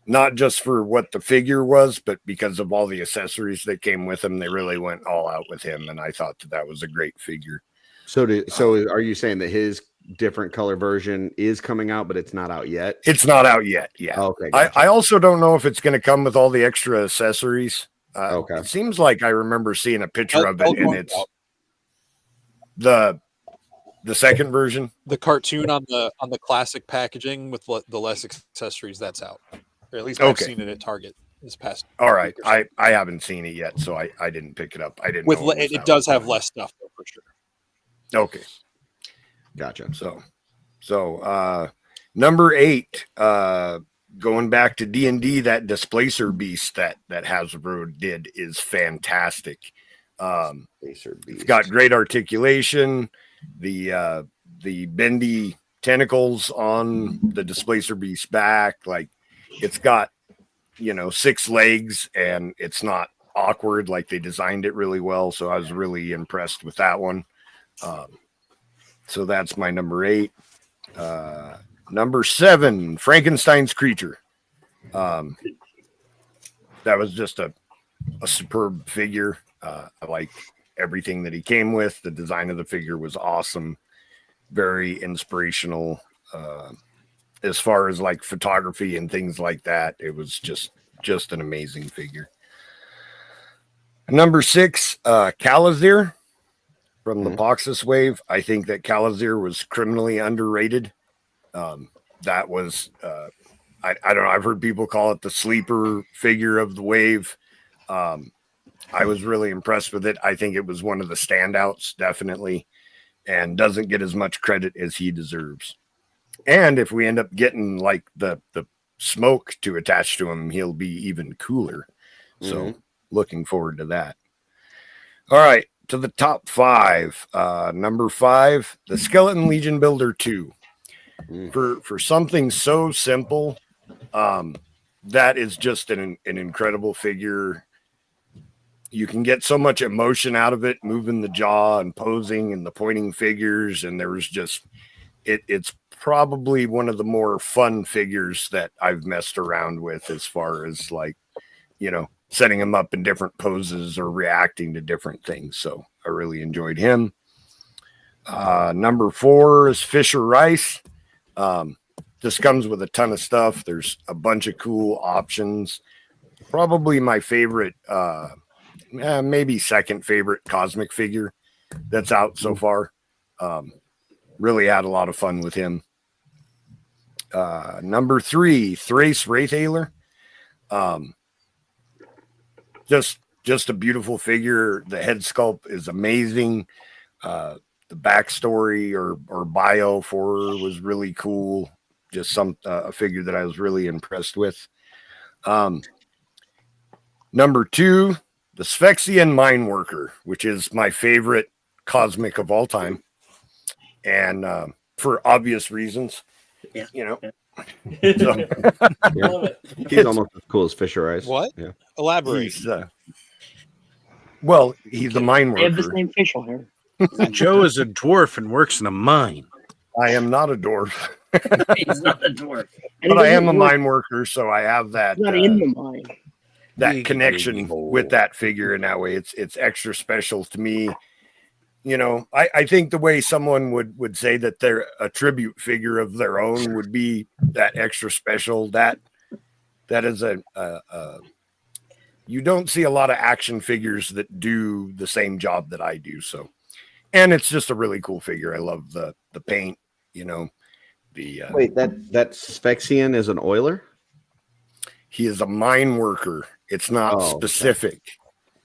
not just for what the figure was, but because of all the accessories that came with him. They really went all out with him, and I thought that was a great figure. So are you saying that his different color version is coming out, but it's not out yet? It's not out yet. Yeah. Okay. Gotcha. I also don't know if it's going to come with all the extra accessories. Okay. It seems like I remember seeing a picture of it, and it's the second version. The cartoon on the classic packaging with the less accessories, that's out. Or at least I've seen it at Target this past. All right. I haven't seen it yet, so I didn't pick it up. I didn't. Know it does have less stuff though, for sure. Okay. Gotcha. So number 8, going back to D&D, that Displacer Beast that Hasbro did is fantastic. It's got great articulation. The bendy tentacles on the Displacer Beast back, like it's got 6 legs, and it's not awkward. Like they designed it really well. So I was really impressed with that one. So that's my number 8. Number 7, Frankenstein's Creature. That was just a superb figure. I like everything that he came with. The design of the figure was awesome. Very inspirational. As far as like photography and things like that, it was just an amazing figure. Number 6, Calazir from the Poxus Wave. I think that Calazir was criminally underrated. That was, I don't know, I've heard people call it the sleeper figure of the wave. I was really impressed with it. I think it was one of the standouts, definitely, and doesn't get as much credit as he deserves. And if we end up getting like the smoke to attach to him, he'll be even cooler. So looking forward to that. All right. to the top 5. Number 5, the Skeleton Legion Builder 2. For something so simple, that is just an incredible figure. You can get so much emotion out of it, moving the jaw and posing and the pointing figures. And there was just, it's probably one of the more fun figures that I've messed around with, as far as like, you know, setting him up in different poses or reacting to different things. So I really enjoyed him. Number 4 is Fisher Rice. This comes with a ton of stuff. There's a bunch of cool options. Probably my favorite, maybe second favorite cosmic figure that's out so far. Really had a lot of fun with him. Number 3, Thrace Wraithailer. Just a beautiful figure. The head sculpt is amazing. The backstory or bio for her was really cool. Just a figure that I was really impressed with. Number 2, the Sphexian Mine Worker, which is my favorite cosmic of all time, and for obvious reasons, you know. So, he's almost as cool as Fisher Rice. What? Yeah. Elaborate. He's a mine They have the worker. same facial hair. Joe is a dwarf and works in a mine. I am not a dwarf. He's not a dwarf. But I am a mine worker, so I have that. Not in the mine. That connection with that figure in that way. It's extra special to me. You know, I think the way someone would say that they're a tribute figure of their own would be that extra special. That is you don't see a lot of action figures that do the same job that I do. So, and it's just a really cool figure. I love the paint, you know, Wait, that Sphexian is an oiler? He is a mine worker. It's not specific.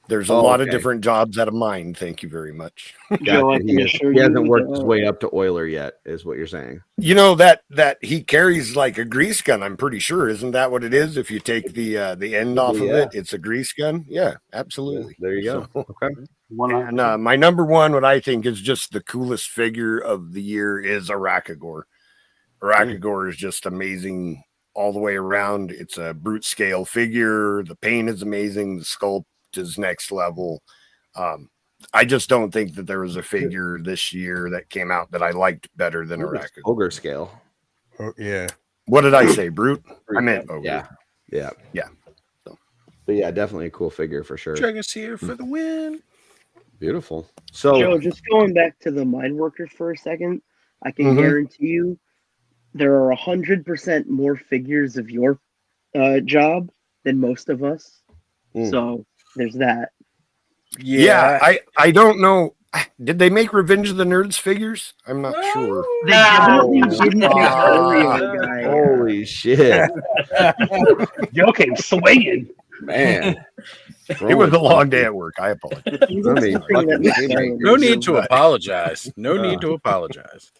There's a Oh, lot of okay. different jobs at a mine. Thank you very much. Joe, I He, can is, assure he hasn't you worked his that- way up to oiler yet, is what you're saying. You know that he carries like a grease gun. I'm pretty sure, isn't that what it is? If you take the end off of it, it's a grease gun. Yeah, absolutely. There you go. So, okay. and my number 1, what I think is just the coolest figure of the year, is Arakagor. Arakagor is just amazing all the way around. It's a brute scale figure. The paint is amazing. The sculpt is next level. I just don't think that there was a figure this year that came out that I liked better than Arakagor. Ogre scale. Oh, yeah. What did I say? Brute? I meant ogre. Yeah. So. But yeah, definitely a cool figure for sure. Dragon's here for the win. Beautiful. So Joe, just going back to the mine workers for a second, I can Mhm. guarantee you there are 100% more figures of your job than most of us. So there's that. Yeah, I don't know. Did they make Revenge of the Nerds figures? I'm not sure. They definitely didn't make Oreo, guy. Holy shit. Joe came swinging. Man. It was a long day at work. I apologize. No need to apologize. No need to apologize.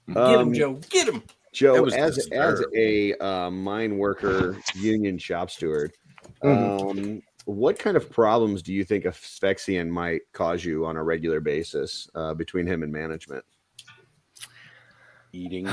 Get him, Joe. Get him. Joe, was as deserved. a mine worker union shop steward, what kind of problems do you think a Sphexian might cause you on a regular basis between him and management? Eating.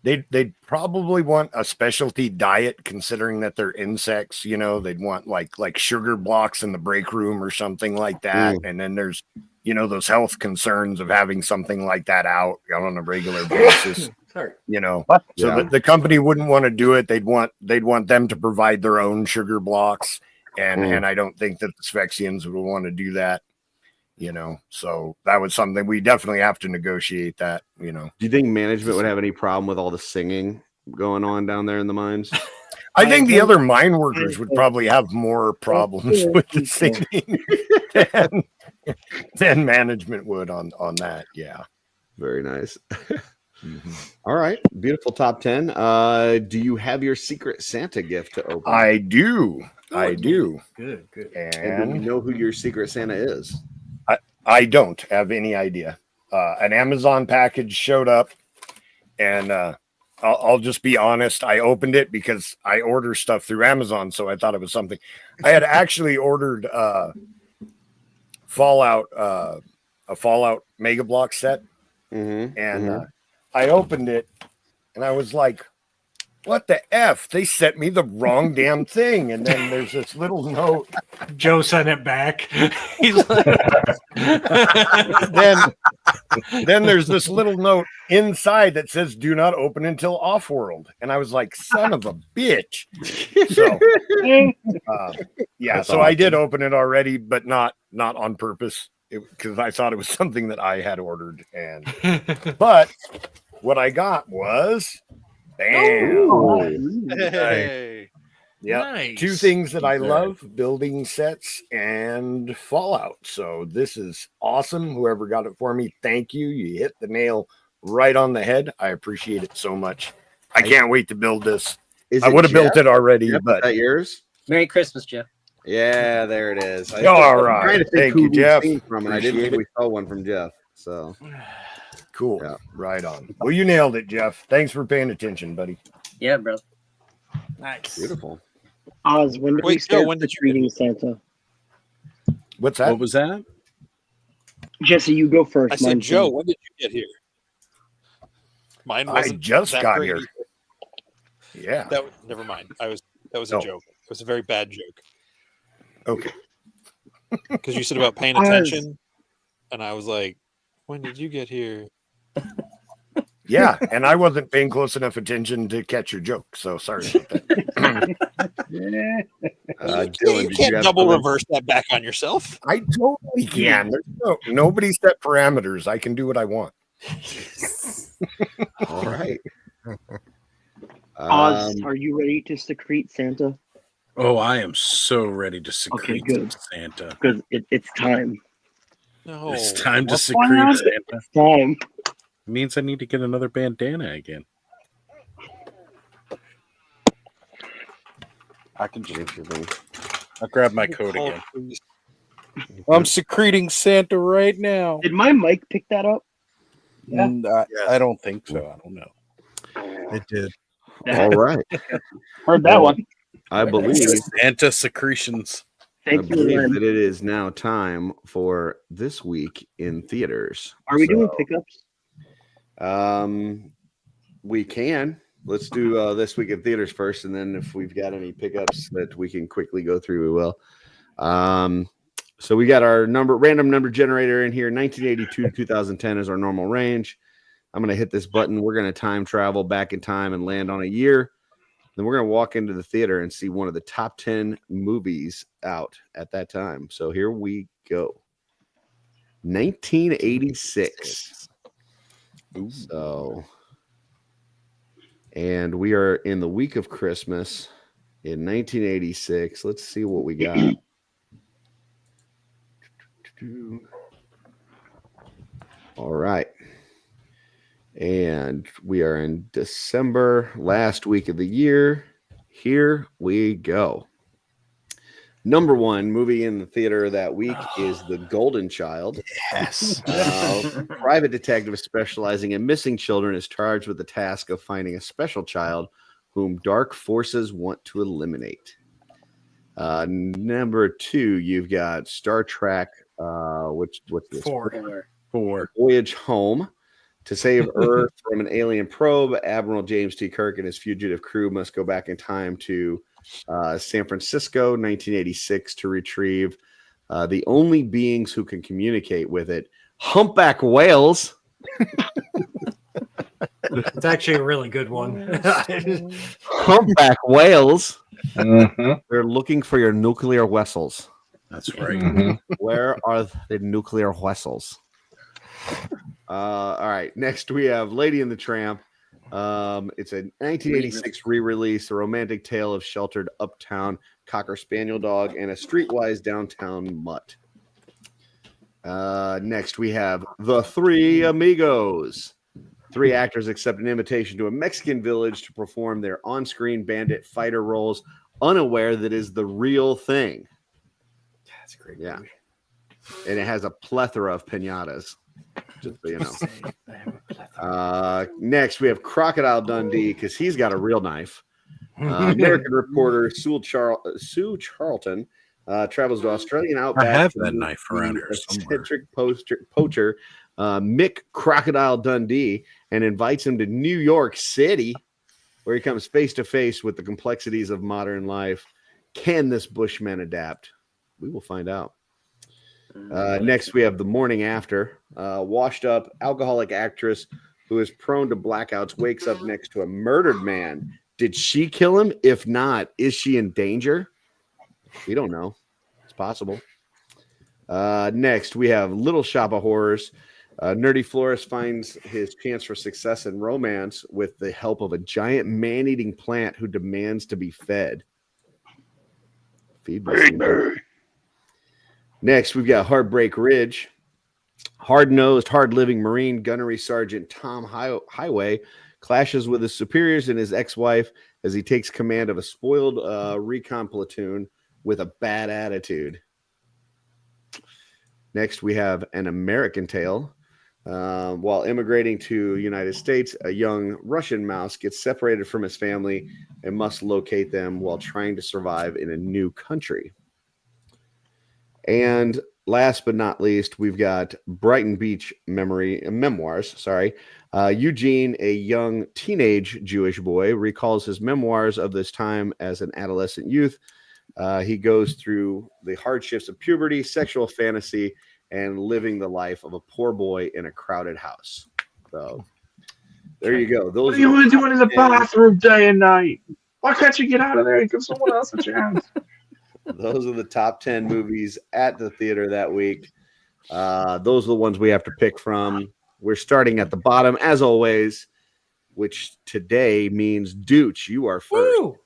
They'd probably want a specialty diet, considering that they're insects. You know, they'd want like sugar blocks in the break room or something like that. And then there's, you know, those health concerns of having something like that out on a regular basis. Sorry. You know, Yeah. so the company wouldn't want to do it. They'd want them to provide their own sugar blocks, and I don't think that the Sphexians would want to do that. You know, so that was something we definitely have to negotiate that, you know. Do you think management would have any problem with all the singing going on down there in the mines? I think the other mine workers would probably have more problems with the singing than management would on that. Yeah. Very nice. All right. Beautiful top 10. Do you have your secret Santa gift to open? I do. I do. Good. And do you know who your secret Santa is? I don't have any idea. An Amazon package showed up, and I'll just be honest. I opened it because I order stuff through Amazon, so I thought it was something. I had actually ordered Fallout Mega Block set, and I opened it, and I was like, "What the f? They sent me the wrong damn thing." And then there's this little note. Joe sent it back. He's like, then there's this little note inside that says "Do not open until OffWorld," and I was like, "Son of a bitch!" So, yeah, That's so I awesome. did open it already, but not on purpose, because I thought it was something that I had ordered. But what I got was, bam! Hey. Yeah, Nice. 2 things that I love: building sets and Fallout. So this is awesome. Whoever got it for me, thank you. You hit the nail right on the head. I appreciate it so much. I can't wait to build this. I would have built it already, but is that yours? Merry Christmas, Jeff. Yeah, there it is. All right. Trying to think Thank who you, we've Jeff. seen from it. I didn't Appreciate think we saw one from Jeff. So cool. Yeah, right on. Well, you nailed it, Jeff. Thanks for paying attention, buddy. Yeah, bro. Nice. Beautiful. Oz, when did we Wait, start Joe, when did you reading Santa? What's that? What was that? Jesse, you go first. I said, Mine's Joe, done. when did you get here? Mine I wasn't just that got great here. either. Yeah. Never mind. That was a joke. It was a very bad joke. Okay. Because you said about paying attention, and I was like, when did you get here? Yeah, and I wasn't paying close enough attention to catch your joke, so sorry about that. Dylan, You did can't have double something? reverse that back on yourself. I totally can. There's nobody set parameters. I can do what I want. All right. Oz, are you ready to secrete Santa? Oh, I am so ready to secrete good. Santa. Because it's time. No. It's time to What's going secrete on? Santa. It's time. It means I need to get another bandana again. I can just I'll grab my coat again. I'm secreting Santa right now. Did my mic pick that up? I don't think so. I don't know. It did. All right. Heard that one. I believe Santa secretions. I believe that it is now time for This Week in Theaters. Are we doing pickups? We can. Let's do This Week in Theaters first, and then if we've got any pickups that we can quickly go through, we will. So we got our random number generator in here. 1982 to 2010 is our normal range. I'm going to hit this button. We're going to time travel back in time and land on a year. Then we're going to walk into the theater and see one of the top 10 movies out at that time. So here we go. 1986. So, and we are in the week of Christmas in 1986. Let's see what we got. All right. And we are in December, last week of the year. Here we go. Number 1 movie in the theater that week is The Golden Child. Yes. Private detective specializing in missing children is charged with the task of finding a special child whom dark forces want to eliminate. Number 2, you've got Star Trek, what's this? 4. Voyage Home. To save Earth from an alien probe, Admiral James T. Kirk and his fugitive crew must go back in time to San Francisco, 1986, to retrieve the only beings who can communicate with it, humpback whales. It's actually a really good one. Humpback whales. They're looking for your nuclear vessels. That's right. Where are the nuclear vessels? All right. Next, we have Lady and the Tramp. It's a 1986 re-release, a romantic tale of sheltered uptown cocker spaniel dog and a streetwise downtown mutt. Next, we have The Three Amigos. 3 actors accept an invitation to a Mexican village to perform their on-screen bandit fighter roles, unaware that is the real thing. That's great. Yeah. And it has a plethora of piñatas. Just so you know. Next, we have Crocodile Dundee because he's got a real knife. American reporter Sue Charlton travels to Australian I outback. have to that meet knife around the here somewhere. eccentric poacher Mick Crocodile Dundee and invites him to New York City, where he comes face to face with the complexities of modern life. Can this Bushman adapt? We will find out. Next, we have The Morning After. Washed up alcoholic actress who is prone to blackouts wakes up next to a murdered man. Did she kill him? If not, is she in danger? We don't know. It's possible. Next, we have Little Shop of Horrors. Nerdy florist finds his chance for success in romance with the help of a giant man-eating plant who demands to be fed. Feed me. Next, we've got Heartbreak Ridge. Hard-nosed, hard-living Marine gunnery sergeant Tom Highway clashes with his superiors and his ex-wife as he takes command of a spoiled recon platoon with a bad attitude. Next, we have An American Tale. While immigrating to United States, a young Russian mouse gets separated from his family and must locate them while trying to survive in a new country. And last but not least, we've got Brighton Beach memoirs. Eugene, a young teenage Jewish boy, recalls his memoirs of this time as an adolescent youth. He goes through the hardships of puberty, sexual fantasy, and living the life of a poor boy in a crowded house. So there you go. What are you doing in the bathroom day and night? Why can't you get out of there and give someone else a chance? Those are the top 10 movies at the theater that week. Those are the ones we have to pick from. We're starting at the bottom, as always, which today means Dooch, you are first. Woo!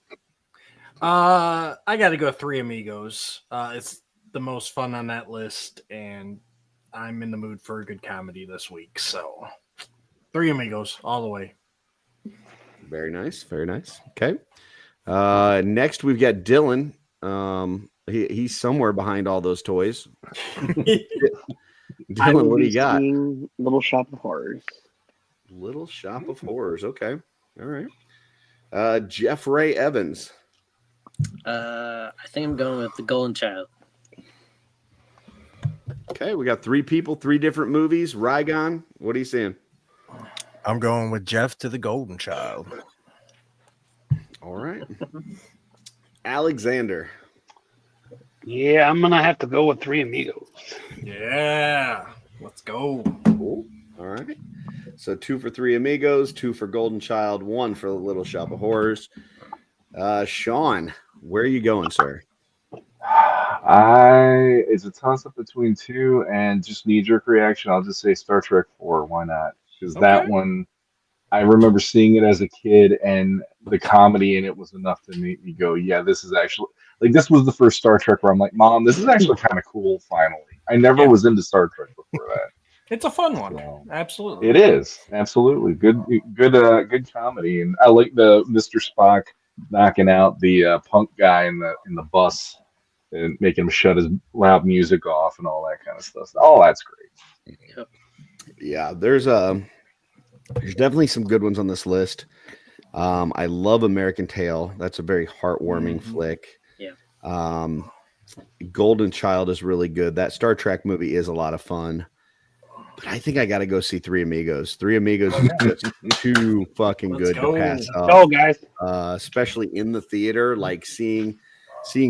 I got to go Three Amigos. It's the most fun on that list, and I'm in the mood for a good comedy this week. So, Three Amigos all the way. Very nice. Very nice. Okay. Next, we've got Dylan. He's somewhere behind all those toys. Dylan, what do you got? Little Shop of Horrors. Little Shop of Horrors. Okay. All right. Jeff Ray Evans. I think I'm going with The Golden Child. Okay, we got 3 people, 3 different movies. Rygon, what are you saying? I'm going with Jeff to The Golden Child. All right. Alexander. Yeah, I'm gonna have to go with Three Amigos. Yeah, let's go. Cool. All right. So 2 for Three Amigos, 2 for Golden Child, 1 for The Little Shop of Horrors. Sean, where are you going, sir? It's a toss up between 2 and just knee jerk reaction. I'll just say Star Trek 4. Why not? Because that one, I remember seeing it as a kid, and the comedy in it was enough to make me go, "Yeah, this is actually like this was the first Star Trek where I'm like, Mom, this is actually kind of cool." Finally, I never was into Star Trek before that. It's a fun one. So, Absolutely. it is absolutely good comedy, and I like the Mr. Spock knocking out the punk guy in the bus and making him shut his loud music off and all that kind of stuff. Oh, that's great. Yeah, there's definitely some good ones on this list. I love American Tail. That's a very heartwarming flick. Yeah. Golden Child is really good. That Star Trek movie is a lot of fun. But I think I got to go see Three Amigos. Three Amigos is just too fucking good to pass up. Go, guys. Especially in the theater, like seeing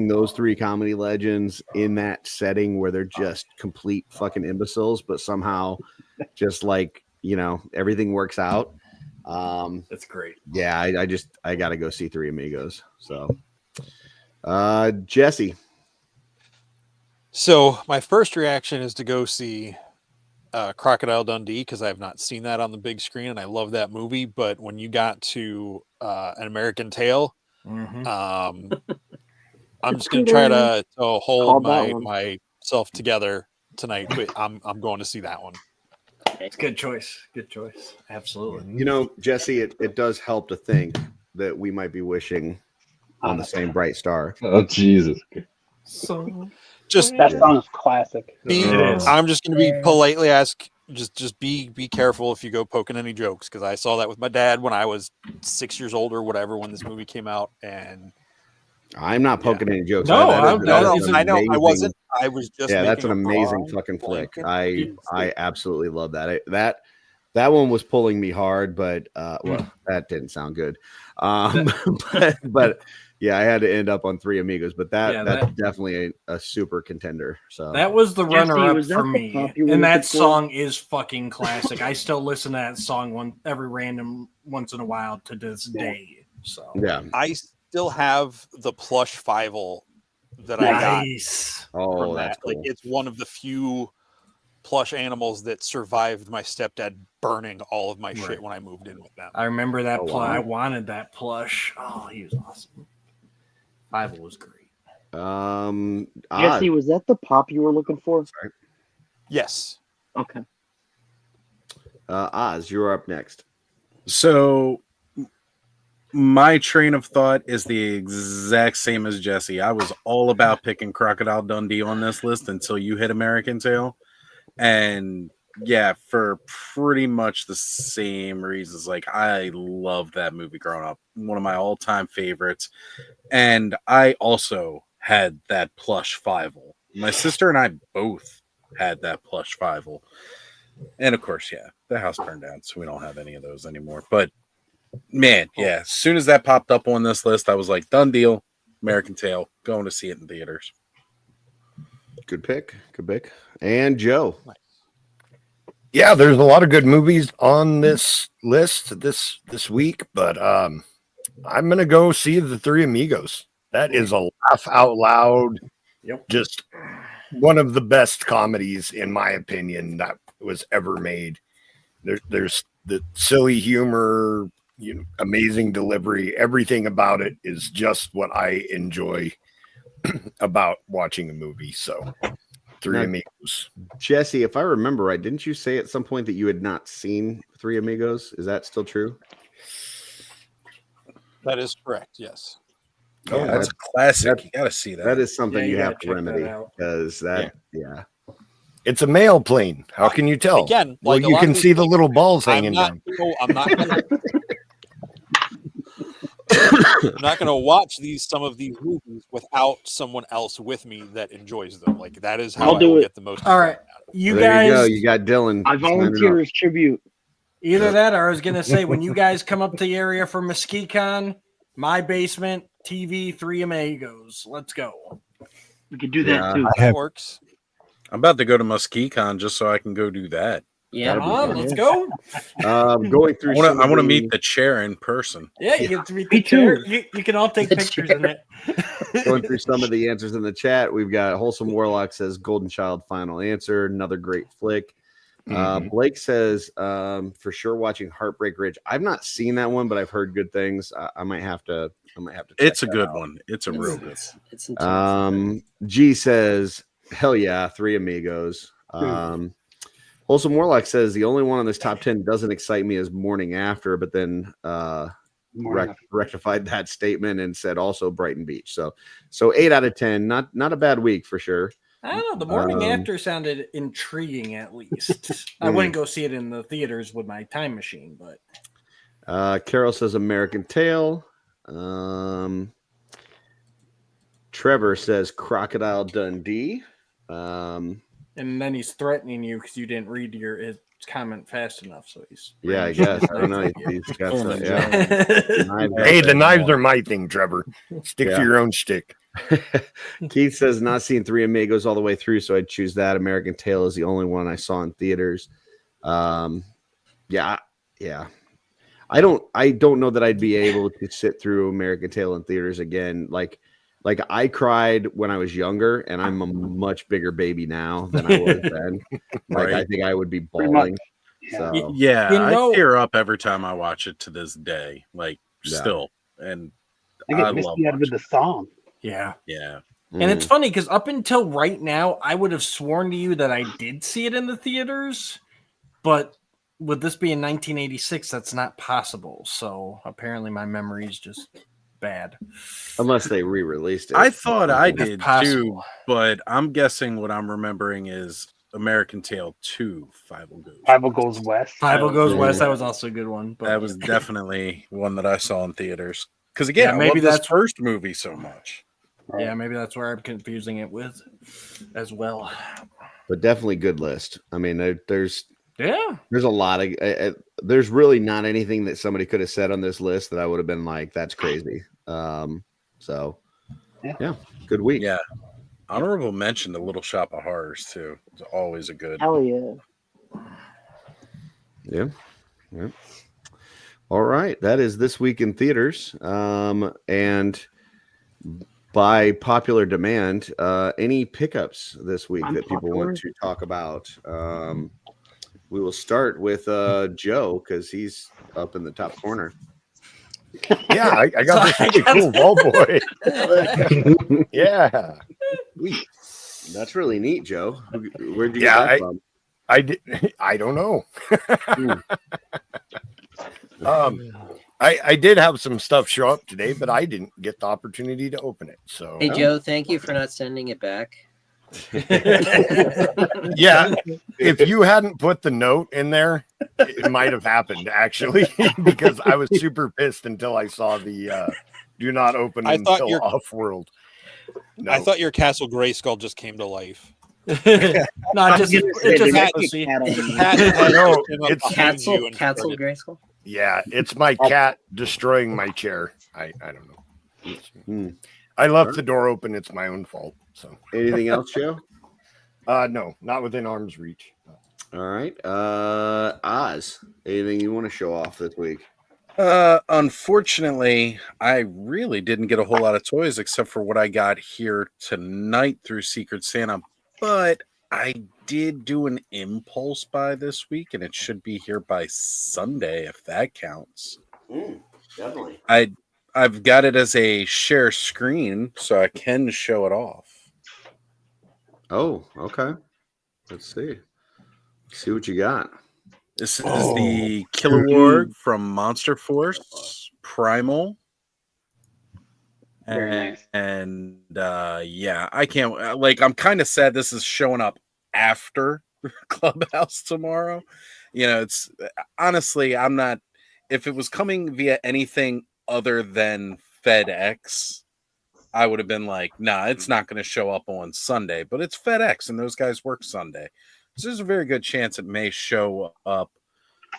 those 3 comedy legends in that setting where they're just complete fucking imbeciles, but somehow just like, everything works out. That's great. Yeah, I got to go see Three Amigos. So, Jesse. So my first reaction is to go see Crocodile Dundee because I have not seen that on the big screen, and I love that movie. But when you got to An American Tail, I'm just gonna try to hold myself together tonight. But I'm going to see that one. It's a good choice. Good choice. Absolutely. Jesse, it does help to think that we might be wishing on the same bright star. Oh, Jesus. So just that song is classic. I'm just going to be politely ask. Just be careful if you go poking any jokes, because I saw that with my dad when I was 6 years old or whatever when this movie came out, and I'm not poking any jokes. No, I know. I wasn't. I was just. Yeah, that's making an a amazing broad fucking flick. blanket I absolutely love that. That one was pulling me hard, but well, that didn't sound good. But yeah, I had to end up on Three Amigos, but that's definitely a super contender. So that was the runner-up was that for the me, pop you were and that looking for? song is fucking classic. I still listen to that song every random once in a while to this day. So yeah, I still have the plush Fievel that I got. Oh, that. that's cool. Like it's one of the few plush animals that survived my stepdad burning all of my shit when I moved in with them. I remember that Oh, plush. wow. I wanted that plush. Oh, he was awesome. Fievel was great. Jesse, was that the pop you were looking for? Sorry. Yes. Okay. Oz, you're up next. So my train of thought is the exact same as Jesse. I was all about picking Crocodile Dundee on this list until you hit American Tail. And yeah, for pretty much the same reasons. Like, I loved that movie growing up. One of my all-time favorites. And I also had that plush Fievel. My sister and I both had that plush Fievel. And of course, yeah, the house burned down, so we don't have any of those anymore. But man, yeah, as soon as that popped up on this list, I was like, done deal, American Tail, going to see it in theaters. Good pick. Good pick. And Joe. Yeah, there's a lot of good movies on this list this week, but I'm gonna go see The Three Amigos. That is a laugh out loud. Yep. Just one of the best comedies, in my opinion, that was ever made. There's the silly humor, amazing delivery. Everything about it is just what I enjoy about watching a movie. So, Three Amigos. Jesse, if I remember right, didn't you say at some point that you had not seen Three Amigos? Is that still true? That is correct. Yes. Oh, that's a classic. You got to see that. That is something you have gotta to check remedy that out. because yeah. It's a mail plane. How can you tell? Again, well, like a you lot can of these see the things, little balls hanging down. I'm not gonna. I'm not going to watch some of these movies without someone else with me that enjoys them. Like that is how I'll I do will it. get the most. All right, you Well, there guys. you go. You got Dylan. I volunteer as tribute. Either that, or I was gonna say when you guys come up to the area for MesquiCon, my basement, TV, Three Amigos. Let's go. We could do that too. That works. I'm about to go to MesquiCon just so I can go do that. Yeah, Come on, let's go. Going through. I want to meet the chair in person. Yeah, you get to meet Me the chair. too. You can all take The pictures chair. in it. Going through some of the answers in the chat, we've got Wholesome Warlock says Golden Child final answer, another great flick. Blake says for sure watching Heartbreak Ridge. I've not seen that one, but I've heard good things. I might have to. Check It's a that good out. one. It's a real good. It's intense. G says hell yeah, Three Amigos. Wholesome Warlock says the only one on this top 10 doesn't excite me as Morning After, but then rectified that statement and said also Brighton Beach. So 8 out of 10, not a bad week for sure. I don't know. The Morning After sounded intriguing, at least. I wouldn't go see it in the theaters with my time machine, but Carol says American Tail. Trevor says Crocodile Dundee. and then he's threatening you because you didn't read his comment fast enough. So he's Yeah, I guess. I don't know. He's got some, Hey, the knives are my thing, Trevor. Stick to your own stick. Keith says not seen Three Amigos all the way through, so I'd choose that. American Tail is the only one I saw in theaters. Yeah. I don't know that I'd be able to sit through American Tail in theaters again. Like I cried when I was younger, and I'm a much bigger baby now than I was then. Like I think I would be bawling. So Yeah, I tear up every time I watch it to this day. Like still, and I get misty out of the song. Yeah. Mm. And it's funny because up until right now, I would have sworn to you that I did see it in the theaters, but with this being 1986, that's not possible. So apparently my memory is just bad. Unless they re-released it. I thought I did too, possible. but I'm guessing what I'm remembering is American Tail 2, Fievel Goes. Fievel Goes West. Fievel Goes West. That was also a good one. But That was definitely one that I saw in theaters. Because again, Yeah, I maybe love this that's- first movie so much. Yeah, maybe that's where I'm confusing it with as well. But definitely good list. I mean, there's a lot of there's really not anything that somebody could have said on this list that I would have been like, that's crazy. So yeah, good week. Yeah. Honorable mention, The Little Shop of Horrors too. It's always a good. Hell yeah. Yeah. Yeah. All right. That is this week in theaters. And by popular demand, any pickups this week that people want to talk about? We will start with Joe because he's up in the top corner. Yeah, I got this really cool ball boy. Yeah. Sweet. That's really neat, Joe. Where'd you get Yeah, that from? I don't know. I did have some stuff show up today, but I didn't get the opportunity to open it. So Hey Joe, thank you for not sending it back. yeah, if you hadn't put the note in there, it might have happened actually, because I was super pissed until I saw the do not open until OffWorld. I thought your Castle Grayskull just came to life. No, it's Castle Grayskull. Yeah, it's my cat destroying my chair. I don't know. I left the door open. It's my own fault. So anything else, Joe? No, not within arm's reach. All right. Oz, anything you want to show off this week? Unfortunately, I really didn't get a whole lot of toys except for what I got here tonight through Secret Santa, but I did do an impulse buy this week, and it should be here by Sunday, if that counts. Definitely. I've got it as a share screen, so I can show it off. Oh, okay. Let's see. See what you got. This is the Kilowog from Monster Force Primal. Very nice. And yeah, I can't I'm kind of sad this is showing up after Clubhouse tomorrow. You know, it's honestly, I'm not, if it was coming via anything other than FedEx, I would have been like, nah, it's not going to show up on Sunday, but it's FedEx and those guys work Sunday. So there's a very good chance it may show up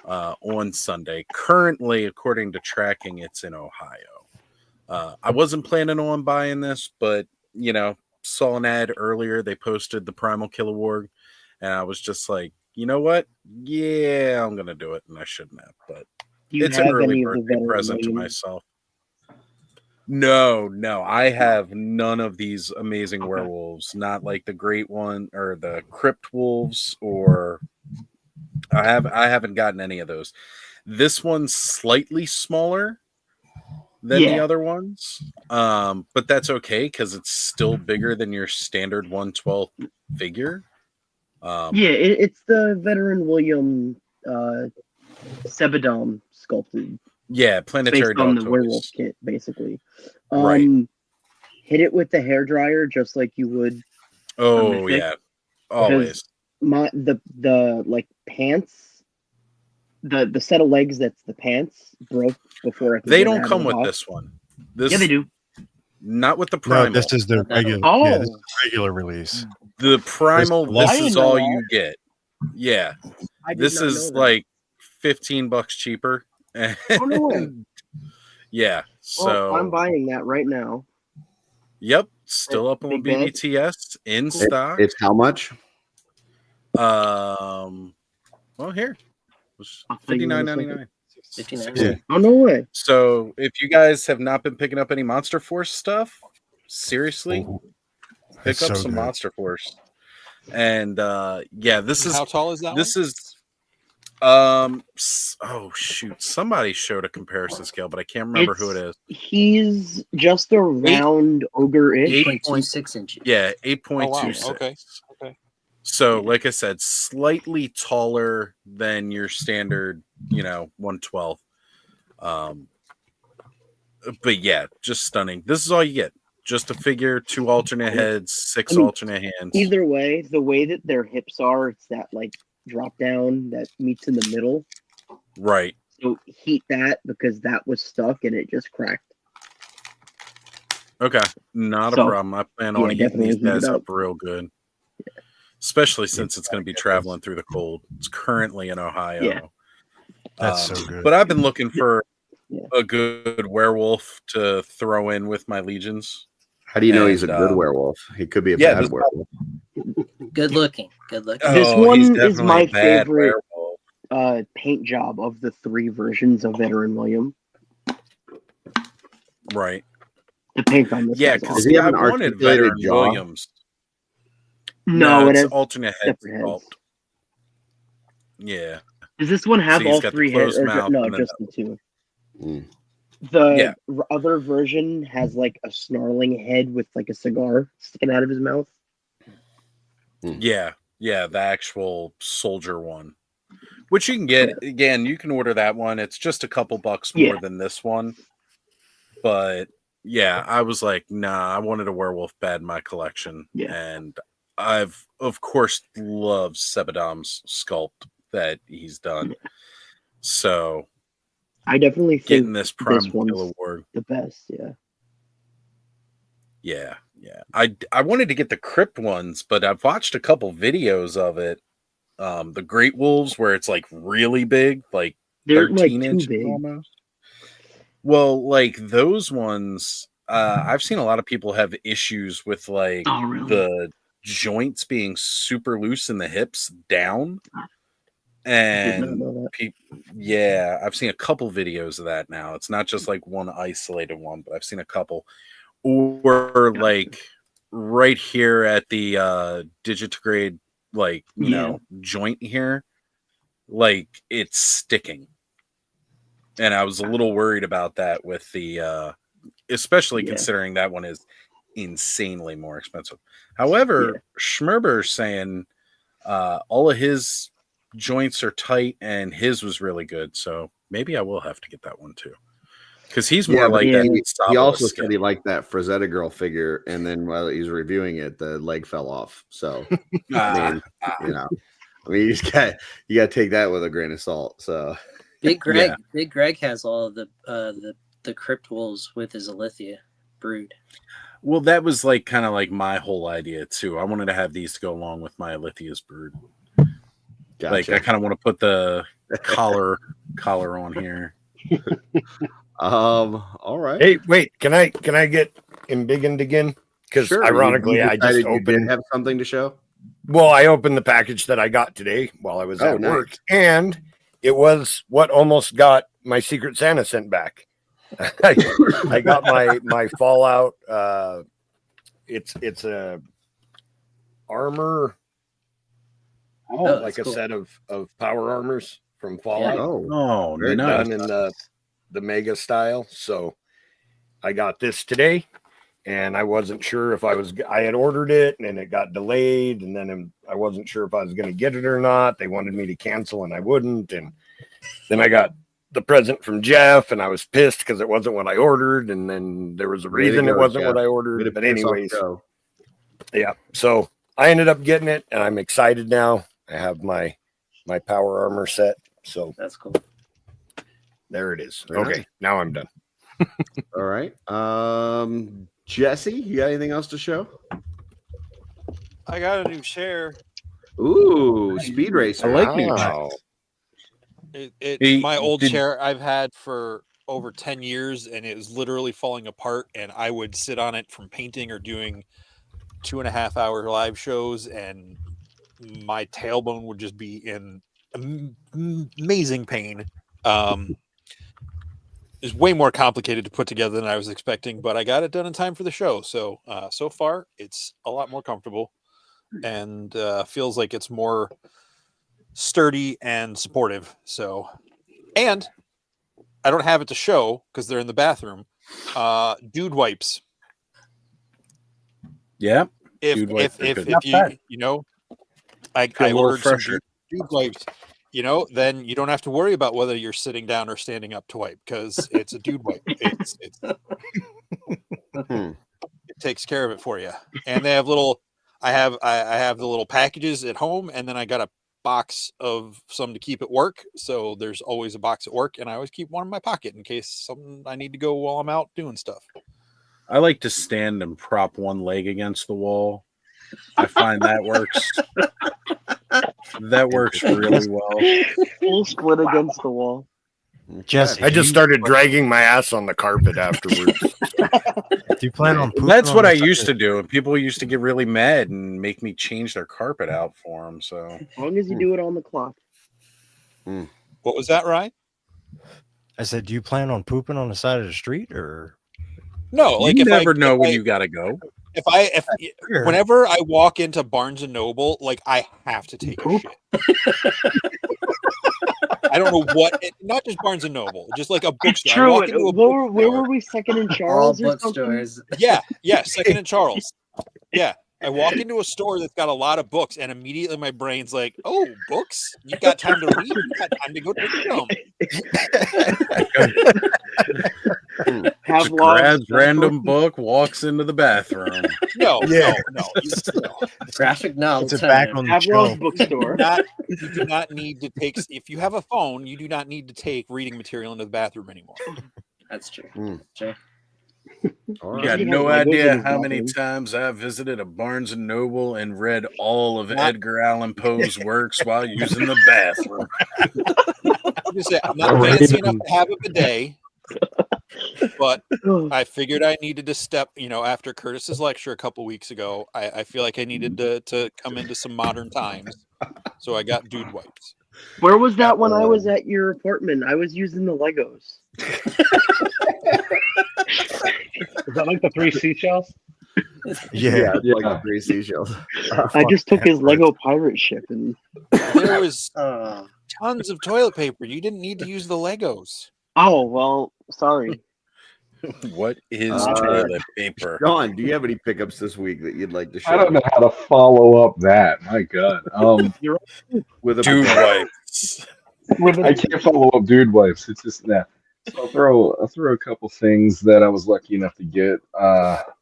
on Sunday. Currently, according to tracking, it's in Ohio. I wasn't planning on buying this, but, you know, saw an ad earlier. They posted the Primal Kilowog, and I was just like, you know what? Yeah, I'm going to do it, and I shouldn't have, but it's an early birthday present to myself. No, I have none of these amazing werewolves, not like the Great One or the Crypt Wolves, or I haven't gotten any of those. This one's slightly smaller than the other ones, but that's okay because it's still bigger than your standard 1/12 figure. It's the veteran William Sebadom sculpted. Yeah, planetary based on dog the toys. werewolf kit, basically. Right. Hit it with the hairdryer just like you would. Oh yeah, always. The like pants, the set of legs that's the pants broke before. They don't come with this one. Yeah, they do. Not with the Primal. No, this is the regular. Oh. Yeah, this is the regular release. The Primal. This This is all you get. Yeah, I did this not is know that. like $15 cheaper. Oh, no way. Yeah. So Well, I'm buying that right now. Yep, still up on Big bag. BBTS in stock. It's how much? Well, here it was $59.99. Yeah. Oh, no way. So if you guys have not been picking up any Monster Force stuff, seriously, pick It's up so some good. Monster Force. And yeah, this is How tall is that? This is oh shoot, somebody showed a comparison scale, but I can't remember who it is. He's just around ogre-ish. 8.26 inches. Yeah, Oh, wow. 8.26. Okay. So, like I said, slightly taller than your standard, 1/12. But yeah, just stunning. This is all you get. Just a figure, 2 alternate heads, 6 alternate hands. Either way, the way that their hips are, it's that like drop down that meets in the middle. Right. So heat that because that was stuck and it just cracked. Okay, not a So, problem. I plan yeah, on heating definitely these heat it guys up. up real good, especially since it's going to be traveling through the cold. It's currently in Ohio. Yeah. That's so good. But I've been looking for Yeah. a good werewolf to throw in with my legions. How do you know he's a And, good werewolf? He could be a yeah, bad this- werewolf. Good looking. Good looking. This Oh, he's one is definitely my a bad favorite werewolf. paint job of the 3 versions of Veteran William. Right. The paint on this Yeah, guy's because awesome. I wanted Veteran Williams. No, it it's has alternate head separate heads. sculpt. Yeah. Does this one have See, he's all got the 3 heads? closed Or mouth no, and then just the 2. Mm. The other version has like a snarling head with like a cigar sticking out of his mouth. Yeah, the actual soldier one, which you can get again. You can order that one. It's just a couple bucks more than this one, but yeah, I was like, nah, I wanted a werewolf bad in my collection, and I've of course loved Sebadam's sculpt that he's done. So I definitely think getting this Prime one's Kill Award, the best. yeah. I wanted to get the Crypt ones, but I've watched a couple videos of it. The Great Wolves, where it's like really big, like They're 13 like inches too big. almost. Well, like those ones, I've seen a lot of people have issues with like the joints being super loose in the hips down. And yeah, I've seen a couple videos of that now. It's not just like one isolated one, but I've seen a couple. Or like right here at the digitigrade, like you know, joint here, like it's sticking. And I was a little worried about that with the especially considering that one is insanely more expensive. However, Schmerber's saying all of his joints are tight and his was really good. So maybe I will have to get that one too. Because he's more like that. He also said he liked that Frazetta girl figure, and then while he was reviewing it, the leg fell off. So, I mean, you got to take that with a grain of salt. So, Big Greg has all of the Crypt Wolves with his Alithia brood. Well, that was like kind of like my whole idea too. I wanted to have these to go along with my Alithia's brood. Gotcha. Like I kind of want to put the collar on here. All right. Hey, wait, can I get embiggened again? Because ironically, you I just you opened. did have something to show. Well, I opened the package that I got today while I was at work, and it was what almost got my Secret Santa sent back. I got my Fallout. It's a armor. Like a set of power armors from Fallout. Oh, very nice. done in the mega style. So I got this today, and I wasn't sure if I had ordered it, and then it got delayed, and then I wasn't sure if I was going to get it or not. They wanted me to cancel, and I wouldn't. And then I got the present from Jeff, and I was pissed because it wasn't what I ordered, and then there was a reason it wasn't what I ordered. But anyways, yeah. So I ended up getting it, and I'm excited now. I have my power armor set. So that's cool. There it is. Very Okay, nice. now I'm done. All right. Jesse, you got anything else to show? I got a new chair. Ooh, Speed Racer. I like new It's my old chair I've had for over 10 years, and it was literally falling apart, and I would sit on it from painting or doing 2.5-hour live shows, and my tailbone would just be in amazing pain. It's way more complicated to put together than I was expecting, but I got it done in time for the show. So so far it's a lot more comfortable and feels like it's more sturdy and supportive. So, and I don't have it to show because they're in the bathroom. Dude wipes. Yeah. If you know, I ordered some dude wipes, then you don't have to worry about whether you're sitting down or standing up to wipe because it's a dude wipe. It takes care of it for you. And they have I have the little packages at home, and then I got a box of some to keep at work. So there's always a box at work, and I always keep one in my pocket in case I need to go while I'm out doing stuff. I like to stand and prop one leg against the wall. I find that works. That works really well. Full split against the wall. Jesse, I just started dragging my ass on the carpet afterwards. Do you plan on pooping That's on what the I side used of- to do, and people used to get really mad and make me change their carpet out for them. So As long as you do it on the clock. What was that, Ryan? I said, do you plan on pooping on the side of the street or? No, like you if never I know if when I, you gotta go. if whenever I walk into Barnes and Noble, like I have to take a shit. I don't know what. Not just Barnes and Noble, just like a bookstore. I True. walk into a Where were we? Second in All Charles or something? bookstores. Yeah, Second and Charles. Yeah, I walk into a store that's got a lot of books, and immediately my brain's like, "Oh, books! You got time to read? You got time to go take them." Have Just grabs random book, walks into the bathroom. No. Graphic novel. It's back on the Pavlov's shelf. bookstore. You do not need to take. If you have a phone, you do not need to take reading material into the bathroom anymore. That's true. True. You got no idea how many times I visited a Barnes and Noble and read all of Edgar Allan Poe's works while using the bathroom. I'm just saying, I'm not fancy enough to have a bidet, but I figured I needed to step. After Curtis's lecture a couple weeks ago, I feel like I needed to come into some modern times, so I got dude wipes. Where was that when I was at your apartment? I was using the Legos. Is that like the 3 seashells? Yeah, like 3 seashells. I just took his Lego pirate ship and There was tons of toilet paper. You didn't need to use the Legos. oh well, sorry. What is toilet paper? John, do you have any pickups this week that you'd like to share? I don't know how to follow up that. My God. With a Dude wipes. I can't follow up dude wipes. It's just that. So I'll throw a couple things that I was lucky enough to get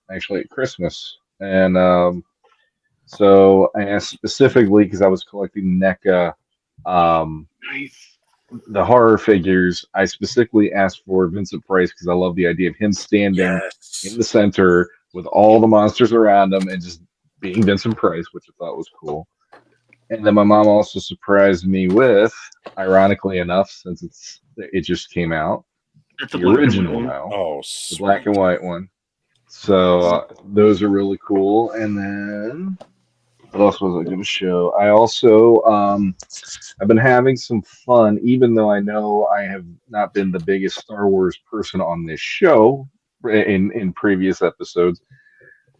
actually at Christmas, and so I asked specifically because I was collecting NECA, the horror figures. I specifically asked for Vincent Price because I love the idea of him standing in the center with all the monsters around him and just being Vincent Price, which I thought was cool. And then my mom also surprised me with, ironically enough, since it just came out, the original now, the black and white one. So those are really cool. And then what else was I going to show? I also I've been having some fun, even though I know I have not been the biggest Star Wars person on this show in previous episodes.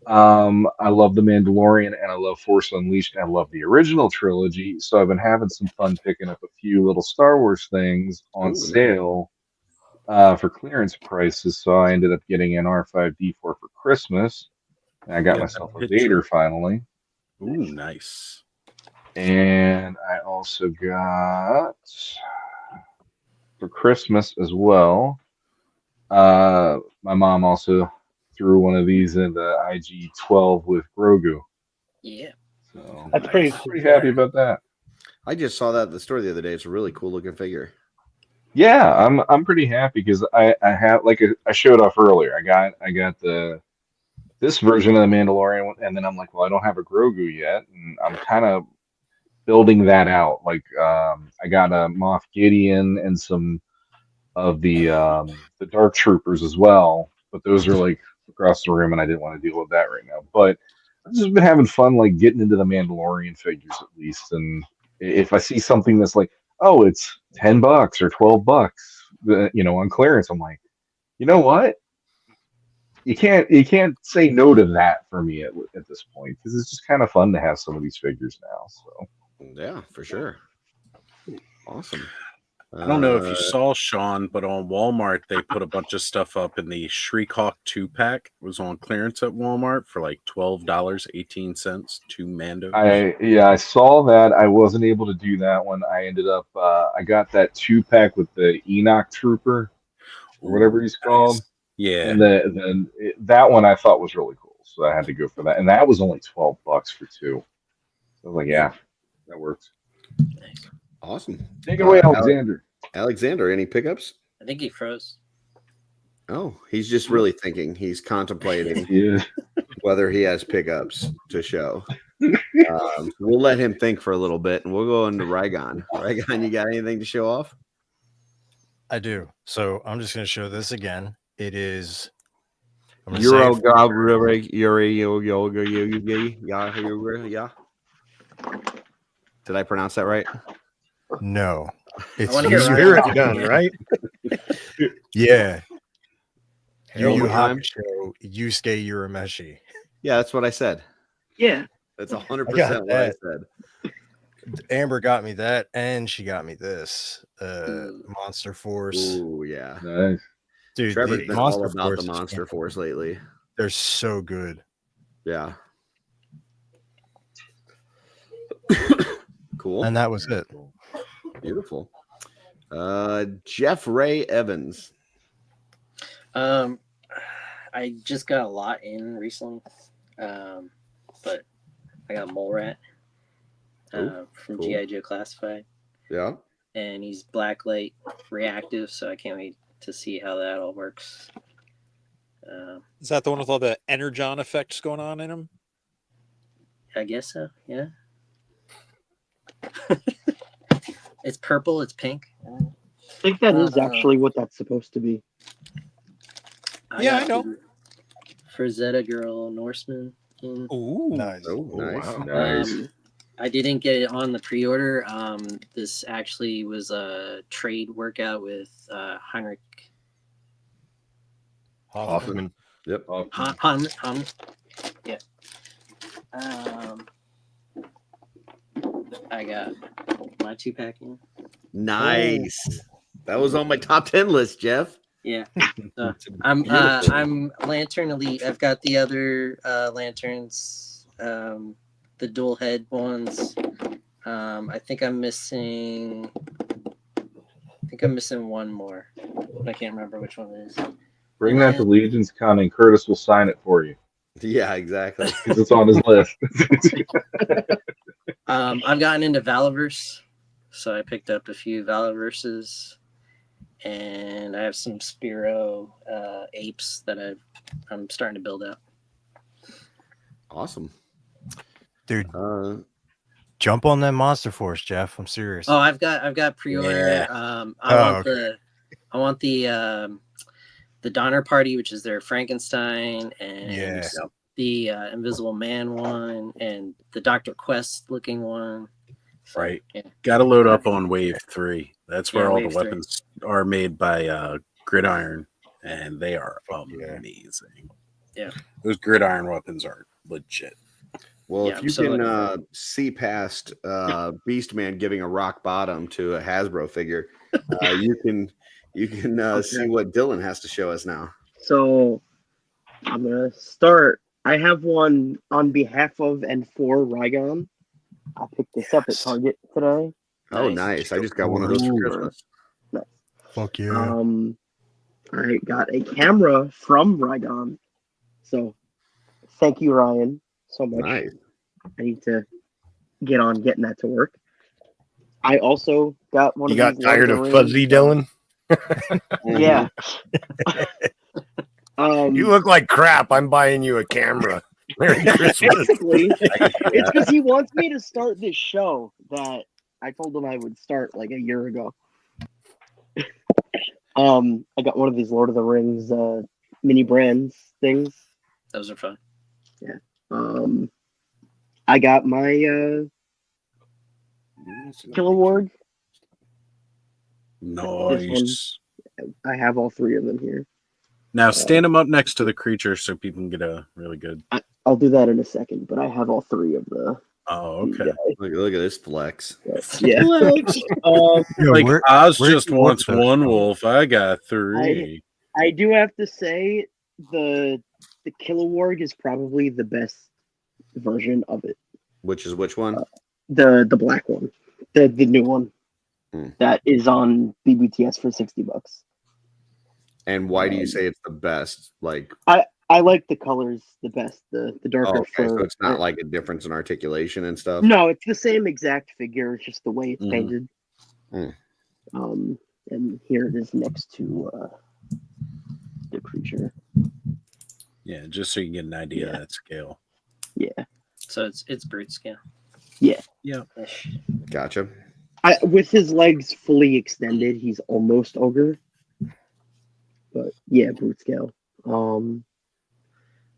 I love The Mandalorian and I love Force Unleashed and I love the original trilogy. So I've been having some fun picking up a few little Star Wars things on sale for clearance prices. So I ended up getting an R5D4 for Christmas. And I got myself a Vader finally. Ooh, nice. And I also got for Christmas as well. My mom also threw one of these in the IG-12 with Grogu. Yeah. So That's pretty happy about that. I just saw that at the store the other day. It's a really cool looking figure. Yeah, I'm pretty happy because I have, like I showed off earlier. I got this version of the Mandalorian one, and then I'm like, well, I don't have a Grogu yet, and I'm kind of building that out. Like I got a Moff Gideon and some of the Dark Troopers as well, but those are like across the room, and I didn't want to deal with that right now. But I've just been having fun, like getting into the Mandalorian figures at least, and if I see something that's like, oh, it's $10 or $12, on clearance, I'm like, you know what? You can't say no to that for me at this point because it's just kind of fun to have some of these figures now. So yeah, for sure. Awesome. I don't know if you saw, Sean, but on Walmart they put a bunch of stuff up in the Shriek-Hawk 2-pack. It was on clearance at Walmart for like $12.18, 2 Mandos. I saw that. I wasn't able to do that one. I ended up I got that 2-pack with the Enoch Trooper or whatever he's called. Yeah, and then that one I thought was really cool, so I had to go for that, and that was only $12 for 2. So I was like, yeah, that works. Nice. Awesome. Take it away, Alexander. Alexander, any pickups? I think he froze. Oh, he's just really thinking. He's contemplating Yeah. whether he has pickups to show. We'll let him think for a little bit, and we'll go into Rygon. Rygon, you got anything to show off? I do. So I'm just going to show this again. It is. Euro yeah. Did I pronounce that right? No. It's wanna You hear hear Ryan. it done, right? Yeah. Yu One Yu more time. Hakusho Yusuke Urameshi. Yeah, that's what I said. Yeah. That's 100% I got what I that. said. Amber got me that, and she got me this. Monster Force. Ooh, yeah. Nice. Dude, Trevor's the been all Monster about Force the is Monster camp. Force lately. They're so good. Yeah. Cool. And that was it. Beautiful. Jeff Ray Evans. I just got a lot in recently, but I got Mole Rat from cool. G.I. Joe Classified. Yeah. And he's blacklight reactive, so I can't wait to see how that all works. Is that the one with all the energon effects going on in him? I guess so, yeah. It's purple, it's pink. I think that is actually what that's supposed to be. I know. For Zeta Girl Norseman. Ooh, nice. Oh, nice. Wow. Nice. I didn't get it on the pre-order. This actually was a trade workout with Heinrich Hoffman. Yep. Han. Yeah. I got my 2-pack in. Nice. That was on my top 10 list, Jeff. Yeah. I'm Lantern Elite. I've got the other lanterns, the dual head ones. I think I'm missing one more. I can't remember which one it is. Bring that to Legion's Con and Curtis will sign it for you. Yeah, exactly. Because it's on his list. I've gotten into Valaverse, so I picked up a few Valaverses, and I have some Spiro apes that I'm starting to build out. Awesome. Dude, jump on that Monster Force, Jeff. I'm serious. Oh, I've got pre-order. Yeah. I want the Donner Party, which is their Frankenstein, and the Invisible Man one, and the Dr. Quest looking one. Right. Yeah. Got to load up on Wave 3. That's where all Wave the weapons are made by Gridiron, and they are amazing. Yeah. Those Gridiron weapons are legit. Well, Yeah, if you can see past Beastman giving a rock bottom to a Hasbro figure, you can see what Dylan has to show us now. So I'm gonna start. I have one on behalf of and for Rygon. I picked this up at Target today. Oh, nice! I just got one of those for Christmas. Nice. Fuck yeah! I got a camera from Rygon. So thank you, Ryan, so much. Nice. I need to get on getting that to work. I also got one. You of got these tired of Fuzzy, Dylan? Yeah. You look like crap. I'm buying you a camera. Merry Christmas. Basically, it's because he wants me to start this show that I told him I would start like a year ago. I got one of these Lord of the Rings mini brands things. Those are fun. Yeah. I got my Kilowog. Nice. I have all three of them here. Now stand them up next to the creature so people can get a really good. I'll do that in a second, but I have all three of the. Oh, okay. Look at this flex. Yeah. Like Oz just wants one wolf. I got three. I do have to say the Kilowog is probably the best version of it. Which one? The black one, the new one that is on BBTS for $60. And why do you say it's the best? Like I like the colors the best. The darker fur. So it's not like a difference in articulation and stuff. No, it's the same exact figure. It's just the way it's painted. Mm. And here it is next to the creature. Yeah, just so you can get an idea of Yeah. that scale. Yeah. So it's brute scale. Yeah. Yeah. Gotcha. With his legs fully extended, he's almost ogre. But yeah, brute scale.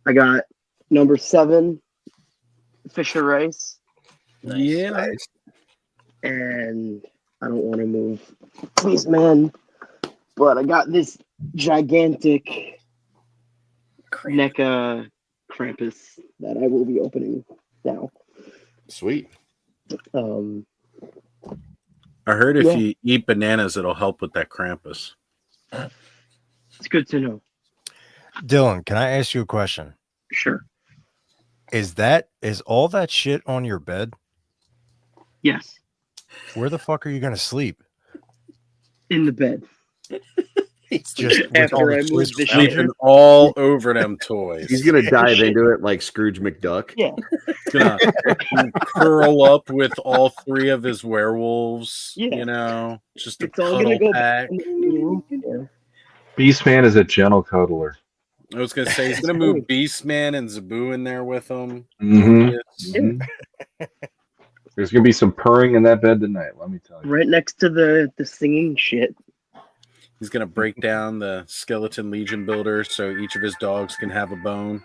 I got number 7, Fisher Rice. Nice. Yeah. And I don't want to move this man, but I got this gigantic NECA Krampus that I will be opening now. Sweet. I heard if Yeah. you eat bananas, it'll help with that Krampus. It's good to know. Dylan, can I ask you a question? Sure. Is all that shit on your bed? Yes. Where the fuck are you gonna sleep? In the bed. Just After I move the shit. Sleeping all over them toys. He's gonna dive into it like Scrooge McDuck. Yeah. Gonna curl up with all 3 of his werewolves. Yeah. You know, just a It's all gonna cuddle go pack. back in the room. Yeah. Beastman is a gentle cuddler. I was gonna say he's gonna move Beastman and Zabu in there with him. Mhm. Yes. There's gonna be some purring in that bed tonight. Let me tell you. Right next to the singing shit. He's gonna break down the Skeleton Legion builder so each of his dogs can have a bone.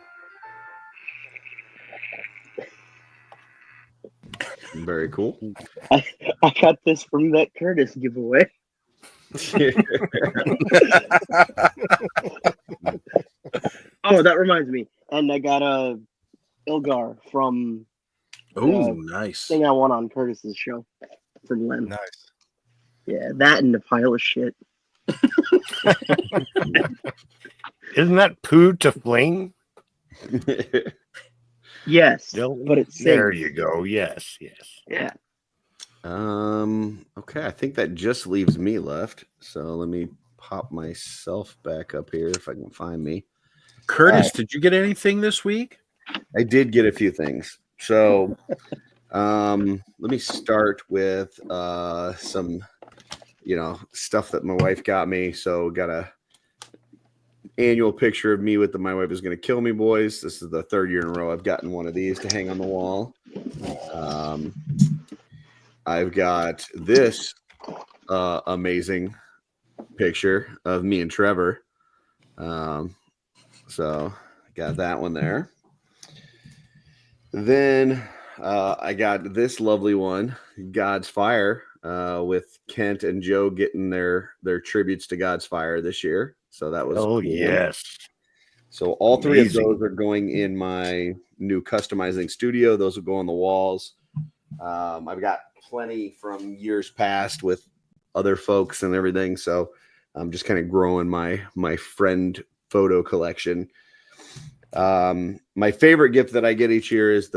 Very cool. I got this from that Curtis giveaway. Oh, that reminds me. And I got a Ilgar from Oh, nice. thing I won on Curtis's show for Len. Nice. Yeah, that and a pile of shit. Isn't that poo to fling? Yes, Dylan? but it's There safe. you go. Yes, yes. Yeah. Okay, I think that just leaves me left. So let me pop myself back up here if I can find me. Curtis, did you get anything this week? I did get a few things. So let me start with some stuff that my wife got me. So got a annual picture of me with the My Wife Is Gonna Kill Me boys. This is the 3rd year in a row I've gotten one of these to hang on the wall. I've got this amazing picture of me and Trevor. So I got that one there. Then I got this lovely one, God's Fire, with Kent and Joe getting their tributes to God's Fire this year. So that was Oh, cool. yes. So all 3 Amazing. of those are going in my new customizing studio. Those will go on the walls. I've got plenty from years past with other folks and everything. So I'm just kind of growing my friend photo collection. My favorite gift that I get each year is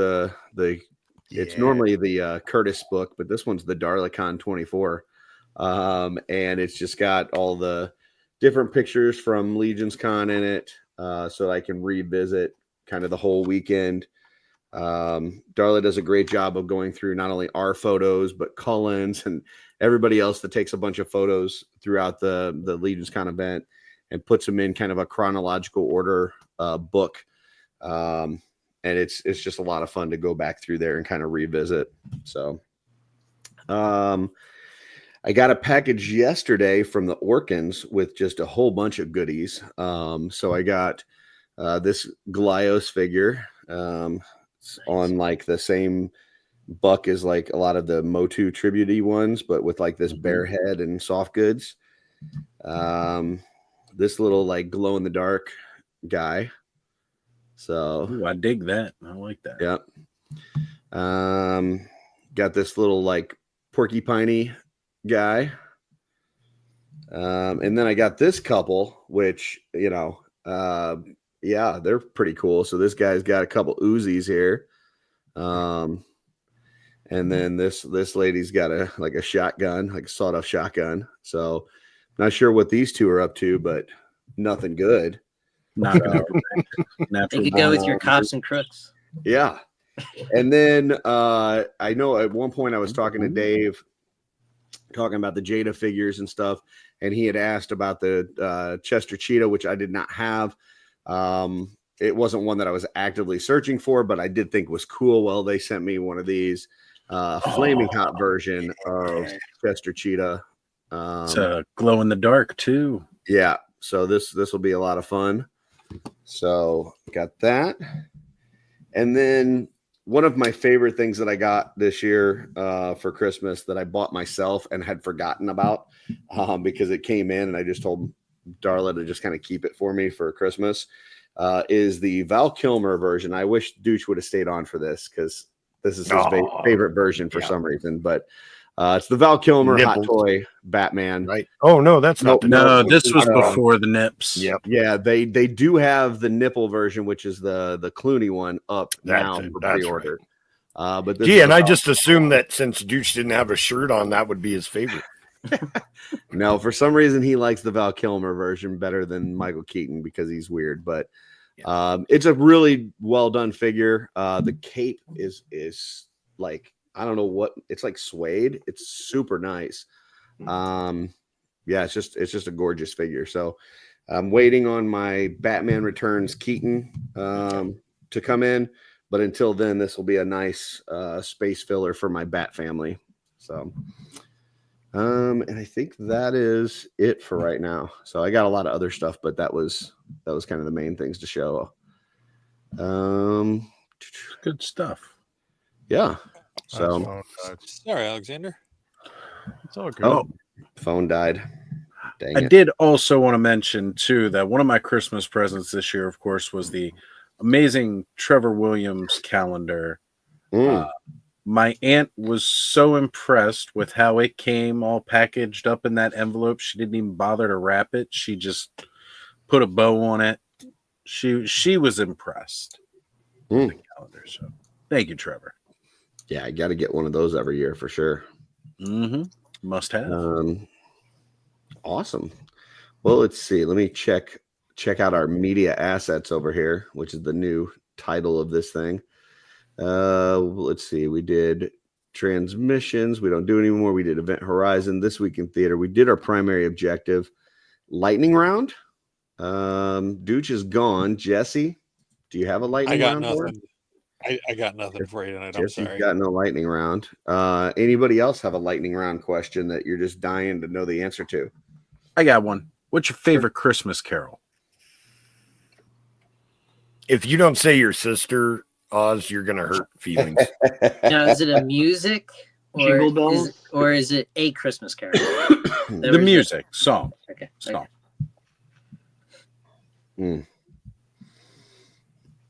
it's normally the Curtis book, but this one's the Darlicon 24. And it's just got all the different pictures from Legion's Con in it. So I can revisit kind of the whole weekend. Darla does a great job of going through not only our photos, but Cullen's and everybody else that takes a bunch of photos throughout the Legion's Con event and puts them in kind of a chronological order book. And it's just a lot of fun to go back through there and kind of revisit. So I got a package yesterday from the Orkins with just a whole bunch of goodies. So I got this Glyos figure on like the same buck as like a lot of the Motu tribute ones, but with like this bear head and soft goods. This little like glow in the dark guy. So Ooh, I dig that. I like that. Yep. Got this little like porcupiney guy. And then I got this couple, which, yeah, they're pretty cool. So this guy's got a couple Uzis here. And then this lady's got a shotgun, like a sawed-off shotgun. So not sure what these two are up to, but nothing good. Not They could go with your cops and crooks. Yeah. And then I know at one point I was talking to Dave, talking about the Jada figures and stuff. and he had asked about the Chester Cheetah, which I did not have. It wasn't one that I was actively searching for, but I did think was cool. Well, they sent me one of these flaming hot version of Chester Cheetah. It's a glow in the dark too. Yeah, so this will be a lot of fun. So got that, and then one of my favorite things that I got this year for Christmas that I bought myself and had forgotten about because it came in, and I just told Darla to just kind of keep it for me for Christmas. Is the Val Kilmer version. I wish Dooch would have stayed on for this because this is his favorite version for some reason. But it's the Val Kilmer Hot Toy Batman. Right. Oh, no, that's not no, this was before the nips. Yep. Yeah, they do have the nipple version, which is the Clooney one up now for pre-order. Right. But and I just assumed that since Dooch didn't have a shirt on, that would be his favorite. No, for some reason he likes the Val Kilmer version better than Michael Keaton because he's weird. But it's a really well done figure. The cape is like, I don't know what it's like, suede. It's super nice. Yeah, it's just a gorgeous figure. So I'm waiting on my Batman Returns Keaton to come in, but until then, this will be a nice space filler for my Bat family. So. And I think that is it for right now. So I got a lot of other stuff, but that was kind of the main things to show. Good stuff. Yeah. So sorry, Alexander. It's all good. Oh, phone died. Dang I it. did also want to mention too that one of my Christmas presents this year, of course, was the amazing Trevor Williams calendar. My aunt was so impressed with how it came all packaged up in that envelope. She didn't even bother to wrap it. She just put a bow on it. She was impressed with the calendar. So thank you, Trevor. Yeah, I got to get one of those every year for sure. Must have. Awesome. Well, let's see. Let me check out our media assets over here, which is the new title of this thing. Let's see. We did transmissions. We don't do anymore. We did Event Horizon, This Week in Theater. We did our primary objective. Lightning round. Dooch is gone. Jesse, do you have a lightning round? I got nothing for you tonight. I'm Jesse's sorry. got no lightning round. Anybody else have a lightning round question that you're just dying to know the answer to? I got one. What's your favorite Christmas carol? If you don't say your sister, Oz, you're gonna hurt feelings. Now, is it a music Jingle bells? or is it a Christmas carol? The music song. Okay. Song.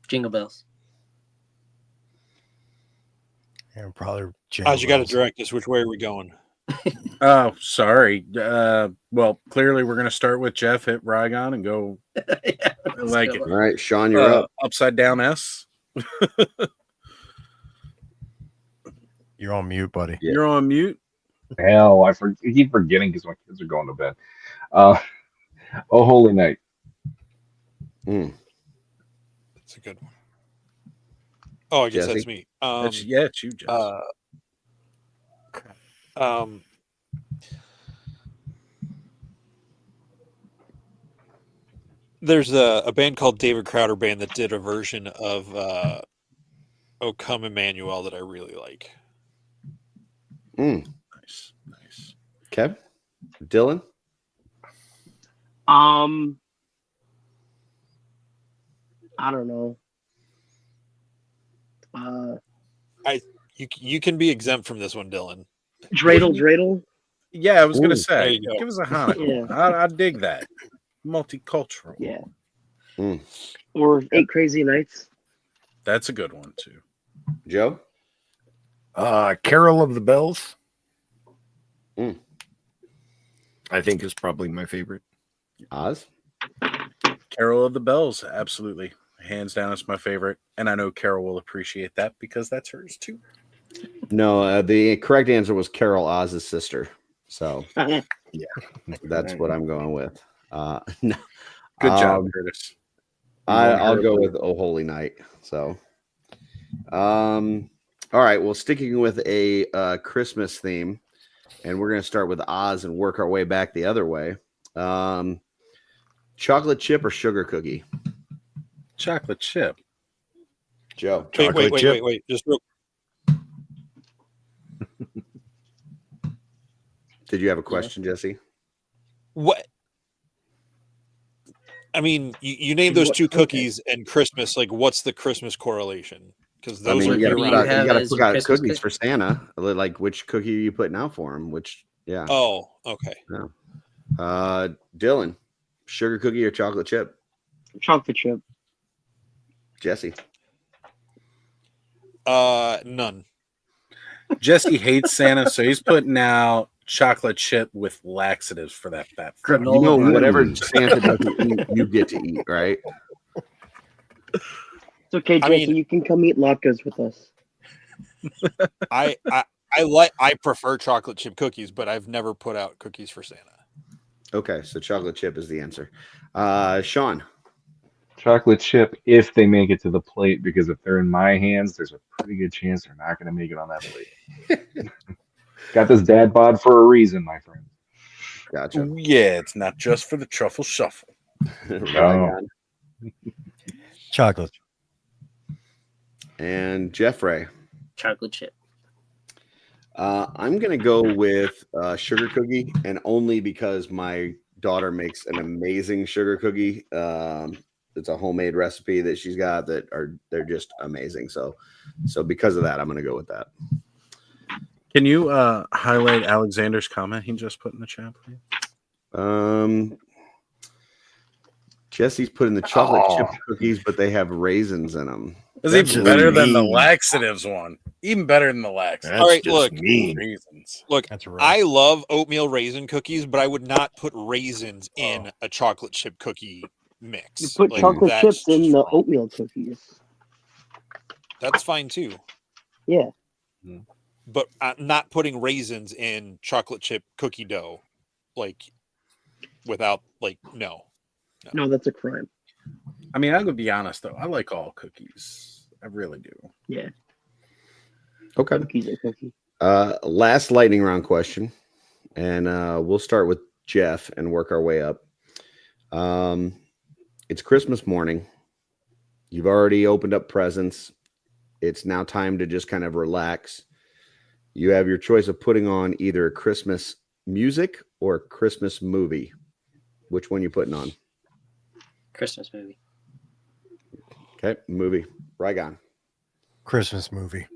Jingle bells. Yeah, probably. Oz, you got to direct us. Which way are we going? Oh, sorry. Well, clearly we're going to start with Jeff at Rygon and go like it. All right, Sean, you're up. Upside down S. You're on mute, buddy. Yeah. You're on mute. Hell, I keep forgetting because my kids are going to bed. Oh, Holy Night. That's a good one. Oh, I guess Jesse? that's me. It's you, Jesse. There's a band called David Crowder Band that did a version of "O Come Emmanuel" that I really like. Nice. Kev, Dylan. I don't know. You can be exempt from this one, Dylan. Dreidel. Yeah, I was going to There say, you go. give us a Hanukkah. I dig that. Multicultural. Yeah. Or 8 Crazy Nights. That's a good one, too. Joe? Carol of the Bells. I think is probably my favorite. Oz? Carol of the Bells, absolutely. Hands down, it's my favorite. And I know Carol will appreciate that because that's hers, too. No, the correct answer was Carol, Oz's sister. So, Yeah, that's what I'm going with. No. Good job, Curtis. I'll go with "Oh Holy Night." So, all right. Well, sticking with a Christmas theme, and we're going to start with Oz and work our way back the other way. Chocolate chip or sugar cookie? Chocolate chip. Joe. Wait. Just real. Did you have a question, Jesse? What? I mean, you named those two cookies and Christmas. Like, what's the Christmas correlation? Because those are you got to put out Christmas cookies for Santa. Like, which cookie are you putting out for him? Yeah. Oh, okay. Yeah. Dylan, sugar cookie or chocolate chip? Chocolate chip. Jesse. None. Jesse hates Santa, so he's putting out chocolate chip with laxatives for that fat. You know, whatever Santa doesn't eat, you get to eat, right? It's okay, Jesse. You can come eat latkes with us. I prefer chocolate chip cookies, but I've never put out cookies for Santa. Okay, so chocolate chip is the answer. Sean. Chocolate chip if they make it to the plate, because if they're in my hands, there's a pretty good chance they're not going to make it on that plate. Got this dad bod for a reason, my friend. Gotcha. Yeah, it's not just for the truffle shuffle. No. Chocolate. And Jeffrey. Chocolate chip. I'm going to go with sugar cookie, and only because my daughter makes an amazing sugar cookie. It's a homemade recipe that she's got they're just amazing. So because of that, I'm going to go with that. Can you highlight Alexander's comment he just put in the chat, please? Jesse's putting the chocolate chip cookies, but they have raisins in them. It's even better than the laxatives one. Even better than the laxatives. All right, look. Reasons. Look, I love oatmeal raisin cookies, but I would not put raisins in a chocolate chip cookie mix. You put chocolate chips in the oatmeal cookies. That's fine too. Yeah. But not putting raisins in chocolate chip cookie dough, like without, like, no. No, that's a crime. I mean, I'm gonna be honest though. I like all cookies. I really do. Yeah. Okay. Cookies are cookie. Last lightning round question, and we'll start with Jeff and work our way up. It's Christmas morning. You've already opened up presents. It's now time to just kind of relax. You have your choice of putting on either Christmas music or Christmas movie. Which one you putting on? Christmas movie. Okay, movie. Rygon. Christmas movie.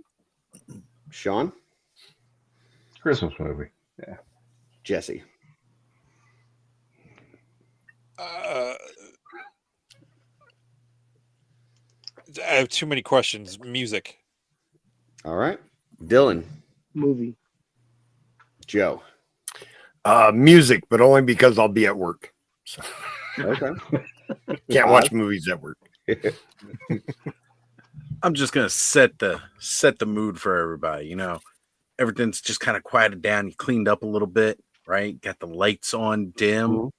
Sean? Christmas movie. Yeah. Jesse. I have too many questions. Music. All right. Dylan. Movie. Joe. Music, but only because I'll be at work. So. Okay. Can't watch movies at work. I'm just gonna set the mood for everybody. You know, everything's just kind of quieted down. You cleaned up a little bit, right? Got the lights on dim,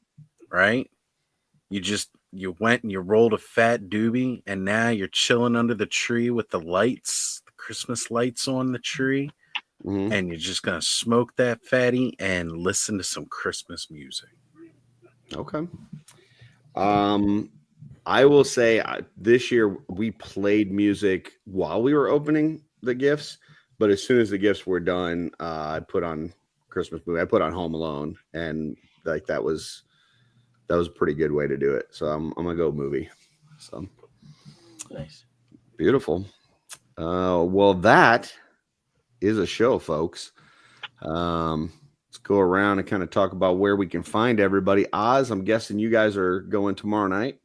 right? You went and you rolled a fat doobie, and now you're chilling under the tree with the lights, the Christmas lights on the tree, and you're just gonna smoke that fatty and listen to some Christmas music. Okay. I will say this year we played music while we were opening the gifts, but as soon as the gifts were done, I put on Christmas movie. I put on Home Alone, and like that was a pretty good way to do it. So I'm gonna go movie. So nice, beautiful. Well, that is a show, folks. Let's go around and kind of talk about where we can find everybody. Oz, I'm guessing you guys are going tomorrow night.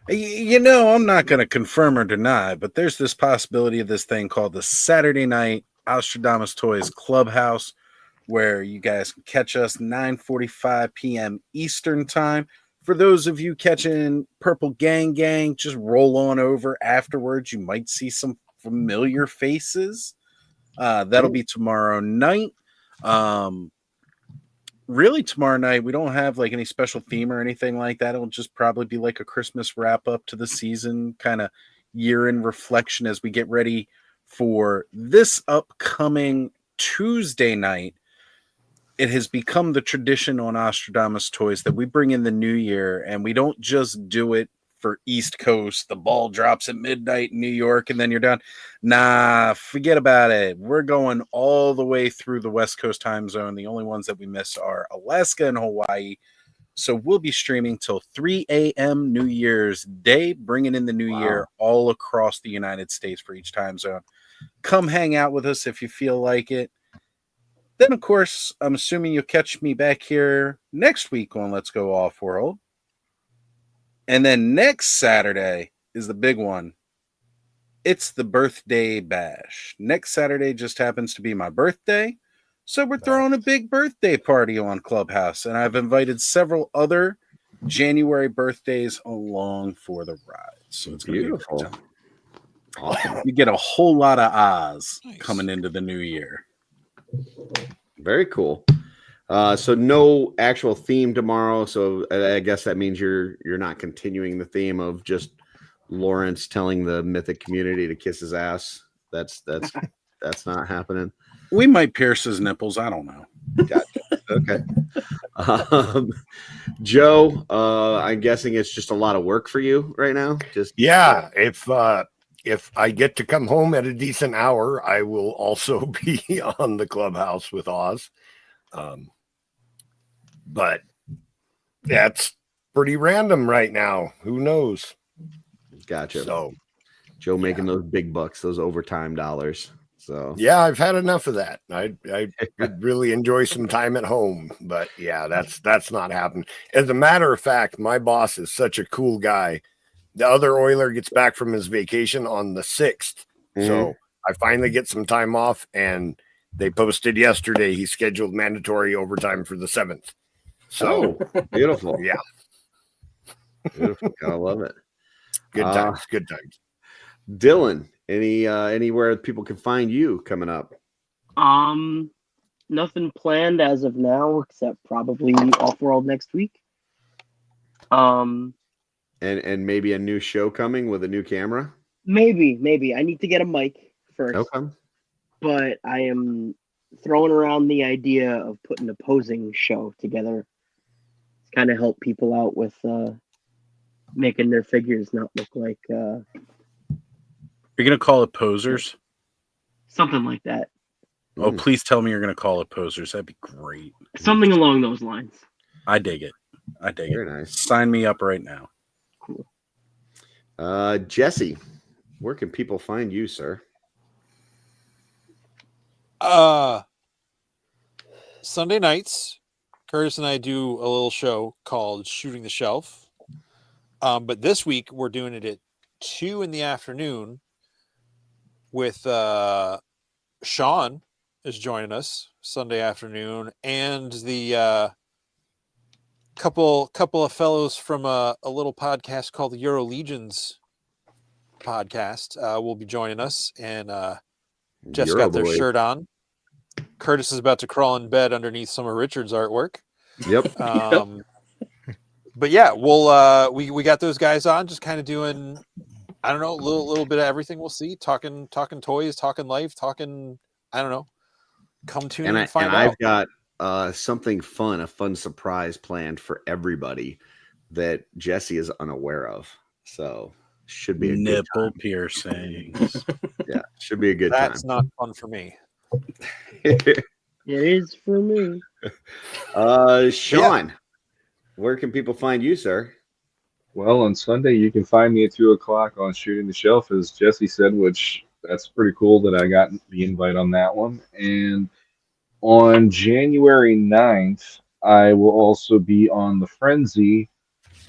You know, I'm not going to confirm or deny, but there's this possibility of this thing called the Saturday Night Ostradamus Toys Clubhouse, where you guys can catch us 9:45 p.m. Eastern time. For those of you catching Purple Gang, just roll on over afterwards. You might see some familiar faces. That'll be tomorrow night. Really, tomorrow night we don't have like any special theme or anything like that. It'll just probably be like a Christmas wrap up to the season, kind of year in reflection as we get ready for this upcoming Tuesday night. it has become the tradition on Ostradamus Toys that we bring in the new year, and we don't just do it for East Coast. The ball drops at midnight in New York and then you're done. Nah, forget about it. We're going all the way through the West Coast time zone. The only ones that we miss are Alaska and Hawaii. So we'll be streaming till 3 a.m. New Year's Day, bringing in the new year all across the United States for each time zone. Come hang out with us if you feel like it. Then, of course, I'm assuming you'll catch me back here next week on Let's Go Off-World. And then next Saturday is the big one. It's the birthday bash. Next Saturday just happens to be my birthday. So we're throwing a big birthday party on Clubhouse. And I've invited several other January birthdays along for the ride. So it's going to be beautiful. Awesome. You get a whole lot of Oz coming into the new year. Very cool. So no actual theme tomorrow. So I guess that means you're not continuing the theme of just Lawrence telling the mythic community to kiss his ass. That's not happening. We might pierce his nipples. I don't know. Gotcha. Okay. Joe, I'm guessing it's just a lot of work for you right now. Just If I get to come home at a decent hour, I will also be on the Clubhouse with Oz. But that's pretty random right now. Who knows? Gotcha. So Joe making those big bucks, those overtime dollars. So yeah, I've had enough of that. I would really enjoy some time at home, but yeah, that's not happening. As a matter of fact, my boss is such a cool guy. The other Oiler gets back from his vacation on the 6th. So I finally get some time off, and they posted yesterday he scheduled mandatory overtime for the 7th. So beautiful. Yeah. Beautiful. I love it. Good times. Good times. Dylan, anywhere people can find you coming up? Nothing planned as of now, except probably Off-World next week. And maybe a new show coming with a new camera? Maybe. I need to get a mic first. Okay. But I am throwing around the idea of putting a posing show together. To kind of help people out with making their figures not look like You're gonna call it posers? Something like that. Oh, please tell me you're gonna call it posers. That'd be great. Something along those lines. I dig it. Very nice. Sign me up right now. Cool. Jesse, where can people find you, sir? Sunday nights, Curtis and I do a little show called Shooting the Shelf. But this week we're doing it at 2 p.m. with Sean is joining us Sunday afternoon, and the couple of fellows from a little podcast called the Euro Legions podcast will be joining us, and Jeff's got their shirt on. Curtis is about to crawl in bed underneath some of Richard's artwork. Yep. But yeah, we'll we got those guys on, just kind of doing, I don't know, a little bit of everything. We'll see, talking toys, talking life, talking, I don't know. Come tune in and find out. I've got something fun, a fun surprise planned for everybody that Jesse is unaware of. So should be a nipple good time. piercings. Yeah, should be a good time. That's not fun for me. It is for me. Sean, where can people find you, sir? Well, on Sunday, you can find me at 2:00 on Shooting the Shelf, as Jesse said, which that's pretty cool that I got the invite on that one. And on January 9th, I will also be on the Frenzy.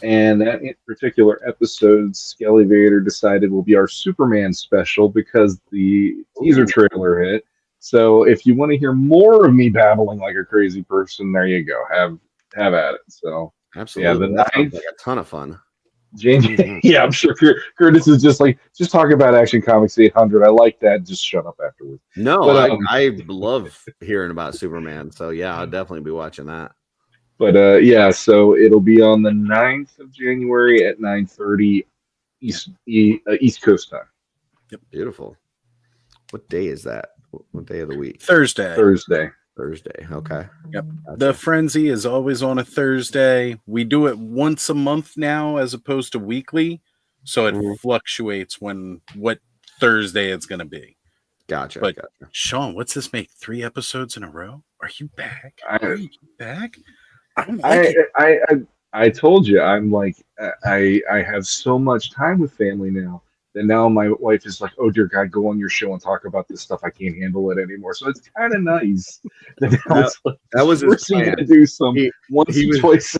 And that particular episode, Skelly Vader decided will be our Superman special because the teaser trailer hit. So if you want to hear more of me babbling like a crazy person, there you go. Have at it. So absolutely, yeah, that sounds like a ton of fun. Yeah, I'm sure Curtis is just talk about Action Comics 800. I like that. Just shut up afterwards. No, but, I love hearing about Superman. So yeah, I'll definitely be watching that. But yeah, so it'll be on the 9th of January at 9:30 East Coast time. Yep, beautiful. What day is that? What day of the week? Thursday. Thursday. Okay. Yep. Gotcha. The frenzy is always on a Thursday. We do it once a month now as opposed to weekly. So it fluctuates what Thursday it's going to be. Gotcha. But Sean, what's this make? 3 episodes in a row? Are you back? Are you back? I don't like it. I told you I'm like I have so much time with family now that now my wife is like, oh dear God, go on your show and talk about this stuff. I can't handle it anymore. So it's kind of nice that was his plan. To do some once or twice.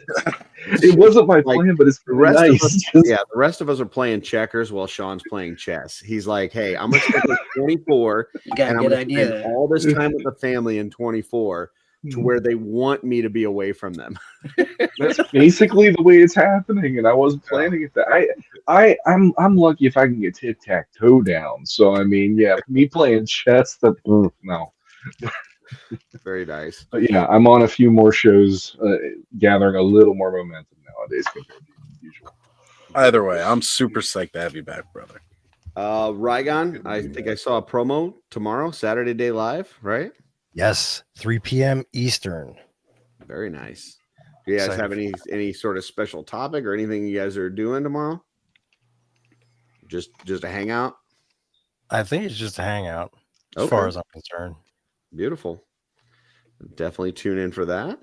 It wasn't my plan, but it's the rest nice. of us. Yeah, the rest of us are playing checkers while Sean's playing chess. He's like, hey, I'm gonna stick with 24, and I'm gonna spend all this time with the family in 24 to where they want me to be away from them. That's basically the way it's happening, and I wasn't planning it. I'm lucky if I can get tic-tac-toe down. So I mean, yeah, me playing chess, no. Very nice. But yeah, I'm on a few more shows, gathering a little more momentum nowadays compared to usual. Either way, I'm super psyched to have you back, brother. Rygon, I think I saw a promo tomorrow, Saturday Day Live, right? Yes, 3 p.m. Eastern. Very nice. Do you guys have any sort of special topic or anything you guys are doing tomorrow? Just a hangout? I think it's just a hangout, as Okay. far as I'm concerned. Beautiful. Definitely tune in for that.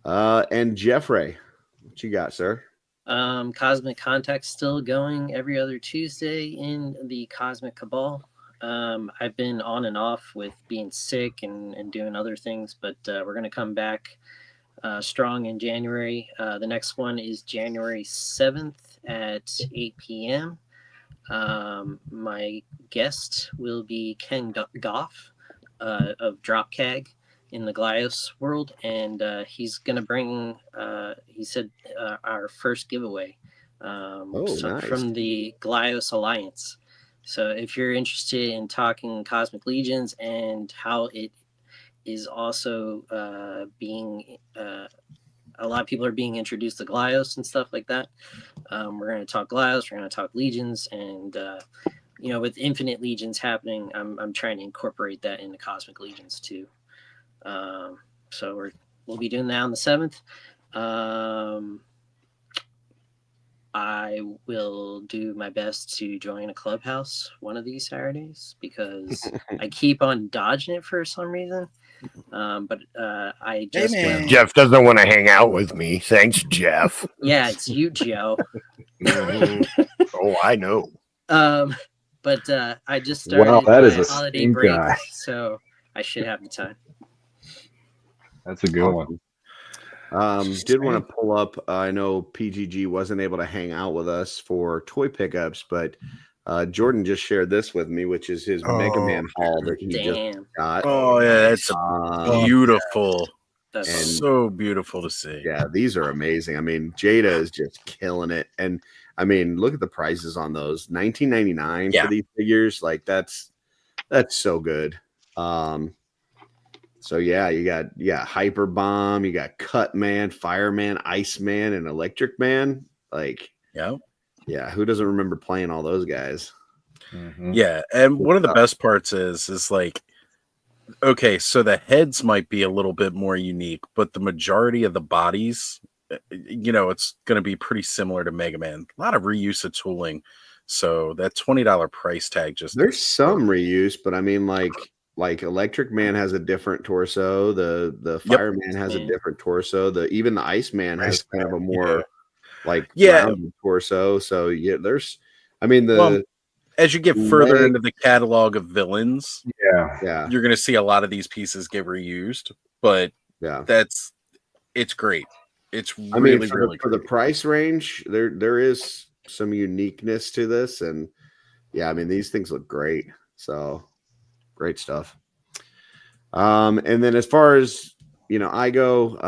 And Jeffrey, what you got, sir? Cosmic Contact still going every other Tuesday in the Cosmic Cabal. I've been on and off with being sick and doing other things, but we're going to come back strong in January. The next one is January 7th at 8 p.m. My guest will be Ken Goff of Dropcag in the Glios world, and he's going to bring, he said, our first giveaway nice. from the Glios Alliance. So if you're interested in talking Cosmic Legions and how it is also being, a lot of people are being introduced to Glios and stuff like that. We're going to talk Glios, we're going to talk Legions, and with Infinite Legions happening, I'm trying to incorporate that into Cosmic Legions too. So we'll be doing that on the 7th. I will do my best to join a clubhouse one of these Saturdays because I keep on dodging it for some reason. But I just Jeff doesn't want to hang out with me. Thanks, Jeff. Yeah, it's you, Joe. Oh, I know. But I just started that is my a holiday stink break, eye. so I should have the time. That's a good one. Did want to pull up. I know PGG wasn't able to hang out with us for toy pickups, but Jordan just shared this with me, which is his Mega Man haul that he just got. Oh yeah, that's beautiful. That's so beautiful to see. Yeah, these are amazing. I mean, Jada is just killing it, and I mean, look at the prices on those. $19.99 for these figures. Like that's so good. So yeah, you got Hyper Bomb, you got Cut Man, Fireman, Iceman, and Electric Man. Like, yeah, who doesn't remember playing all those guys? Mm-hmm. Yeah, and one of the best parts is like, okay, so the heads might be a little bit more unique, but the majority of the bodies, it's going to be pretty similar to Mega Man. A lot of reuse of tooling, so that $20 price tag there's some reuse, but I mean, like Electric Man has a different torso. The Fireman has a different torso. Even the Iceman has kind of a more rounded torso. So yeah, there's, I mean, as you get further into the catalog of villains, yeah, you're going to see a lot of these pieces get reused. But it's great. It's really, for the price range, there is some uniqueness to this, and yeah, I mean, these things look great. So. Great stuff. And then as far as I go,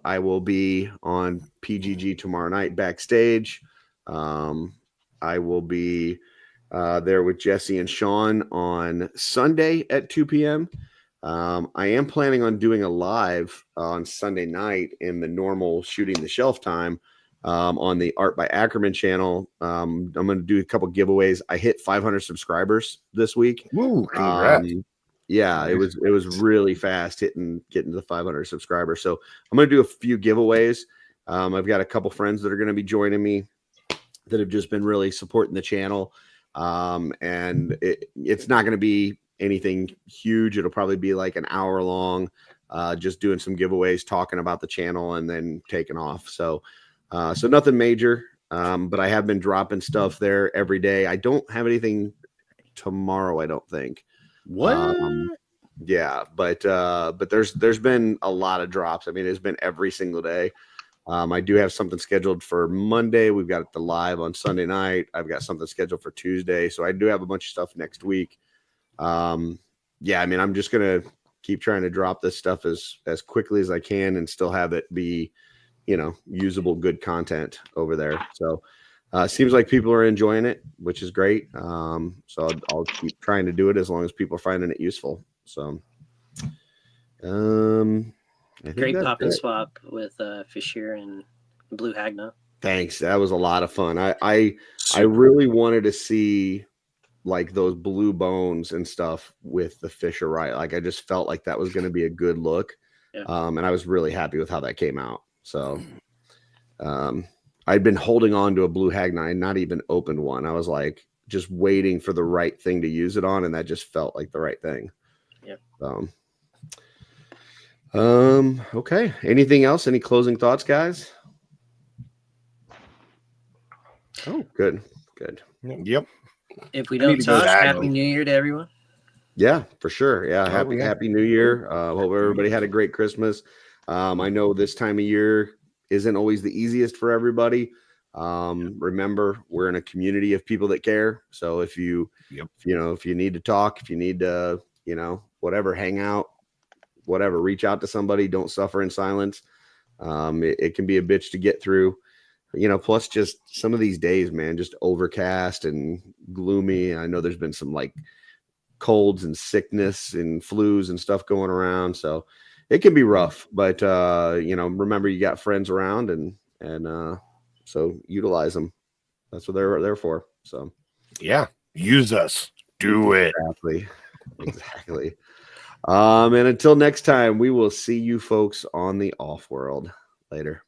I will be on PGG tomorrow night backstage. I will be there with Jesse and Sean on Sunday at 2 p.m. I am planning on doing a live on Sunday night in the normal Shooting the Shelf time on the Art by Ackerman channel. I'm going to do a couple giveaways. I hit 500 subscribers this week. Ooh, congrats. Yeah, it was really fast getting to the 500 subscribers. So I'm going to do a few giveaways. I've got a couple friends that are going to be joining me that have just been really supporting the channel. And it's not going to be anything huge. It'll probably be like an hour long, just doing some giveaways, talking about the channel, and then taking off. So nothing major. But I have been dropping stuff there every day. I don't have anything tomorrow, I don't think. What? Yeah, but there's been a lot of drops. I mean, it's been every single day. I do have something scheduled for Monday. We've got the live on Sunday night. I've got something scheduled for Tuesday. So I do have a bunch of stuff next week. Yeah, I mean, I'm just gonna keep trying to drop this stuff as quickly as I can and still have it be, usable, good content over there. So seems like people are enjoying it, which is great. So I'll keep trying to do it as long as people are finding it useful. So, I think Great that's pop and it. swap with Fisher and Blue Hagna. Thanks. That was a lot of fun. I really wanted to see like those blue bones and stuff with the Fisher, right? Like I just felt like that was going to be a good look. Yeah. And I was really happy with how that came out. So, I'd been holding on to a Blue Hagna. I had not even opened one. I was like just waiting for the right thing to use it on, and that just felt like the right thing. Yeah. Okay. Anything else? Any closing thoughts, guys? Oh, good. Yep. If we I need don't to go talk, to Happy Agnew. New Year to everyone. Yeah, for sure. Yeah. yeah. Happy New Year. Hope everybody had a great Christmas. I know this time of year isn't always the easiest for everybody. Remember, we're in a community of people that care. So if you need to talk, if you need to, whatever, hang out, whatever, reach out to somebody, don't suffer in silence. It can be a bitch to get through, plus just some of these days, man, just overcast and gloomy. I know there's been some like colds and sickness and flus and stuff going around. So it can be rough, but remember you got friends around and so utilize them. That's what they're there for. So Yeah. Use us. Do it. Exactly. And until next time, we will see you folks on the OffWorld. Later.